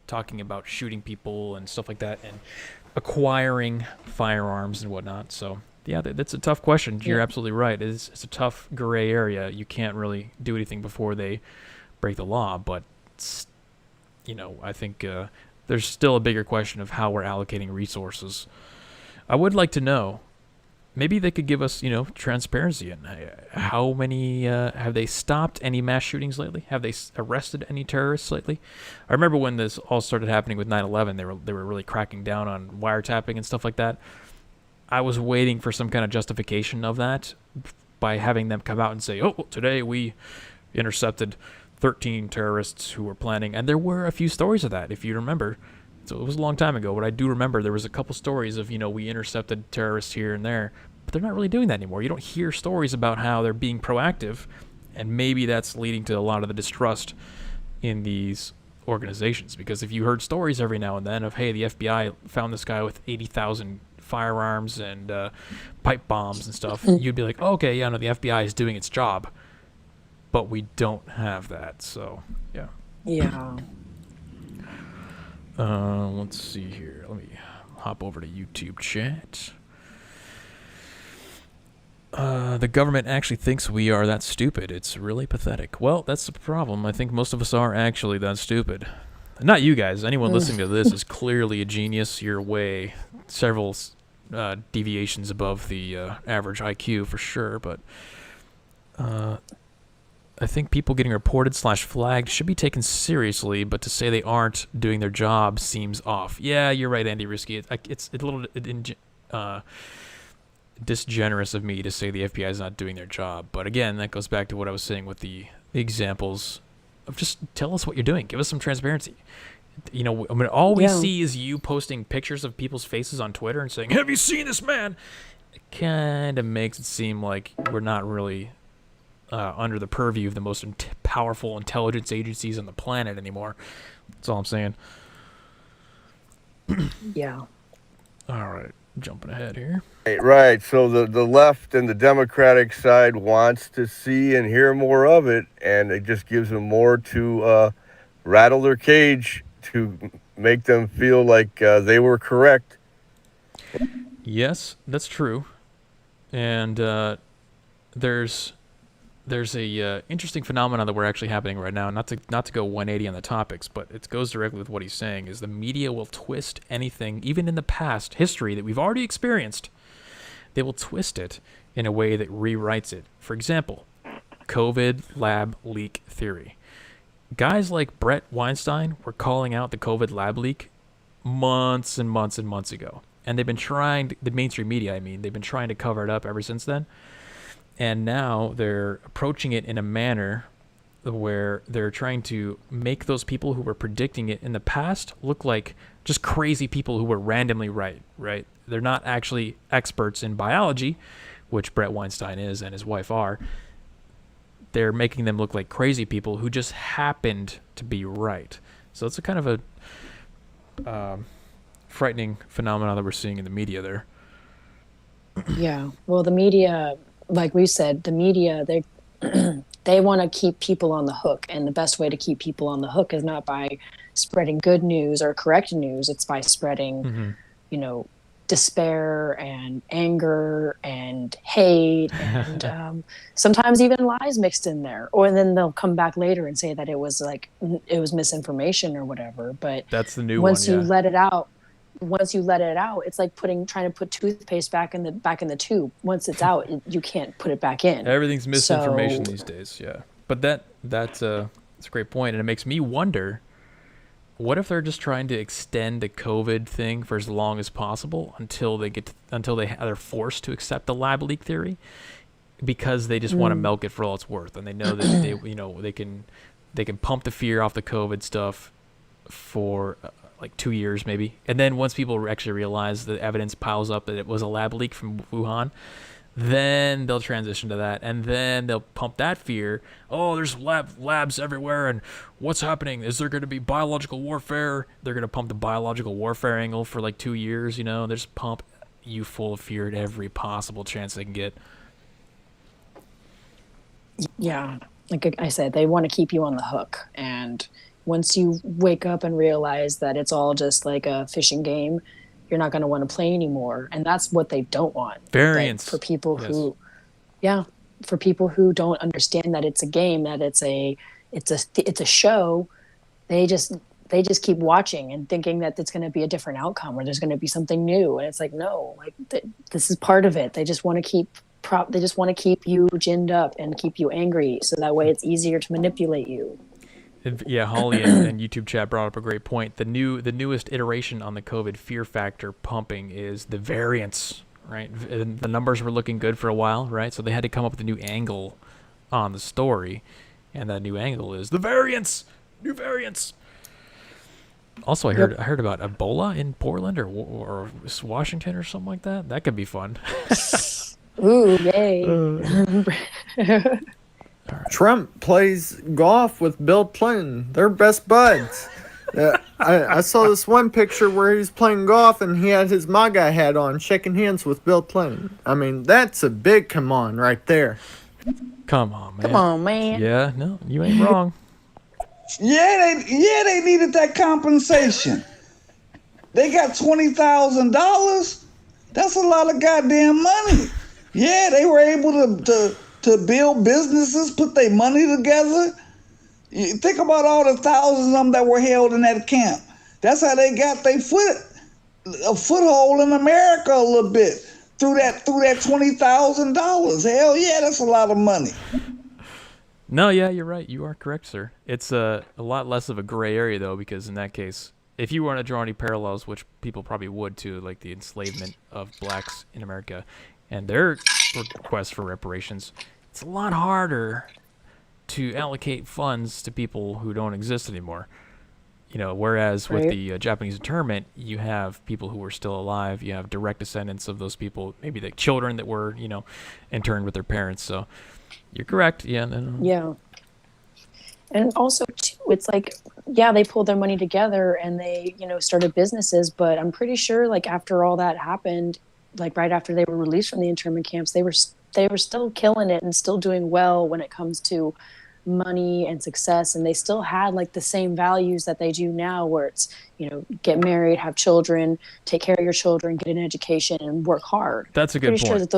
talking about shooting people and stuff like that, and acquiring firearms and whatnot. So yeah, that's a tough question. You're absolutely right. It's a tough gray area. You can't really do anything before they break the law, but I think there's still a bigger question of how we're allocating resources. I would like to know, maybe they could give us, transparency in how many, have they stopped any mass shootings lately? Have they arrested any terrorists lately? I remember when this all started happening with 9/11, they were really cracking down on wiretapping and stuff like that. I was waiting for some kind of justification of that by having them come out and say, oh, well, today we intercepted 13 terrorists who were planning. And there were a few stories of that, if you remember. So it was a long time ago, but I do remember there was a couple stories of, we intercepted terrorists here and there. But they're not really doing that anymore. You don't hear stories about how they're being proactive, and maybe that's leading to a lot of the distrust in these organizations. Because if you heard stories every now and then of, hey, the FBI found this guy with 80,000 firearms and pipe bombs and stuff, you'd be like, oh, okay, yeah, no, the FBI is doing its job. But we don't have that, so, yeah. Yeah. Let's see here. Let me hop over to YouTube chat. The government actually thinks we are that stupid. It's really pathetic. Well, that's the problem. I think most of us are actually that stupid. Not you guys. Anyone listening to this is clearly a genius. You're way several deviations above the average IQ for sure. But I think people getting reported / flagged should be taken seriously, but to say they aren't doing their job seems off. Yeah, you're right, Andy Risky. It's a little disgenerous of me to say the FBI is not doing their job. But again, that goes back to what I was saying with the examples of just tell us what you're doing. Give us some transparency. All we see is you posting pictures of people's faces on Twitter and saying, have you seen this man? It kind of makes it seem like we're not really under the purview of the most powerful intelligence agencies on the planet anymore. That's all I'm saying. Yeah. All right. Jumping ahead here. Right. So the left and the Democratic side wants to see and hear more of it, and it just gives them more to rattle their cage to make them feel like they were correct. Yes, that's true. And there's there's a interesting phenomenon that we're actually happening right now. Not to go 180 on the topics, but it goes directly with what he's saying. Is the media will twist anything, even in the past history that we've already experienced. They will twist it in a way that rewrites it. For example, COVID lab leak theory. Guys like Brett Weinstein were calling out the COVID lab leak months and months and months ago. And they've been trying, the mainstream media, I mean, they've been trying to cover it up ever since then. And now they're approaching it in a manner where they're trying to make those people who were predicting it in the past look like just crazy people who were randomly right? They're not actually experts in biology, which Brett Weinstein is and his wife are. They're making them look like crazy people who just happened to be right. So it's a kind of a frightening phenomenon that we're seeing in the media there. Yeah. Well, the media, like we said, the media, they want to keep people on the hook. And the best way to keep people on the hook is not by spreading good news or correct news. It's by spreading, despair and anger and hate and sometimes even lies mixed in there. Or then they'll come back later and say that it was misinformation or whatever. But that's the new once one. You let it out, it's like trying to put toothpaste back in the tube. Once it's out, you can't put it back in. Everything's misinformation these days. Yeah, but that's a great point, and it makes me wonder, what if they're just trying to extend the COVID thing for as long as possible until they're forced to accept the lab leak theory, because they just want to milk it for all it's worth, and they know that they can pump the fear off the COVID stuff for like 2 years maybe, and then once people actually realize the evidence piles up that it was a lab leak from Wuhan, then they'll transition to that, and then they'll pump that fear. Oh, there's labs everywhere, and what's happening? Is there going to be biological warfare? They're going to pump the biological warfare angle for like 2 years, They just pump you full of fear at every possible chance they can get. Yeah, like I said, they want to keep you on the hook, and once you wake up and realize that it's all just like a fishing game, you're not going to want to play anymore. And that's what they don't want. Variance. For people for people who don't understand that it's a game, that it's a show, they just keep watching and thinking that it's going to be a different outcome or there's going to be something new. And it's like, no, like this is part of it. They just want to keep you ginned up and keep you angry. So that way it's easier to manipulate you. Yeah, Holly and YouTube chat brought up a great point. The newest iteration on the COVID fear factor pumping is the variance, right? And the numbers were looking good for a while, right? So they had to come up with a new angle on the story, and that new angle is the variance, new variance. Also, I heard about Ebola in Portland or Washington or something like that. That could be fun. Ooh, yay! Trump plays golf with Bill Clinton. They're best buds. I saw this one picture where he was playing golf and he had his MAGA hat on, shaking hands with Bill Clinton. I mean, that's a big come on right there. Come on, man. Yeah, no, you ain't wrong. They needed that compensation. They got $20,000. That's a lot of goddamn money. Yeah, they were able to build businesses, put their money together. You think about all the thousands of them that were held in that camp. That's how they got a foothold in America a little bit through that $20,000. Hell yeah, that's a lot of money. No, yeah, you're right. You are correct, sir. It's a lot less of a gray area though, because in that case, if you want to draw any parallels, which people probably would to, like the enslavement of blacks in America and their request for reparations, it's a lot harder to allocate funds to people who don't exist anymore. Whereas with the Japanese internment, you have people who were still alive. You have direct descendants of those people, maybe the children that were, interned with their parents. So you're correct. Yeah. Yeah. And also, too, it's like, yeah, they pulled their money together and they, started businesses. But I'm pretty sure, like, after all that happened, like right after they were released from the internment camps, they were still killing it and still doing well when it comes to money and success. And they still had like the same values that they do now, where it's, get married, have children, take care of your children, get an education, and work hard. That's a good point. Pretty sure that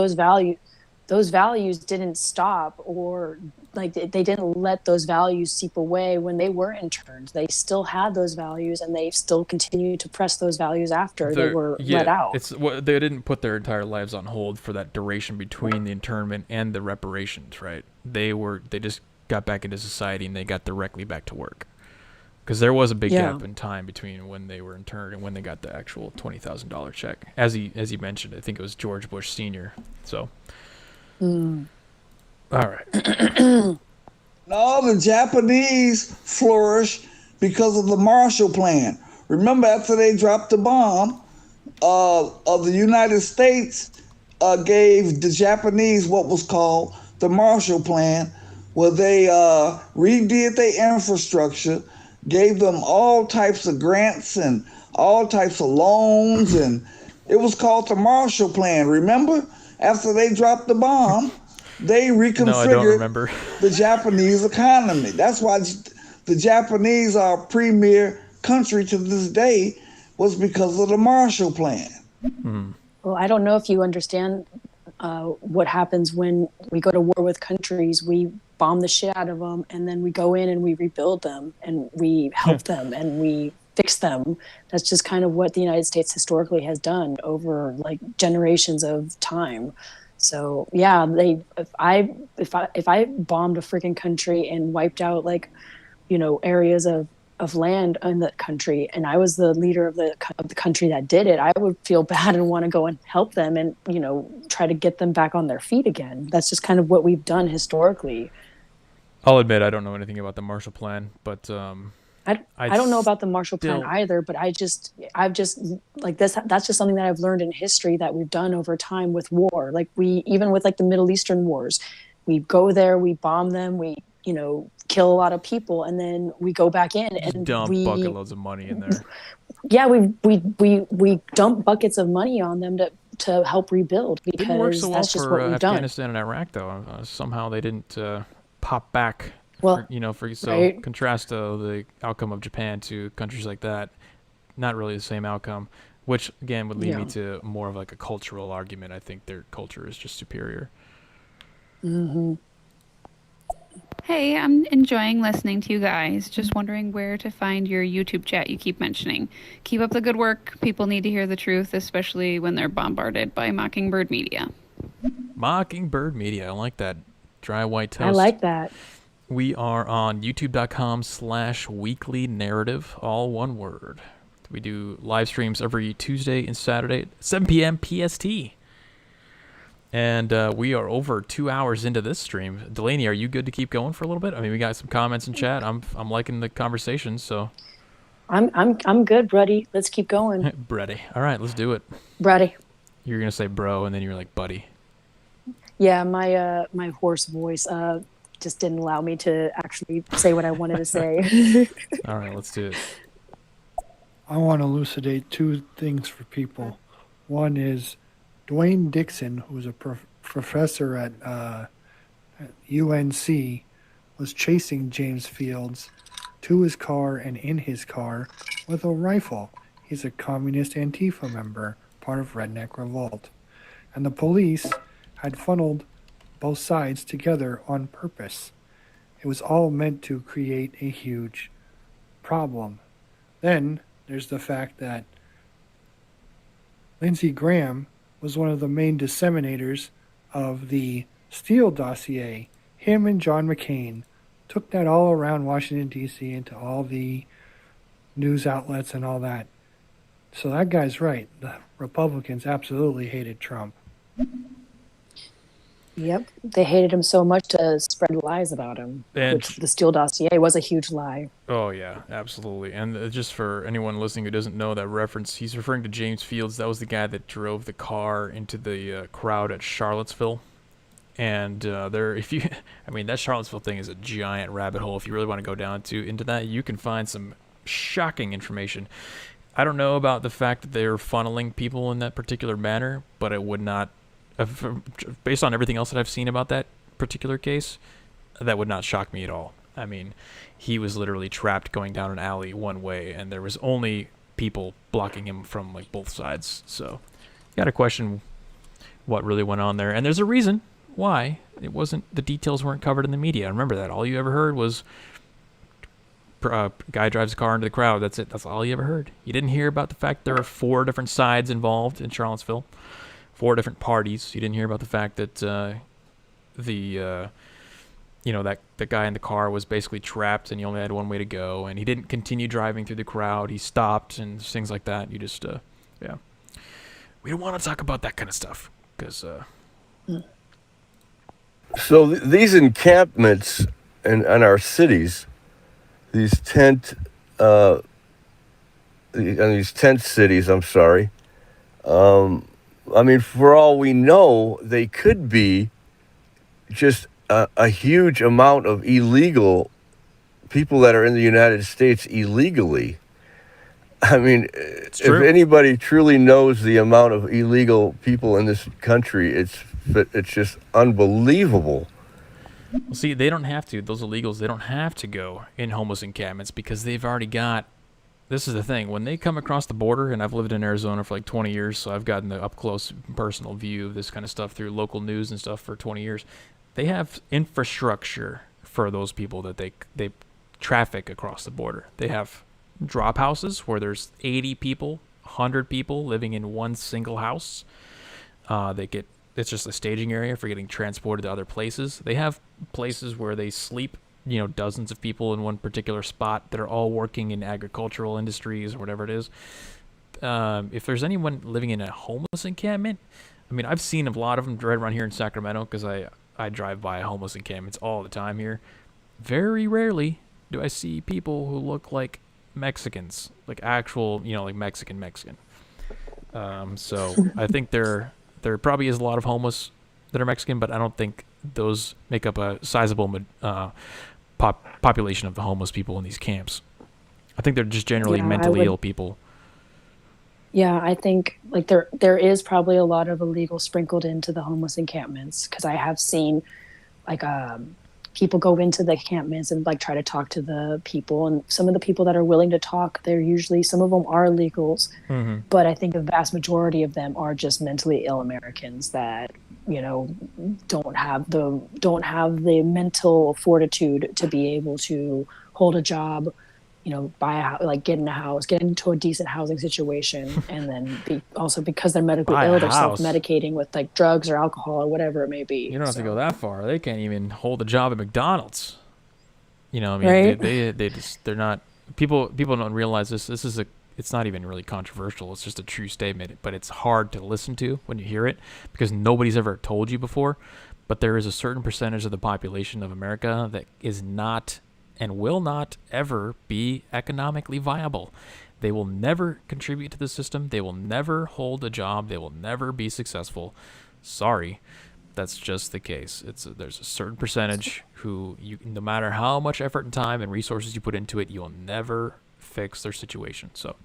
those values didn't stop or they didn't let those values seep away when they were interned. They still had those values, and they still continued to press those values after they were let out. They didn't put their entire lives on hold for that duration between the internment and the reparations, right? They just got back into society and they got directly back to work. Because there was a big gap in time between when they were interned and when they got the actual $20,000 check. As he mentioned, I think it was George Bush Sr. So, all right. No, the Japanese flourished because of the Marshall Plan. Remember, after they dropped the bomb, of the United States gave the Japanese what was called the Marshall Plan, where they redid their infrastructure, gave them all types of grants and all types of loans, and it was called the Marshall Plan. Remember, after they dropped the bomb, they reconfigured the Japanese economy. That's why the Japanese are a premier country to this day, was because of the Marshall Plan. Well, I don't know if you understand what happens when we go to war with countries. We bomb the shit out of them, and then we go in and we rebuild them, and we help them, and we fix them. That's just kind of what the United States historically has done over like generations of time. So yeah, if I bombed a freaking country and wiped out like, areas of land in that country, and I was the leader of the country that did it, I would feel bad and want to go and help them and, try to get them back on their feet again. That's just kind of what we've done historically. I'll admit I don't know anything about the Marshall Plan, but I don't know about the Marshall Plan either, but I've just like this. That's just something that I've learned in history that we've done over time with war. Like even with like the Middle Eastern wars, we go there, we bomb them, we kill a lot of people, and then we go back in and dump bucket loads of money in there. Yeah, we dump buckets of money on them to help rebuild, because didn't work so well that's just for what we've done. Afghanistan and Iraq, though. Somehow they didn't pop back. Well, right. Contrast the outcome of Japan to countries like that, not really the same outcome, which again would lead me to more of like a cultural argument. I think their culture is just superior. Mm-hmm. Hey, I'm enjoying listening to you guys. Just wondering where to find your YouTube chat you keep mentioning. Keep up the good work. People need to hear the truth, especially when they're bombarded by Mockingbird Media. Mockingbird Media. I like that. Dry white toast. I like that. We are on youtube.com/weekly narrative, all one word. We do live streams every Tuesday and Saturday at 7 p.m. PST. And we are over 2 hours into this stream. Delaney, are you good to keep going for a little bit? I mean, we got some comments in chat. I'm liking the conversation, so. I'm good, buddy. Let's keep going. Buddy. All right, let's do it. Buddy. You're gonna say bro, and then you're like buddy. Yeah, my hoarse voice just didn't allow me to actually say what I wanted to say. All right, let's do it. I want to elucidate two things for people. One is Dwayne Dixon, who was a professor at UNC, was chasing James Fields to his car and in his car with a rifle. He's a communist Antifa member, part of Redneck Revolt. And the police had funneled both sides together on purpose. It was all meant to create a huge problem. Then there's the fact that Lindsey Graham was one of the main disseminators of the Steele dossier. Him and John McCain took that all around Washington, D.C., into all the news outlets and all that. So that guy's right. The Republicans absolutely hated Trump. Yep. They hated him so much to spread lies about him, which the Steele dossier was a huge lie. Oh, yeah, absolutely. And just for anyone listening who doesn't know that reference, he's referring to James Fields. That was the guy that drove the car into the crowd at Charlottesville. And that Charlottesville thing is a giant rabbit hole. If you really want to go down into that, you can find some shocking information. I don't know about the fact that they're funneling people in that particular manner, but it would not, based on everything else that I've seen about that particular case, that would not shock me at all. I mean, he was literally trapped going down an alley one way, and there was only people blocking him from like both sides. So, you got to question what really went on there. And there's a reason why the details weren't covered in the media. Remember that. All you ever heard was guy drives a car into the crowd. That's it. That's all you ever heard. You didn't hear about the fact there are 4 different sides involved in Charlottesville, 4 different parties. You didn't hear about the fact that that the guy in the car was basically trapped and he only had one way to go, and he didn't continue driving through the crowd. He stopped and things like that. You just, yeah. We don't want to talk about that kind of stuff because. So these encampments in our cities, these tent cities, I'm sorry. I mean, for all we know, they could be just a huge amount of illegal people that are in the United States illegally. I mean, if anybody truly knows the amount of illegal people in this country, it's just unbelievable. Well, see, they don't have to. Those illegals, they don't have to go in homeless encampments because they've already got. This is the thing. When they come across the border, and I've lived in Arizona for like 20 years, so I've gotten the up-close personal view of this kind of stuff through local news and stuff for 20 years. They have infrastructure for those people that they traffic across the border. They have drop houses where there's 80 people, 100 people living in one single house. It's just a staging area for getting transported to other places. They have places where they sleep, dozens of people in one particular spot that are all working in agricultural industries or whatever it is. If there's anyone living in a homeless encampment, I mean, I've seen a lot of them right around here in Sacramento because I drive by homeless encampments all the time here. Very rarely do I see people who look like Mexicans, like actual, like Mexican. So I think there probably is a lot of homeless that are Mexican, but I don't think those make up a sizable population of the homeless people in these camps. I think they're just generally mentally ill people. Yeah, I think like there is probably a lot of illegal sprinkled into the homeless encampments because I have seen like people go into the encampments and like try to talk to the people, and some of the people that are willing to talk, some of them are illegals, but I think the vast majority of them are just mentally ill Americans that don't have the mental fortitude to be able to hold a job, buy a house, like get in a house, get into a decent housing situation, and then also because they're medically ill, they're self-medicating with like drugs or alcohol or whatever it may be. You don't have to go that far. They can't even hold a job at McDonald's. Right? They're not. People don't realize this. It's not even really controversial. It's just a true statement, but it's hard to listen to when you hear it because nobody's ever told you before. But there is a certain percentage of the population of America that is not and will not ever be economically viable. They will never contribute to the system. They will never hold a job. They will never be successful. Sorry, that's just the case. There's a certain percentage who, no matter how much effort and time and resources you put into it, you'll never fix their situation. So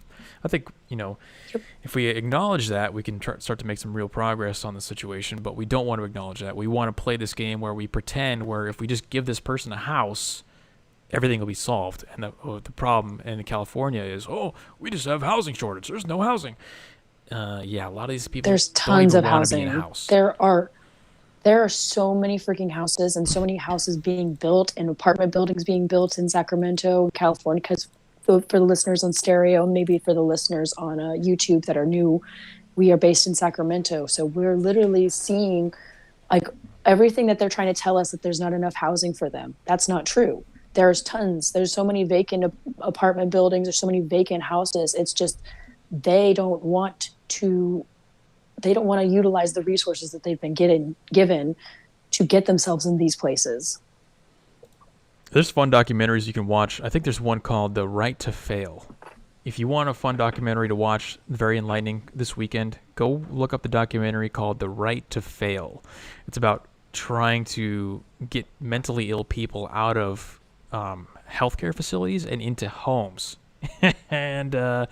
I think, if we acknowledge that, we can start to make some real progress on the situation, but we don't want to acknowledge that. We want to play this game where we pretend where if we just give this person a house, everything will be solved. And the problem in California is, we just have housing shortage. There's no housing. A lot of these people there's tons don't even of want housing. to be in a house. There are so many freaking houses and so many houses being built and apartment buildings being built in Sacramento, California. Because for the listeners on stereo, maybe for the listeners on YouTube that are new, we are based in Sacramento, so we're literally seeing like everything that they're trying to tell us that there's not enough housing for them. That's not true. There's tons. There's so many vacant apartment buildings. There's so many vacant houses. It's just they don't want to utilize the resources that they've been given to get themselves in these places. There's fun documentaries you can watch. I think there's one called The Right to Fail. If you want a fun documentary to watch, very enlightening this weekend, go look up the documentary called The Right to Fail. It's about trying to get mentally ill people out of healthcare facilities and into homes. And it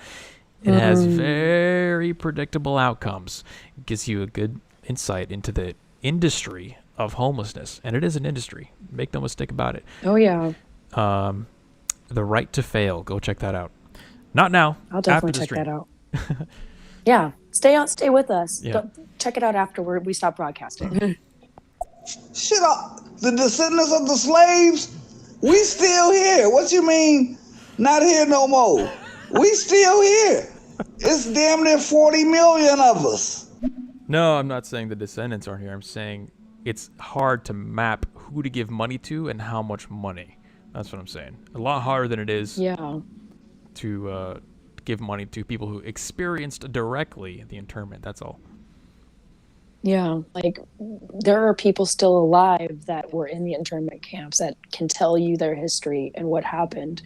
has very predictable outcomes. It gives you a good insight into the industry of homelessness. And it is an industry. Make no mistake about it. Oh, yeah. The Right to Fail. Go check that out. Not now. I'll definitely check that out. Yeah. Stay with us. Yeah. Check it out after we stop broadcasting. Shit, the descendants of the slaves, we still here. What you mean, not here no more? We still here. It's damn near 40 million of us. No, I'm not saying the descendants aren't here. I'm saying it's hard to map who to give money to and how much money. That's what I'm saying. A lot harder than it is Yeah. to give money to people who experienced directly the internment. That's all. Yeah, like there are people still alive that were in the internment camps that can tell you their history and what happened.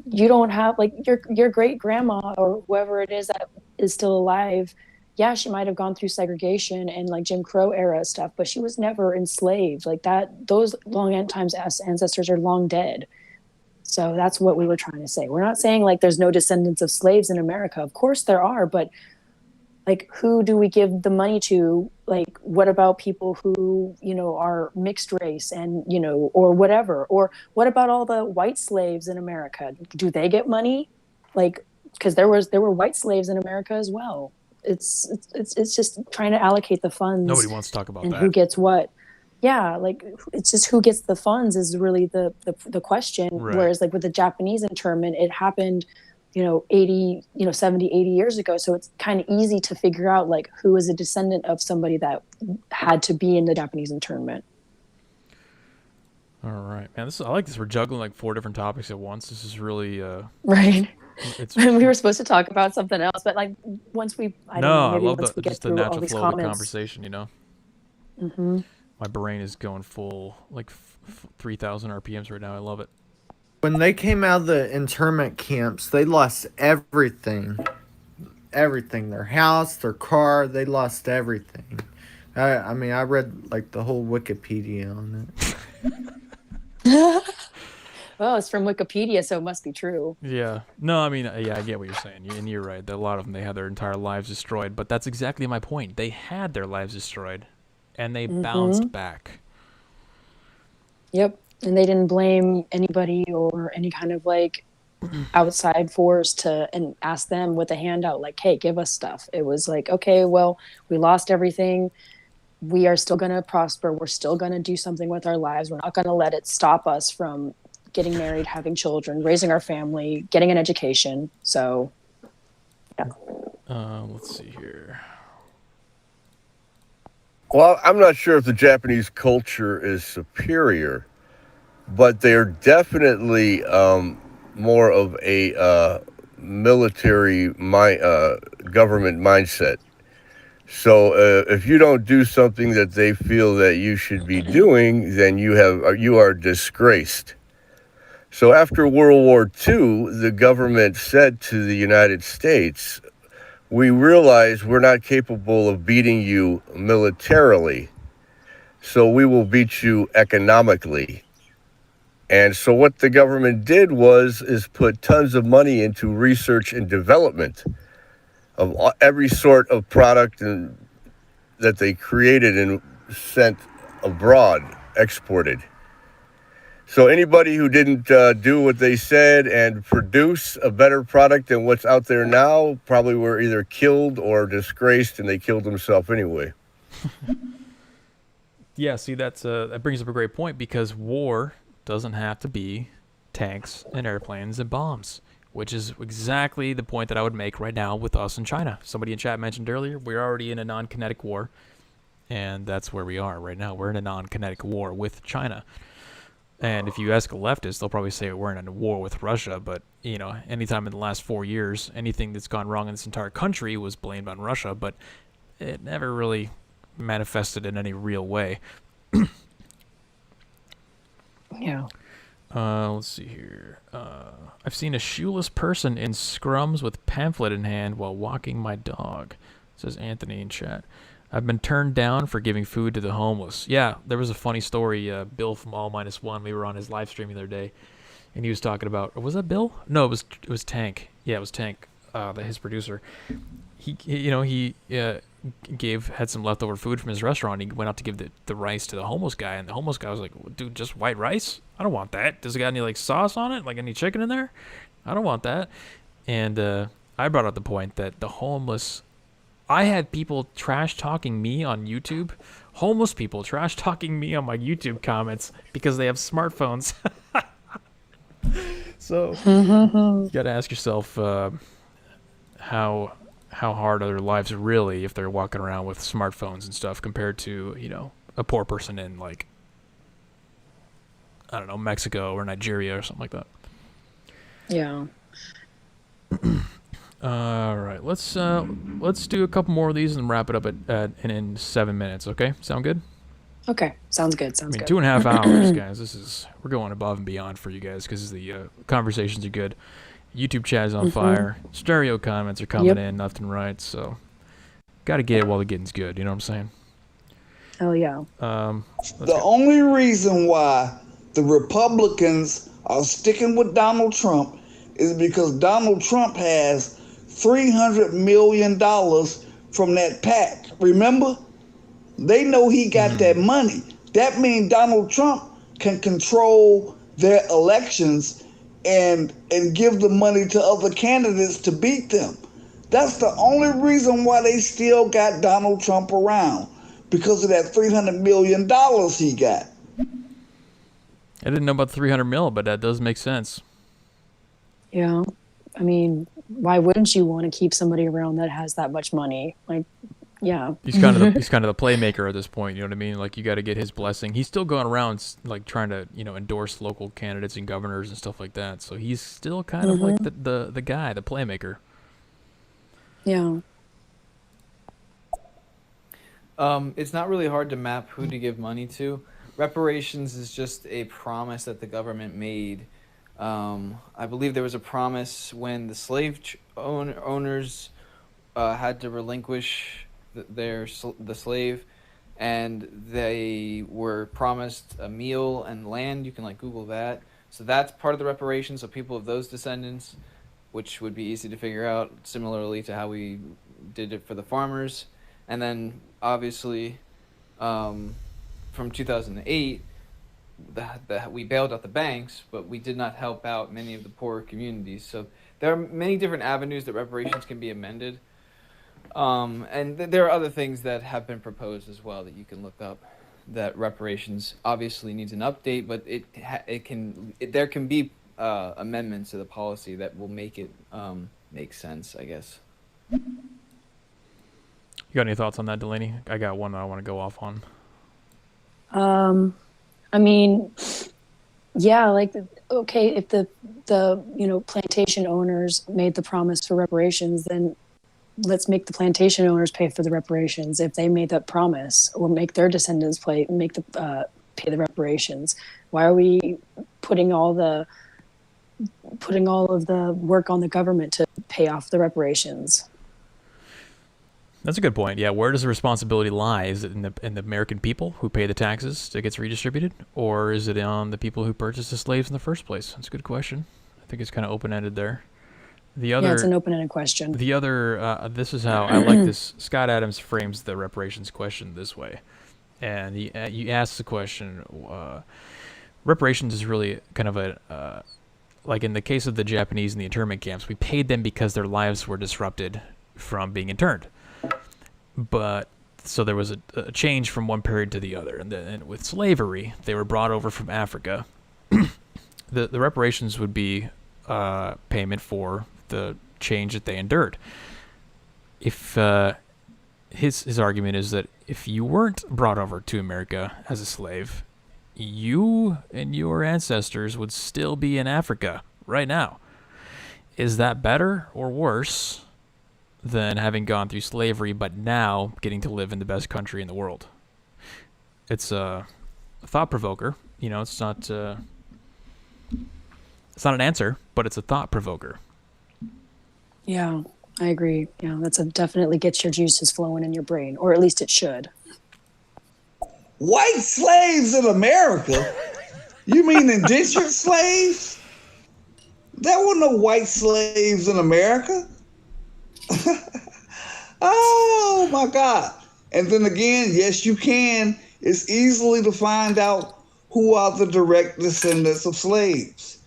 You don't have like your great grandma or whoever it is that is still alive. Yeah, she might have gone through segregation and like Jim Crow era stuff, but she was never enslaved. Like that, those long times ancestors are long dead. So that's what we were trying to say. We're not saying like there's no descendants of slaves in America. Of course there are, but like who do we give the money to? Like what about people who, you know, are mixed race and, you know, or whatever? Or what about all the white slaves in America? Do they get money? Like because there were white slaves in America as well. It's just trying to allocate the funds. Nobody wants to talk about and that. who gets what. Yeah, like it's just who gets the funds is really the question. Right. Whereas like with the Japanese internment, it happened, 70, 80 years ago. So it's kind of easy to figure out like who is a descendant of somebody that had to be in the Japanese internment. All right, man. I like this. We're juggling like 4 different topics at once. This is really right. It's we were supposed to talk about something else, but like once we, I don't know, maybe I love once we get just the through all natural these flow of the comments. conversation. You know. Mm-hmm. My brain is going full like 3,000 RPMs right now. I love it. When they came out of the internment camps, they lost everything. Everything. Their house, their car, they lost everything. I mean, I read like the whole Wikipedia on it. Well, it's from Wikipedia, so it must be true. Yeah. No, I mean, yeah, I get what you're saying. And you're right. A lot of them, they had their entire lives destroyed. But that's exactly my point. They had their lives destroyed, and they bounced back. Yep. And they didn't blame anybody or any kind of like outside force and ask them with a handout like, hey, give us stuff. It was like, okay, well, we lost everything. We are still going to prosper. We're still going to do something with our lives. We're not going to let it stop us from getting married, having children, raising our family, getting an education. So, yeah. Let's see here. Well, I'm not sure if the Japanese culture is superior, but they're definitely more of a military government mindset. So if you don't do something that they feel that you should be doing, then you are disgraced. So after World War II, the government said to the United States, we realize we're not capable of beating you militarily, so we will beat you economically. And so what the government did is put tons of money into research and development of every sort of product that they created and sent abroad, exported. So anybody who didn't do what they said and produce a better product than what's out there now probably were either killed or disgraced, and they killed themselves anyway. Yeah, see, that brings up a great point, because war doesn't have to be tanks and airplanes and bombs, which is exactly the point that I would make right now with us in China. Somebody in chat mentioned earlier, we're already in a non-kinetic war, and that's where we are right now. We're in a non-kinetic war with China. And if you ask a leftist, they'll probably say we're in a war with Russia, but, anytime in the last 4 years, anything that's gone wrong in this entire country was blamed on Russia, but it never really manifested in any real way. Yeah. Let's see here. I've seen a shoeless person in scrums with pamphlet in hand while walking my dog, says Anthony in chat. I've been turned down for giving food to the homeless. Yeah, there was a funny story. Bill from All Minus One, we were on his live stream the other day, and he was talking about, was that Bill? No, it was Tank. Yeah, it was Tank, his producer. He had some leftover food from his restaurant. He went out to give the rice to the homeless guy, and the homeless guy was like, dude, just white rice? I don't want that. Does it got any like sauce on it? Like any chicken in there? I don't want that. And I brought up the point that the homeless I had people trash talking me on YouTube, homeless people trash talking me on my YouTube comments because they have smartphones. So you got to ask yourself how hard are their lives really if they're walking around with smartphones and stuff compared to, you know, a poor person in, like, I don't know, Mexico or Nigeria or something like that. Yeah. All right, let's do a couple more of these and wrap it up in 7 minutes. Okay, sound good? Okay. Sounds good. I mean, 2.5 hours, guys. We're going above and beyond for you guys because the conversations are good. YouTube chat is on fire. Stereo comments are coming in left and right. So, got to get it while the getting's good. You know what I'm saying? Hell yeah. The only reason why the Republicans are sticking with Donald Trump is because Donald Trump has $300 million from that PAC. Remember? They know he got that money. That means Donald Trump can control their elections and give the money to other candidates to beat them. That's the only reason why they still got Donald Trump around, because of that $300 million he got. I didn't know about the 300 mil, but that does make sense. Yeah. I mean, why wouldn't you want to keep somebody around that has that much money? Like, yeah. He's kind of the playmaker at this point. You know what I mean? Like, you got to get his blessing. He's still going around like trying to, you know, endorse local candidates and governors and stuff like that. So he's still kind of like the guy, the playmaker. Yeah. It's not really hard to map who to give money to. Reparations is just a promise that the government made. I believe there was a promise when the slave owners had to relinquish the slave, and they were promised a meal and land. You can like Google that. So that's part of the reparations. So people of those descendants, which would be easy to figure out, similarly to how we did it for the farmers. And then obviously from 2008, we bailed out the banks, but we did not help out many of the poorer communities. So there are many different avenues that reparations can be amended. And there are other things that have been proposed as well that you can look up, that reparations obviously needs an update, but there can be amendments to the policy that will make it make sense, I guess. You got any thoughts on that, Delaney? I got one that I want to go off on. I mean, yeah, like, okay, if the you know, plantation owners made the promise for reparations, then let's make the plantation owners pay for the reparations. If they made that promise, or make their descendants pay the reparations. Why are we putting all of the work on the government to pay off the reparations? That's a good point. Yeah, where does the responsibility lie? Is it in the American people who pay the taxes that gets redistributed, or is it on the people who purchased the slaves in the first place? That's a good question. I think it's kind of open-ended there. Yeah, it's an open-ended question. The other, this is how I like this. Scott Adams frames the reparations question this way, and he asks the question: reparations is really kind of a like in the case of the Japanese in the internment camps, we paid them because their lives were disrupted from being interned. But so there was a change from one period to the other, and then with slavery, they were brought over from Africa. The reparations would be payment for the change that they endured. If his argument is that if you weren't brought over to America as a slave, you and your ancestors would still be in Africa right now. Is that better or worse than having gone through slavery but now getting to live in the best country in the world? It's a thought provoker. You know, it's not an answer, but it's a thought provoker. Yeah, I agree. Yeah, definitely gets your juices flowing in your brain, or at least it should. White slaves in America? You mean indentured slaves? There were no white slaves in America. Oh my God. And then again, yes, you can. It's easily to find out who are the direct descendants of slaves.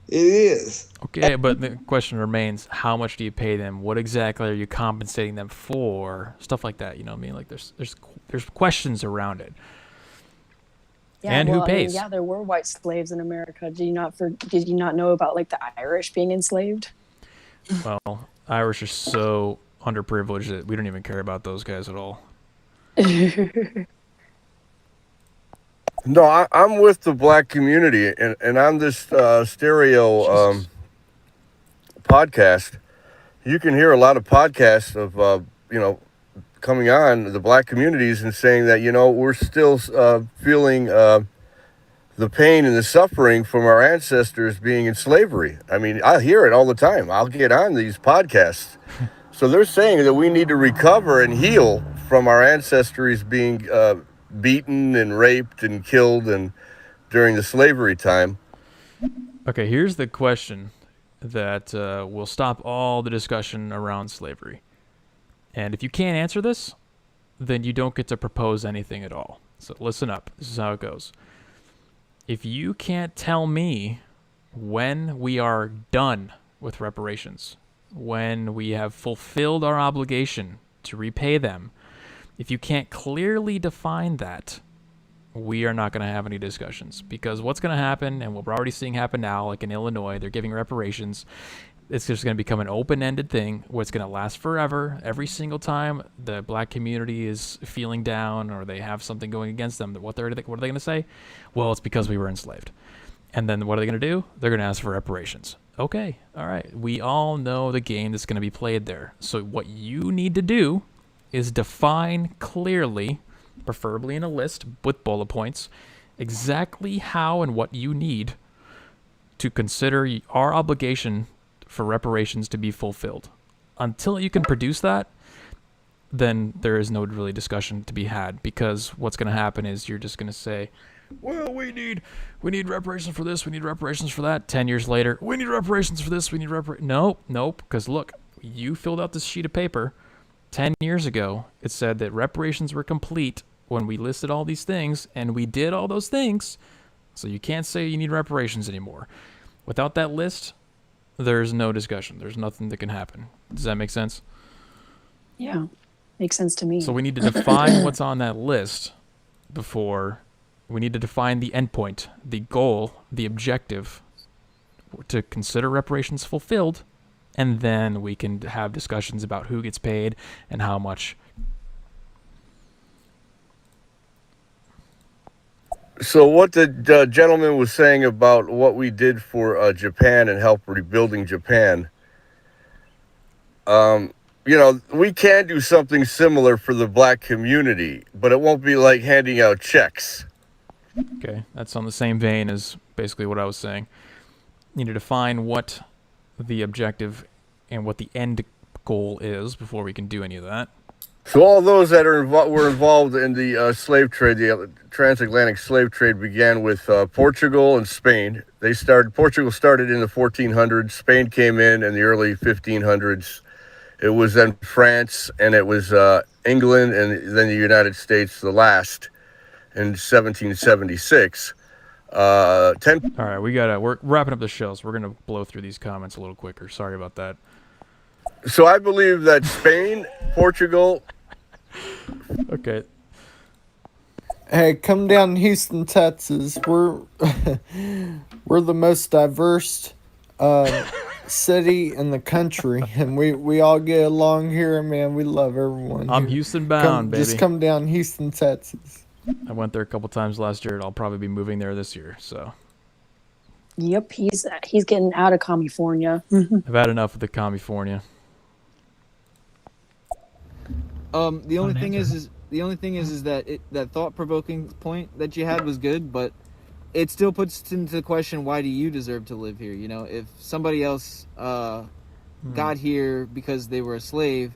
It is. Okay, but the question remains: how much do you pay them? What exactly are you compensating them for? Stuff like that. You know what I mean? Like there's questions around it. Yeah, And well, who I mean, pays? yeah, there were white slaves in America. Did you not know about like the Irish being enslaved? Well, Irish are so underprivileged that we don't even care about those guys at all. No, I'm with the black community, and on this stereo podcast, you can hear a lot of podcasts of coming on the black communities and saying that we're still feeling the pain and the suffering from our ancestors being in slavery. I mean, I hear it all the time. I'll get on these podcasts. So they're saying that we need to recover and heal from our ancestors being beaten and raped and killed and during the slavery time. Okay, here's the question that will stop all the discussion around slavery. And if you can't answer this, then you don't get to propose anything at all. So listen up. This is how it goes. If you can't tell me when we are done with reparations, when we have fulfilled our obligation to repay them, if you can't clearly define that, we are not going to have any discussions. Because what's going to happen, and what we're already seeing happen now, like in Illinois, they're giving reparations. It's just going to become an open-ended thing where it's going to last forever. Every single time the black community is feeling down or they have something going against them, what are they going to say? Well, it's because we were enslaved. And then what are they going to do? They're going to ask for reparations. Okay, all right. We all know the game that's going to be played there. So what you need to do is define clearly, preferably in a list with bullet points, exactly how and what you need to consider our obligation for reparations to be fulfilled. Until you can produce that, then there is no really discussion to be had, because what's going to happen is you're just going to say, well, we need reparations for this, we need reparations for that. 10 years later, we need reparations for this, we need reparations. Nope, because look, you filled out this sheet of paper 10 years ago. It said that reparations were complete when we listed all these things, and we did all those things, so you can't say you need reparations anymore. Without that list, there's no discussion. There's nothing that can happen. Does that make sense? Yeah, makes sense to me. So we need to define what's on that list before we need to define the endpoint, the goal, the objective to consider reparations fulfilled, and then we can have discussions about who gets paid and how much. So what the gentleman was saying about what we did for Japan and help rebuilding Japan, we can do something similar for the black community, but it won't be like handing out checks. Okay, that's on the same vein as basically what I was saying. You need to define what the objective and what the end goal is before we can do any of that. So all those that were involved in the slave trade, the transatlantic slave trade, began with Portugal and Spain. Portugal started in the 1400s. Spain came in the early 1500s. It was then France, and it was England, and then the United States, the last, in 1776. All right, we're wrapping up the show, so we're gonna blow through these comments a little quicker. Sorry about that. So I believe that Spain, Portugal. Okay. Hey, come down to Houston, Texas. We're the most diverse city in the country, and we all get along here, man. We love everyone. I'm here. Houston bound, baby. Just come down Houston, Texas. I went there a couple times last year, and I'll probably be moving there this year. So. Yep, he's getting out of California. I've had enough of the California. The only thing is that that thought-provoking point that you had was good, but it still puts into question, why do you deserve to live here? You know, if somebody else got here because they were a slave,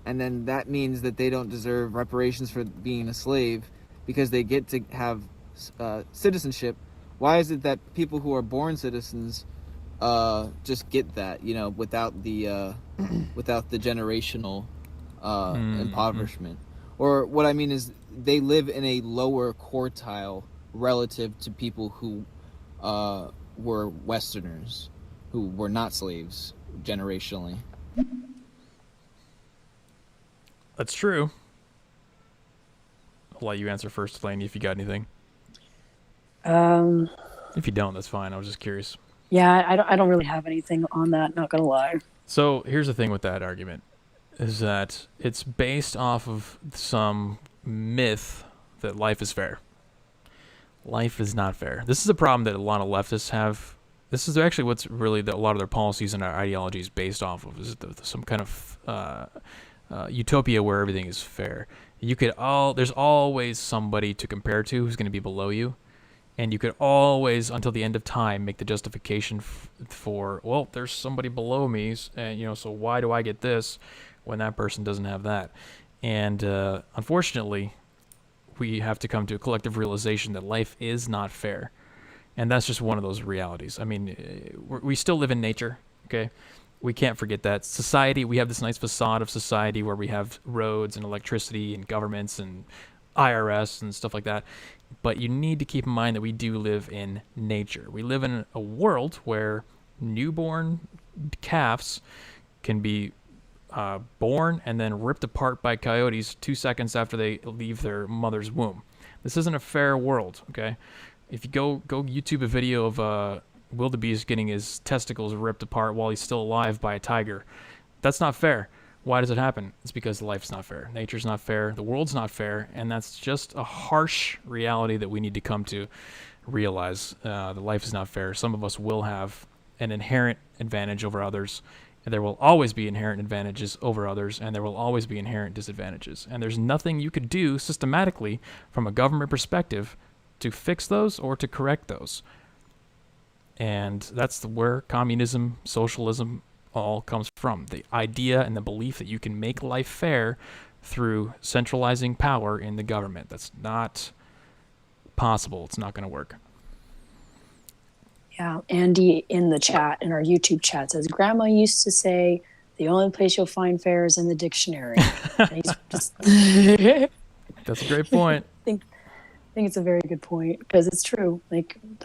and then that means that they don't deserve reparations for being a slave because they get to have citizenship. Why is it that people who are born citizens just get that, without the generational impoverishment? Or what I mean is, they live in a lower quartile relative to people who were Westerners. who were not slaves generationally. That's true. I'll let you answer first, Laney, if you got anything. If you don't, that's fine. I was just curious. Yeah, I don't really have anything on that, not gonna lie. So here's the thing with that argument, is that it's based off of some myth that life is fair. Life is not fair. This is a problem that a lot of leftists have. This is actually what's really a lot of their policies and their ideologies based off of, is some kind of utopia where everything is fair. There's always somebody to compare to who's going to be below you. And you could always, until the end of time, make the justification for, well, there's somebody below me, and so why do I get this when that person doesn't have that? And unfortunately, we have to come to a collective realization that life is not fair, and that's just one of those realities. I mean, we still live in nature, okay? We can't forget that. Society, we have this nice facade of society where we have roads and electricity and governments and IRS and stuff like that. But you need to keep in mind that we do live in nature. We live in a world where newborn calves can be born and then ripped apart by coyotes 2 seconds after they leave their mother's womb. This isn't a fair world, okay? If you go YouTube a video of wildebeest getting his testicles ripped apart while he's still alive by a tiger, that's not fair. Why does it happen? It's because life's not fair. Nature's not fair. The world's not fair. And that's just a harsh reality that we need to come to realize. That life is not fair. Some of us will have an inherent advantage over others. And there will always be inherent advantages over others. And there will always be inherent disadvantages. And there's nothing you could do systematically from a government perspective to fix those or to correct those. And that's where communism, socialism, all comes from. The idea and the belief that you can make life fair through centralizing power in the government. That's not possible. It's not going to work. Yeah, Andy in the chat, in our YouTube chat, says, Grandma used to say, the only place you'll find fair is in the dictionary. That's a great point. I think it's a very good point, because it's true.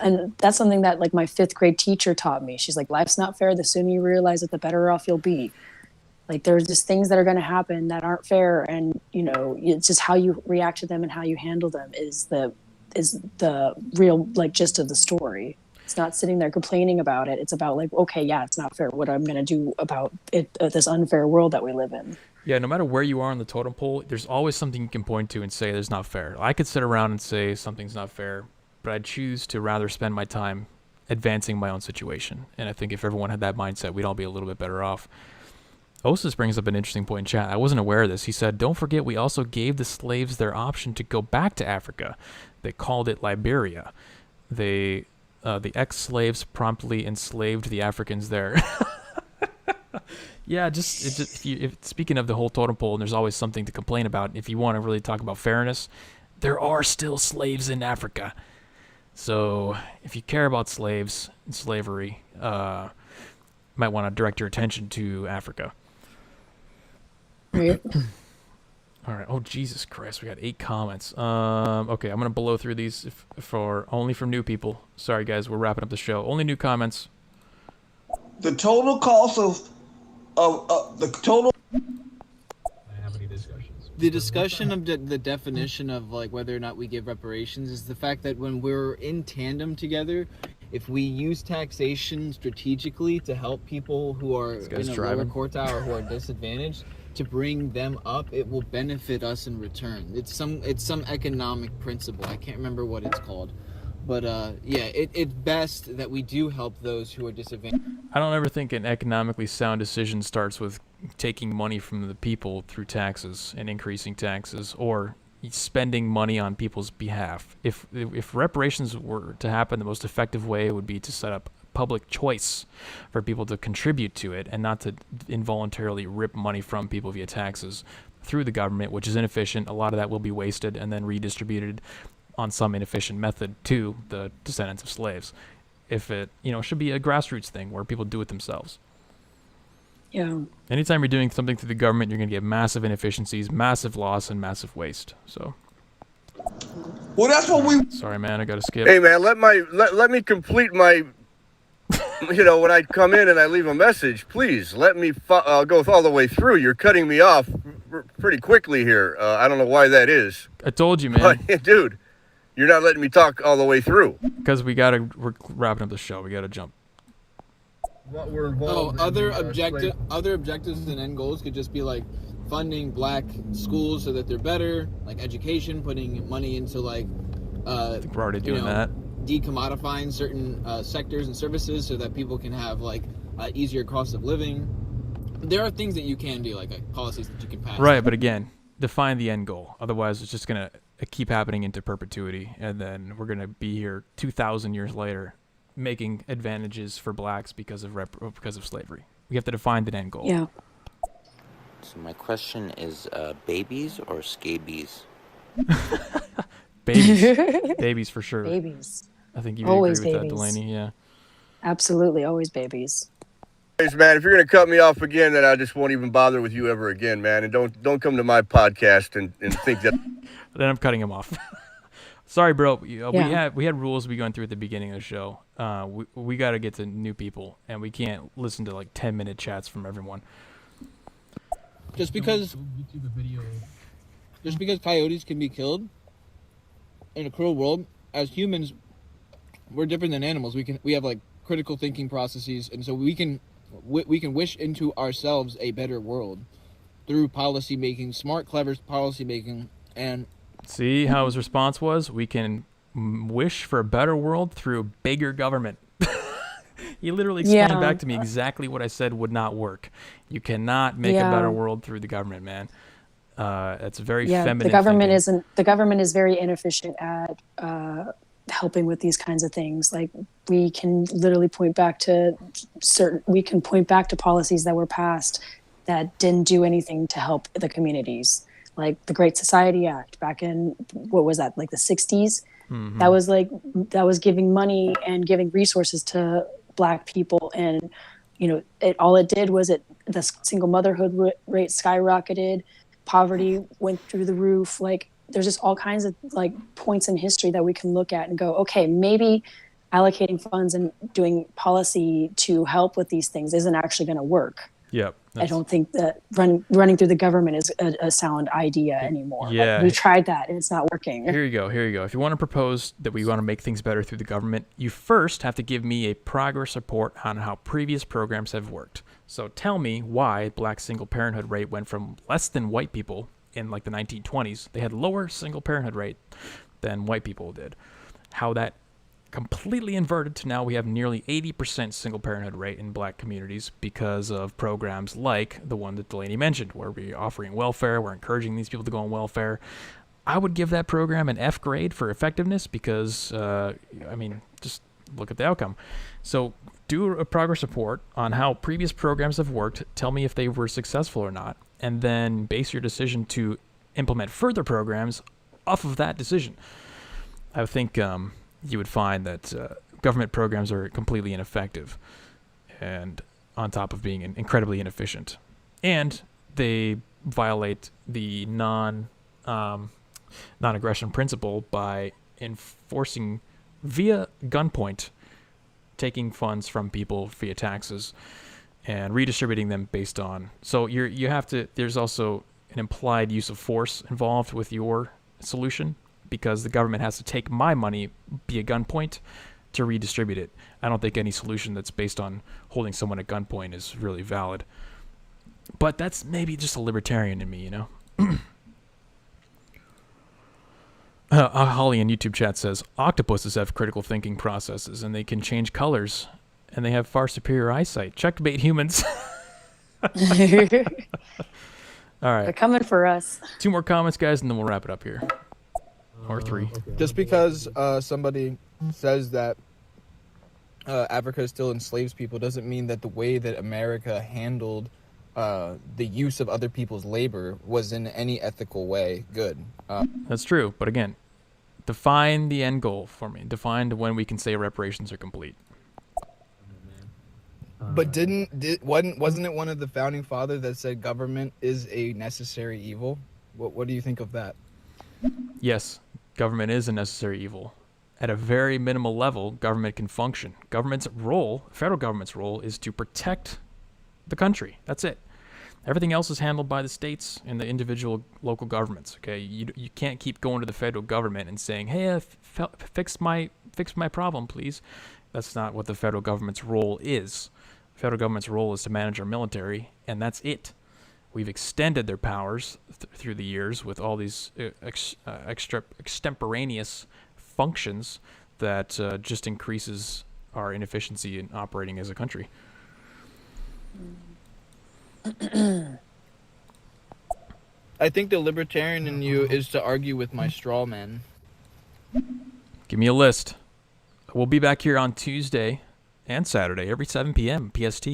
And that's something that my 5th grade teacher taught me. She's like, life's not fair. The sooner you realize it, the better off you'll be. There's just things that are going to happen that aren't fair, and it's just how you react to them and how you handle them is the real gist of the story. It's not sitting there complaining about it. It's about okay, yeah, it's not fair. What I'm going to do about it, this unfair world that we live in. Yeah, no matter where you are on the totem pole, there's always something you can point to and say there's not fair. I could sit around and say something's not fair, but I'd choose to rather spend my time advancing my own situation. And I think if everyone had that mindset, we'd all be a little bit better off. Osis brings up an interesting point in chat. I wasn't aware of this. He said, don't forget we also gave the slaves their option to go back to Africa. They called it Liberia. The ex-slaves promptly enslaved the Africans there. Yeah, speaking of the whole totem pole, and there's always something to complain about, if you want to really talk about fairness, there are still slaves in Africa. So if you care about slaves and slavery, you might want to direct your attention to Africa. Right. All right. Oh, Jesus Christ. We got 8 comments. Okay, I'm going to blow through these only from new people. Sorry, guys. We're wrapping up the show. Only new comments. The total cost of the total. The discussion of the definition of whether or not we give reparations is the fact that when we're in tandem together, if we use taxation strategically to help people who are in a lower quartile or who are disadvantaged, to bring them up, it will benefit us in return. It's some economic principle. I can't remember what it's called. But yeah, it's best that we do help those who are disadvantaged. I don't ever think an economically sound decision starts with taking money from the people through taxes and increasing taxes, or spending money on people's behalf. If reparations were to happen, the most effective way would be to set up public choice for people to contribute to it, and not to involuntarily rip money from people via taxes through the government, which is inefficient. A lot of that will be wasted and then redistributed on some inefficient method to the descendants of slaves. If it should be a grassroots thing where people do it themselves. Yeah. Anytime you're doing something through the government, you're going to get massive inefficiencies, massive loss, and massive waste. So. Well, that's what we. Sorry, man. I got to skip. Hey, man. Let me complete my when I come in and I leave a message, please let me go all the way through. You're cutting me off pretty quickly here. I don't know why that is. I told you, man. But, dude, you're not letting me talk all the way through. Because we're wrapping up the show. We gotta jump. What we're involved other objectives and end goals could just be like funding black schools so that they're better, like education, putting money into like I think we're already doing that. Decommodifying certain sectors and services so that people can have like easier cost of living. There are things that you can do, like policies that you can pass. Right, but again, define the end goal. Otherwise, it's just gonna keep happening into perpetuity, and then we're gonna be here 2,000 years later, making advantages for blacks because of slavery. We have to define the end goal. Yeah. So my question is, babies or scabies? Babies. Babies for sure. Babies. I think you Always agree with babies. that, Delaney. Yeah. Absolutely, always babies. Anyways, man, if you're gonna cut me off again, then I just won't even bother with you ever again, man. And don't come to my podcast and think that. Then I'm cutting him off. Sorry, bro. We had rules we going through at the beginning of the show. We got to get to new people, and we can't listen to like 10-minute chats from everyone. Just because coyotes can be killed in a cruel world, as humans, we're different than animals. We have like critical thinking processes, and so we can wish into ourselves a better world through policy making, smart, clever policy making, and see how his response was? We can wish for a better world through bigger government. He literally explained back to me exactly what I said would not work. You cannot make a better world through the government, man. That's very feminine. The government is very inefficient at helping with these kinds of things. Like we can literally point back to policies that were passed that didn't do anything to help the communities. Like the Great Society Act back in, what was that, like the 60s? Mm-hmm. That was giving money and giving resources to Black people, and all it did was the single motherhood rate skyrocketed, poverty went through the roof. Like there's just all kinds of like points in history that we can look at and go, okay, maybe allocating funds and doing policy to help with these things isn't actually going to work. Yep. I don't think that running through the government is a sound idea anymore. Yeah. Like, we tried that and it's not working. Here you go. If you want to propose that we want to make things better through the government, you first have to give me a progress report on how previous programs have worked. So tell me why Black single parenthood rate went from less than white people in like the 1920s. They had lower single parenthood rate than white people did. How that completely inverted to now we have nearly 80% single parenthood rate in Black communities because of programs like the one that Delaney mentioned, where we're offering welfare, we're encouraging these people to go on welfare. I would give that program an F grade for effectiveness because, just look at the outcome. So do a progress report on how previous programs have worked, tell me if they were successful or not, and then base your decision to implement further programs off of that decision. I think you would find that government programs are completely ineffective and on top of being incredibly inefficient. And they violate the non-aggression principle by enforcing via gunpoint, taking funds from people via taxes and redistributing them based on. So you have to, there's also an implied use of force involved with your solution, because the government has to take my money via gunpoint to redistribute it. I don't think any solution that's based on holding someone at gunpoint is really valid. But that's maybe just a libertarian in me, Holly in YouTube chat says, octopuses have critical thinking processes and they can change colors and they have far superior eyesight. Checkmate humans. All right. They're coming for us. 2 more comments, guys, and then we'll wrap it up here. Or 3. Okay. Just because somebody says that Africa still enslaves people doesn't mean that the way that America handled the use of other people's labor was in any ethical way good. That's true, but again, define the end goal for me. Define when we can say reparations are complete. But wasn't it one of the founding fathers that said government is a necessary evil? What do you think of that? Yes, government is a necessary evil. at a very minimal level, government can function. Federal government's role is to protect the country. That's it. Everything else is handled by the states and the individual local governments. Okay, you can't keep going to the federal government and saying, "Hey, fix my problem, please." That's not what the federal government's role is. The federal government's role is to manage our military, and that's it. We've extended their powers through the years with all these extemporaneous functions that just increases our inefficiency in operating as a country. I think the libertarian in you is to argue with my straw man. Give me a list. We'll be back here on Tuesday and Saturday, every 7 p.m. PST.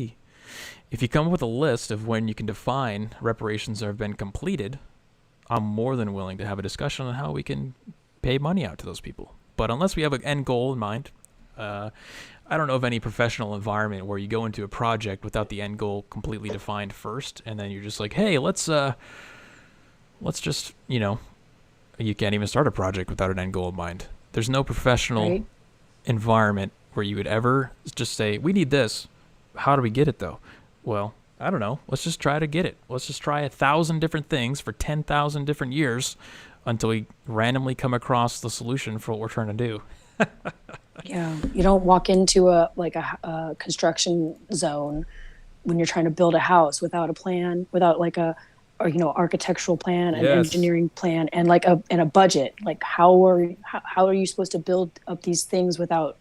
If you come up with a list of when you can define reparations have been completed, I'm more than willing to have a discussion on how we can pay money out to those people. But unless we have an end goal in mind, I don't know of any professional environment where you go into a project without the end goal completely defined first, and then you're just like, hey, let's just, you can't even start a project without an end goal in mind. There's no professional environment where you would ever just say, we need this. How do we get it, though? Well, I don't know. Let's just try to get it. Let's just try 1,000 different things for 10,000 different years until we randomly come across the solution for what we're trying to do. Yeah, you don't walk into a construction zone when you're trying to build a house without a plan, without architectural plan, an engineering plan, and a budget. Like how are you supposed to build up these things without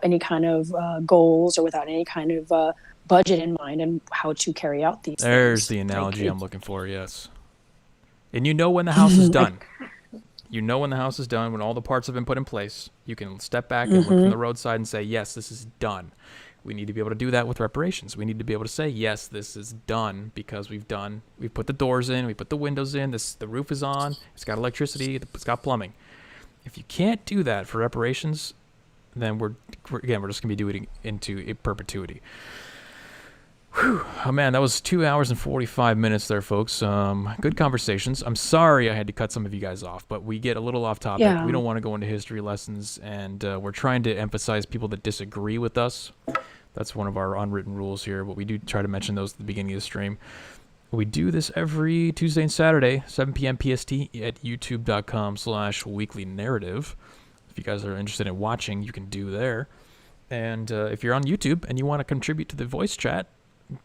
any kind of goals or without any kind of budget in mind, and how to carry out these There's things. the analogy I'm looking for, yes. And when the house is done. When the house is done, when all the parts have been put in place, you can step back and look from the roadside and say, yes, this is done. We need to be able to do that with reparations. We need to be able to say, yes, this is done because we've put the doors in, we put the windows in, the roof is on, it's got electricity, it's got plumbing. If you can't do that for reparations, then we're just going to be doing it into a perpetuity. Whew. Oh man, that was 2 hours and 45 minutes there, folks. Good conversations. I'm sorry I had to cut some of you guys off, but we get a little off topic. Yeah. We don't want to go into history lessons, and we're trying to emphasize people that disagree with us. That's one of our unwritten rules here, but we do try to mention those at the beginning of the stream. We do this every Tuesday and Saturday, 7 p.m. PST at youtube.com/weeklynarrative. If you guys are interested in watching, you can do there. And if you're on YouTube and you want to contribute to the voice chat,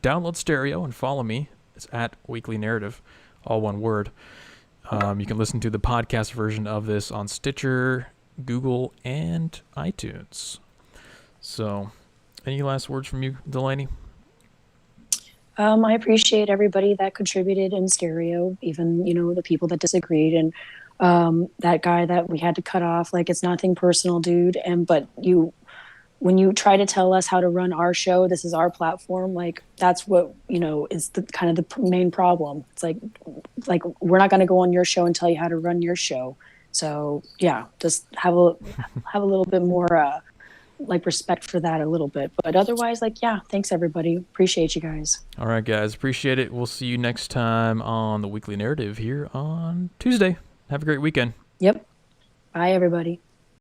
download Stereo and follow me. It's at Weekly Narrative, all one word. You can listen to the podcast version of this on Stitcher, Google, and iTunes. So, any last words from you, Delaney? I appreciate everybody that contributed in Stereo, even the people that disagreed, and that guy that we had to cut off. Like, it's nothing personal, dude. But when you try to tell us how to run our show, this is our platform, like that's what, is the kind of the main problem. It's like we're not going to go on your show and tell you how to run your show. So yeah, just have a little bit more respect for that a little bit. But otherwise, thanks everybody. Appreciate you guys. All right, guys. Appreciate it. We'll see you next time on the Weekly Narrative here on Tuesday. Have a great weekend. Yep. Bye, everybody.